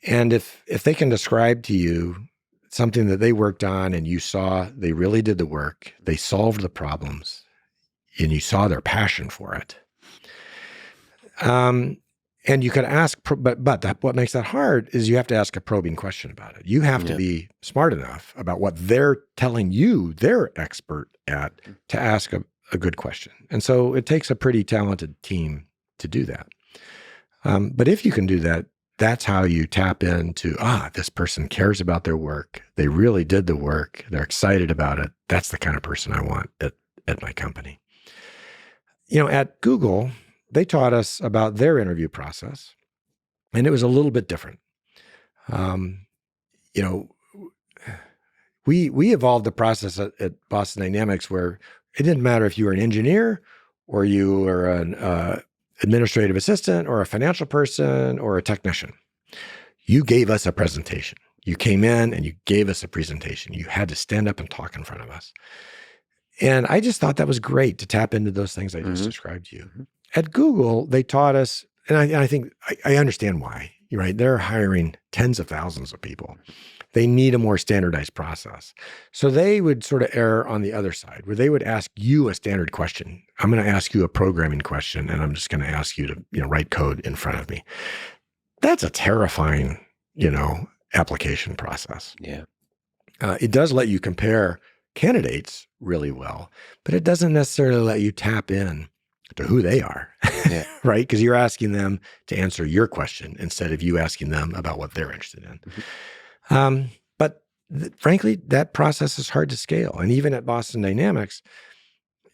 And if they can describe to you something that they worked on and you saw they really did the work, they solved the problems, and you saw their passion for it. And you could ask, but what makes that hard is you have to ask a probing question about it. You have to be smart enough about what they're telling you they're expert at to ask a good question. And so it takes a pretty talented team to do that. But if you can do that, that's how you tap into, this person cares about their work. They really did the work. They're excited about it. That's the kind of person I want at my company. At Google, they taught us about their interview process, and it was a little bit different. We evolved the process at Boston Dynamics where it didn't matter if you were an engineer or you were an administrative assistant or a financial person or a technician. You gave us a presentation. You came in and you gave us a presentation. You had to stand up and talk in front of us. And I just thought that was great to tap into those things I just described to you. Mm-hmm. At Google, they taught us, and I think I understand why. You're right. They're hiring tens of thousands of people. They need a more standardized process. So they would sort of err on the other side, where they would ask you a standard question. I'm going to ask you a programming question, and I'm just going to ask you to write code in front of me. That's a terrifying, application process. Yeah. It does let you compare candidates really well, but it doesn't necessarily let you tap in to who they are, right? Because you're asking them to answer your question instead of you asking them about what they're interested in. Mm-hmm. But frankly, that process is hard to scale. And even at Boston Dynamics,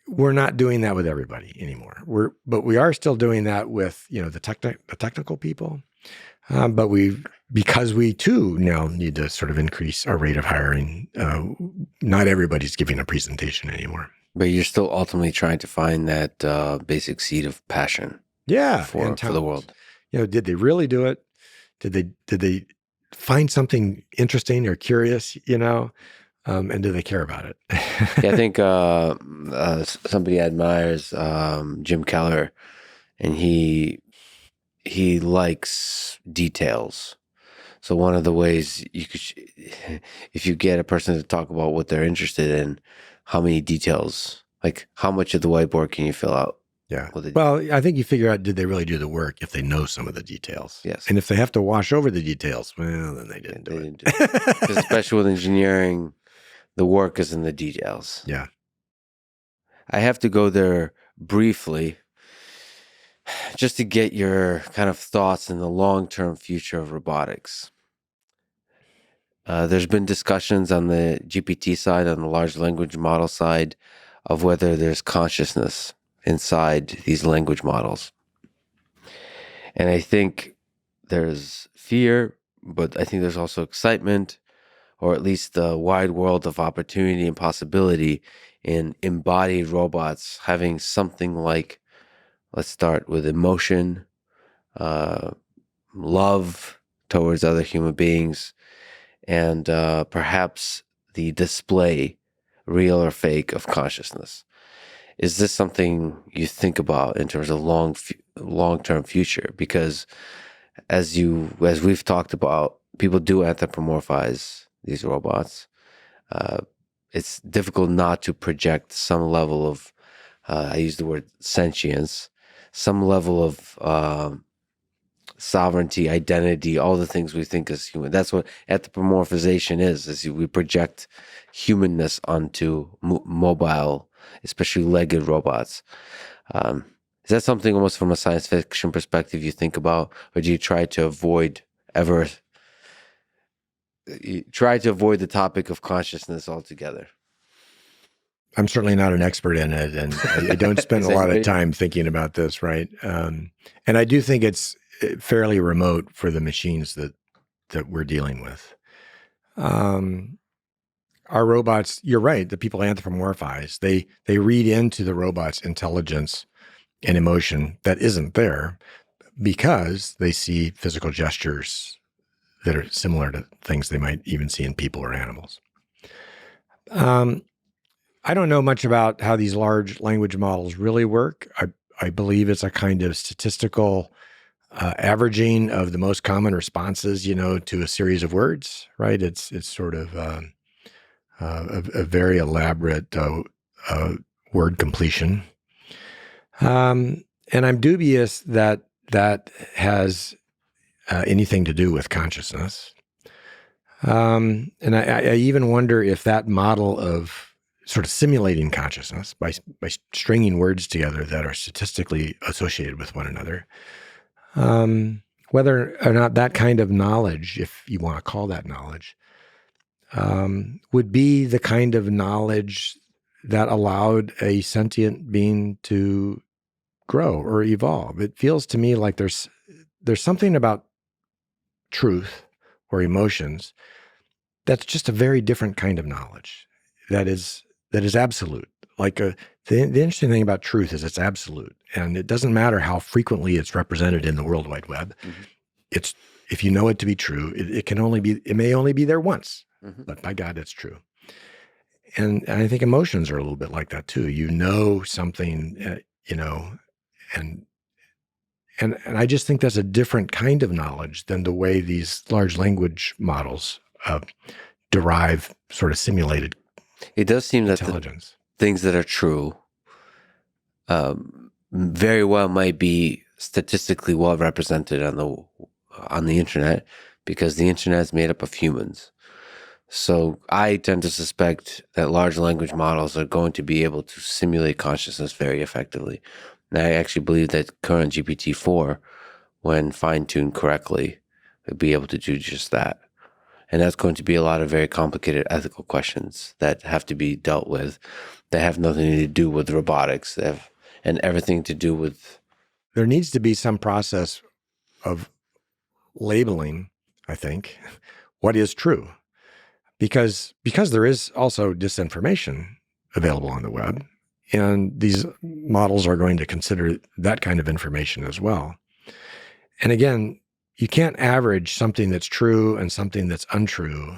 we're not doing that with everybody anymore. But we are still doing that with the technical people. But because we too now need to sort of increase our rate of hiring, not everybody's giving a presentation anymore. But you're still ultimately trying to find that basic seed of passion. For the world. Did they really do it? Did they find something interesting or curious? And do they care about it? I think somebody admires Jim Keller, and he likes details. So one of the ways you could, if you get a person to talk about what they're interested in, how many details, like how much of the whiteboard can you fill out? Yeah. Well, I think you figure out, did they really do the work if they know some of the details? Yes. And if they have to wash over the details, well, then they didn't do it. Because especially with engineering, the work is in the details. Yeah. I have to go there briefly just to get your kind of thoughts in the long-term future of robotics. There's been discussions on the GPT side, on the large language model side, of whether there's consciousness inside these language models. And I think there's fear, but I think there's also excitement, or at least the wide world of opportunity and possibility in embodied robots having something like, let's start with emotion, love towards other human beings, and perhaps the display, real or fake, of consciousness. Is this something you think about in terms of long-term future? Because as we've talked about, people do anthropomorphize these robots. It's difficult not to project some level of, I use the word sentience, some level of sovereignty, identity, all the things we think is human. That's what anthropomorphization is we project humanness onto mobile especially legged robots. Is that something almost from a science fiction perspective you think about, or do you try to avoid the topic of consciousness altogether? I'm certainly not an expert in it, and I don't spend a lot of time thinking about this, right? And I do think it's fairly remote for the machines that we're dealing with. Our robots, you're right, the people anthropomorphize. They read into the robot's intelligence and emotion that isn't there because they see physical gestures that are similar to things they might even see in people or animals. I don't know much about how these large language models really work. I believe it's a kind of statistical averaging of the most common responses, to a series of words, right? It's sort of a very elaborate word completion. And I'm dubious that that has anything to do with consciousness. And I even wonder if that model of sort of simulating consciousness by stringing words together that are statistically associated with one another, whether or not that kind of knowledge, if you want to call that knowledge, would be the kind of knowledge that allowed a sentient being to grow or evolve. It feels to me like there's something about truth or emotions that's just a very different kind of knowledge that is absolute. Like the interesting thing about truth is it's absolute, and it doesn't matter how frequently it's represented in the World Wide Web. Mm-hmm. It's, if you know it to be true, it may only be there once, mm-hmm. but by God, it's true. And I think emotions are a little bit like that too. You know something, and I just think that's a different kind of knowledge than the way these large language models derive sort of simulated. It does seem intelligence. That things that are true very well might be statistically well represented on the internet, because the internet is made up of humans. So I tend to suspect that large language models are going to be able to simulate consciousness very effectively. And I actually believe that current GPT-4, when fine-tuned correctly, would be able to do just that. And that's going to be a lot of very complicated ethical questions that have to be dealt with, that have nothing to do with robotics, and everything to do with... There needs to be some process of labeling, I think, what is true. Because there is also disinformation available on the web, and these models are going to consider that kind of information as well. And again, you can't average something that's true and something that's untrue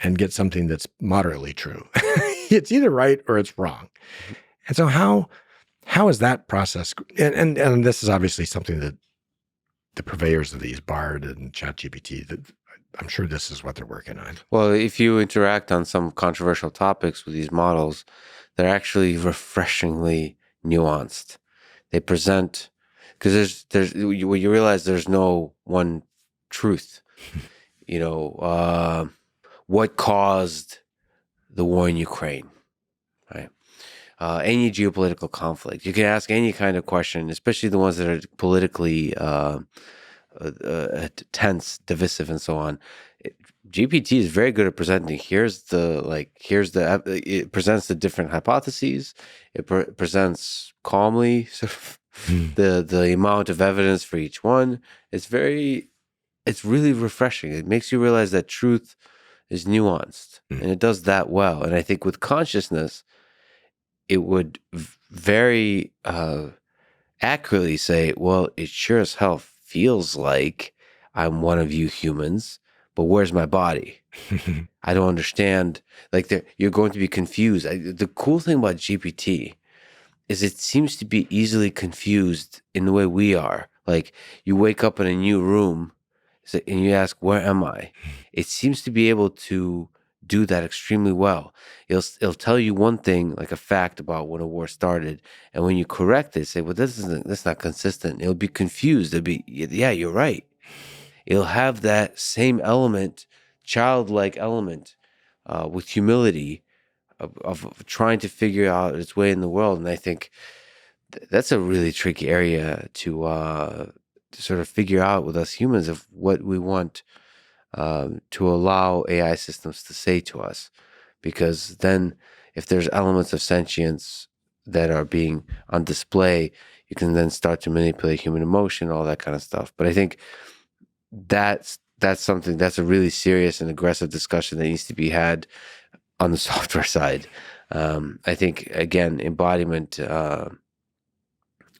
and get something that's moderately true. It's either right or it's wrong. And so how is that process? And this is obviously something that the purveyors of these Bard and ChatGPT, that I'm sure this is what they're working on. Well, if you interact on some controversial topics with these models, they're actually refreshingly nuanced. They present, because you realize there's no one truth. What caused the war in Ukraine, right? Any geopolitical conflict. You can ask any kind of question, especially the ones that are politically tense, divisive, and so on. GPT is very good at presenting. It presents the different hypotheses. It presents calmly, sort of the amount of evidence for each one. It's really refreshing. It makes you realize that truth is nuanced, and it does that well. And I think with consciousness, it would very accurately say, well, it sure as hell feels like I'm one of you humans, but where's my body? I don't understand. You're going to be confused. The cool thing about GPT is it seems to be easily confused in the way we are. Like, you wake up in a new room and you ask, where am I? It seems to be able to do that extremely well. It'll tell you one thing, like a fact about when a war started, and when you correct it, say, well, that's not consistent. It'll be confused. It'll be, yeah, you're right. It'll have that same element, childlike element, with humility, of trying to figure out its way in the world. And I think that's a really tricky area to sort of figure out with us humans of what we want to allow AI systems to say to us. Because then if there's elements of sentience that are being on display, you can then start to manipulate human emotion, all that kind of stuff. But I think that's something that's a really serious and aggressive discussion that needs to be had on the software side. I think, again, embodiment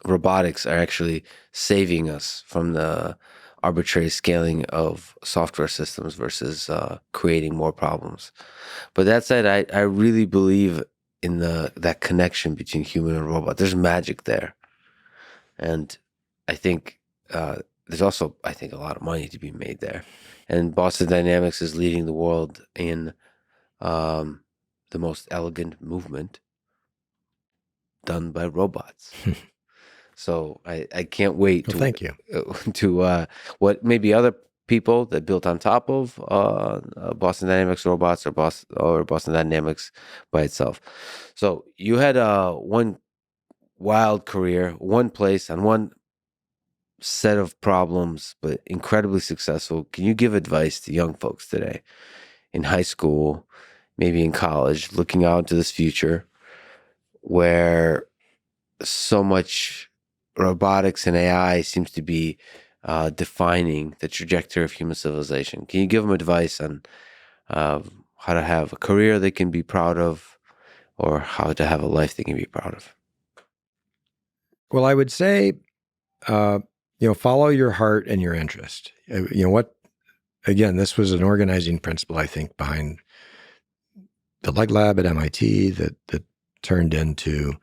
robotics are actually saving us from the arbitrary scaling of software systems versus creating more problems. But that said, I really believe in that connection between human and robot. There's magic there. And I think there's also, I think, a lot of money to be made there. And Boston Dynamics is leading the world in the most elegant movement done by robots. So I can't wait to thank you. to what maybe other people that built on top of Boston Dynamics robots or Boston Dynamics by itself. So you had one wild career, one place on one set of problems, but incredibly successful. Can you give advice to young folks today in high school, maybe in college, looking out into this future where so much robotics and AI seems to be defining the trajectory of human civilization? Can you give them advice on how to have a career they can be proud of, or how to have a life they can be proud of? Well, I would say, follow your heart and your interest. Again, this was an organizing principle, I think, behind the Leg Lab at MIT that turned into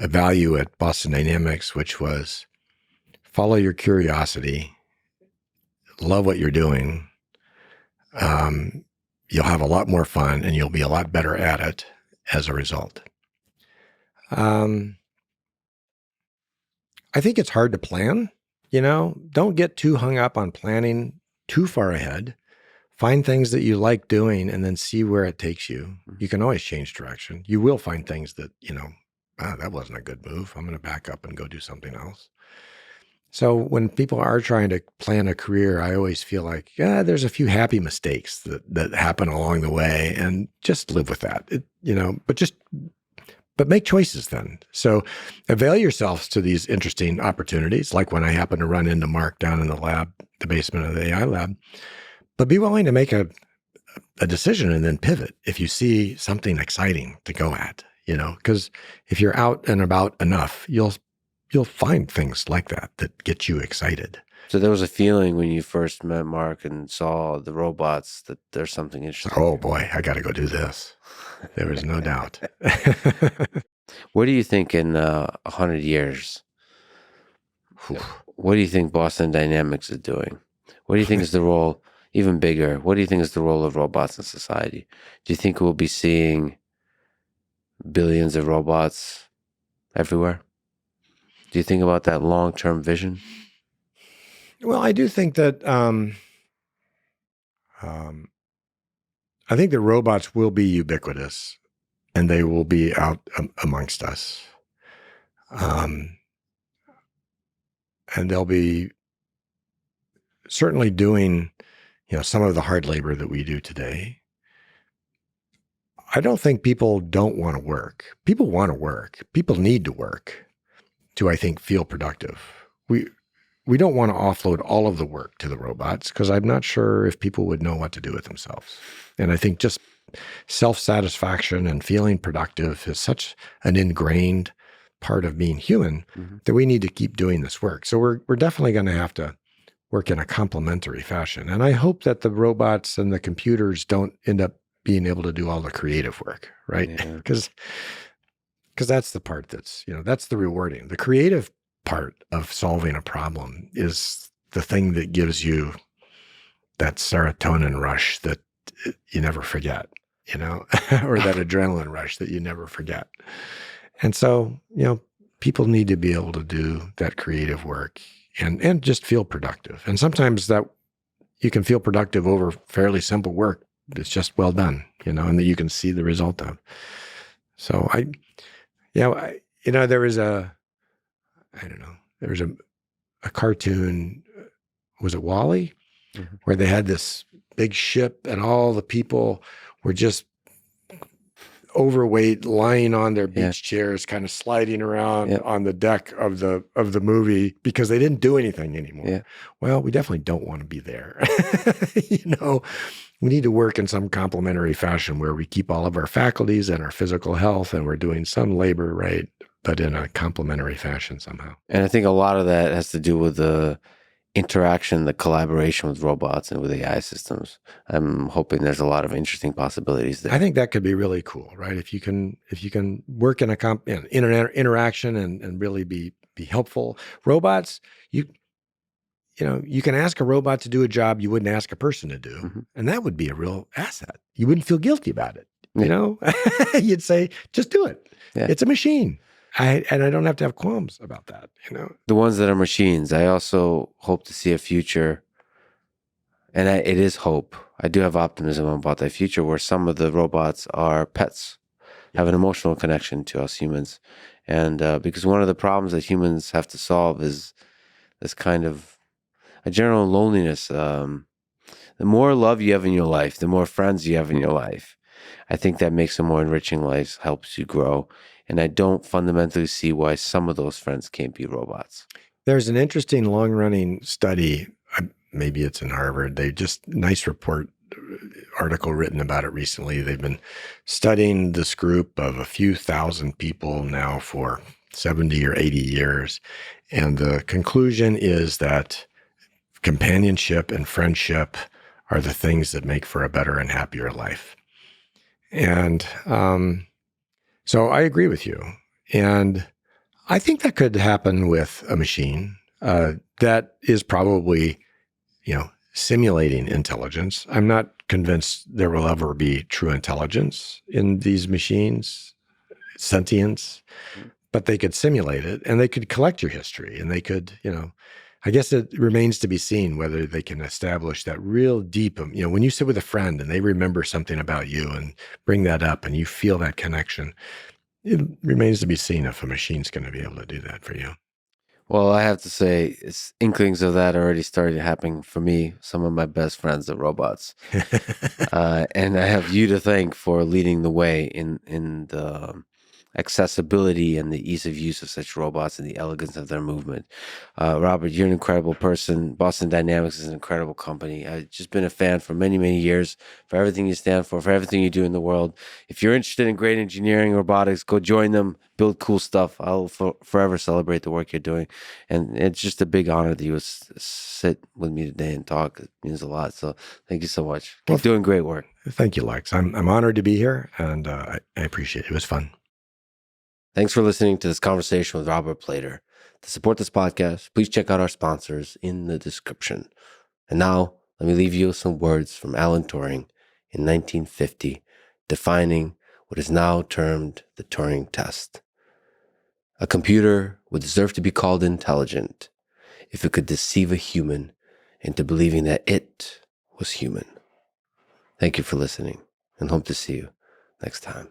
a value at Boston Dynamics, which was follow your curiosity, love what you're doing. You'll have a lot more fun and you'll be a lot better at it as a result. I think it's hard to plan, don't get too hung up on planning too far ahead. Find things that you like doing and then see where it takes you. You can always change direction. You will find things that, that wasn't a good move. I'm going to back up and go do something else. So when people are trying to plan a career, I always feel like, there's a few happy mistakes that happen along the way, and just live with that, but make choices then. So avail yourselves to these interesting opportunities, like when I happened to run into Mark down in the lab, the basement of the AI lab, but be willing to make a decision and then pivot if you see something exciting to go at, because if you're out and about enough, you'll find things like that get you excited. So there was a feeling when you first met Mark and saw the robots that there's something interesting. Oh boy, I got to go do this. There was no doubt. What do you think in 100 years? What do you think Boston Dynamics is doing? What do you think is the role, even bigger, what do you think is the role of robots in society? Do you think we'll be seeing billions of robots everywhere? Do you think about that long-term vision? Well, I do think that I think that robots will be ubiquitous, and they will be out amongst us, and they'll be certainly doing, some of the hard labor that we do today. I don't think people don't want to work. People want to work. People need to work to, I think, feel productive. We don't want to offload all of the work to the robots because I'm not sure if people would know what to do with themselves. And I think just self-satisfaction and feeling productive is such an ingrained part of being human that we need to keep doing this work. So we're definitely going to have to work in a complementary fashion. And I hope that the robots and the computers don't end up being able to do all the creative work, right? Because that's the part that's, that's the rewarding. The creative part of solving a problem is the thing that gives you that serotonin rush that you never forget, or that adrenaline rush that you never forget. And so, people need to be able to do that creative work and just feel productive. And sometimes that you can feel productive over fairly simple work just well done, and that you can see the result of. So there was a cartoon, was it Wall-E, where they had this big ship and all the people were just overweight, lying on their beach chairs, kind of sliding around on the deck of the movie because they didn't do anything anymore. Yeah. Well, we definitely don't want to be there. We need to work in some complementary fashion where we keep all of our faculties and our physical health, and we're doing some labor, right, but in a complementary fashion somehow. And I think a lot of that has to do with the interaction, the collaboration with robots and with AI systems. I'm hoping there's a lot of interesting possibilities there. I think that could be really cool, right? If you can work in interaction and really be helpful. Robots, you can ask a robot to do a job you wouldn't ask a person to do, and that would be a real asset. You wouldn't feel guilty about it. You'd say, just do it. Yeah. It's a machine. I don't have to have qualms about that. The ones that are machines, I also hope to see a future, and it is hope. I do have optimism about that future where some of the robots are pets, have an emotional connection to us humans. And because one of the problems that humans have to solve is this kind of a general loneliness. The more love you have in your life, the more friends you have in your life, I think that makes a more enriching life, helps you grow. And I don't fundamentally see why some of those friends can't be robots. There's an interesting long-running study, maybe it's in Harvard. They just, nice article written about it recently. They've been studying this group of a few thousand people now for 70 or 80 years. And the conclusion is that companionship and friendship are the things that make for a better and happier life. And so I agree with you. And I think that could happen with a machine that is probably, simulating intelligence. I'm not convinced there will ever be true intelligence in these machines, sentience, but they could simulate it and they could collect your history and they could, I guess it remains to be seen whether they can establish that real deep, when you sit with a friend and they remember something about you and bring that up and you feel that connection, it remains to be seen if a machine's going to be able to do that for you. Well, I have to say, inklings of that already started happening for me. Some of my best friends are robots. And I have you to thank for leading the way in the accessibility and the ease of use of such robots and the elegance of their movement. Robert, you're an incredible person. Boston Dynamics is an incredible company. I've just been a fan for many, many years for everything you stand for everything you do in the world. If you're interested in great engineering, robotics, go join them, build cool stuff. I'll forever celebrate the work you're doing. And it's just a big honor that you would sit with me today and talk. It means a lot. So thank you so much. Keep doing great work. Thank you, Lex. I'm honored to be here, and I appreciate it. It was fun. Thanks for listening to this conversation with Robert Playter. To support this podcast, please check out our sponsors in the description. And now, let me leave you with some words from Alan Turing in 1950, defining what is now termed the Turing test. A computer would deserve to be called intelligent if it could deceive a human into believing that it was human. Thank you for listening, and hope to see you next time.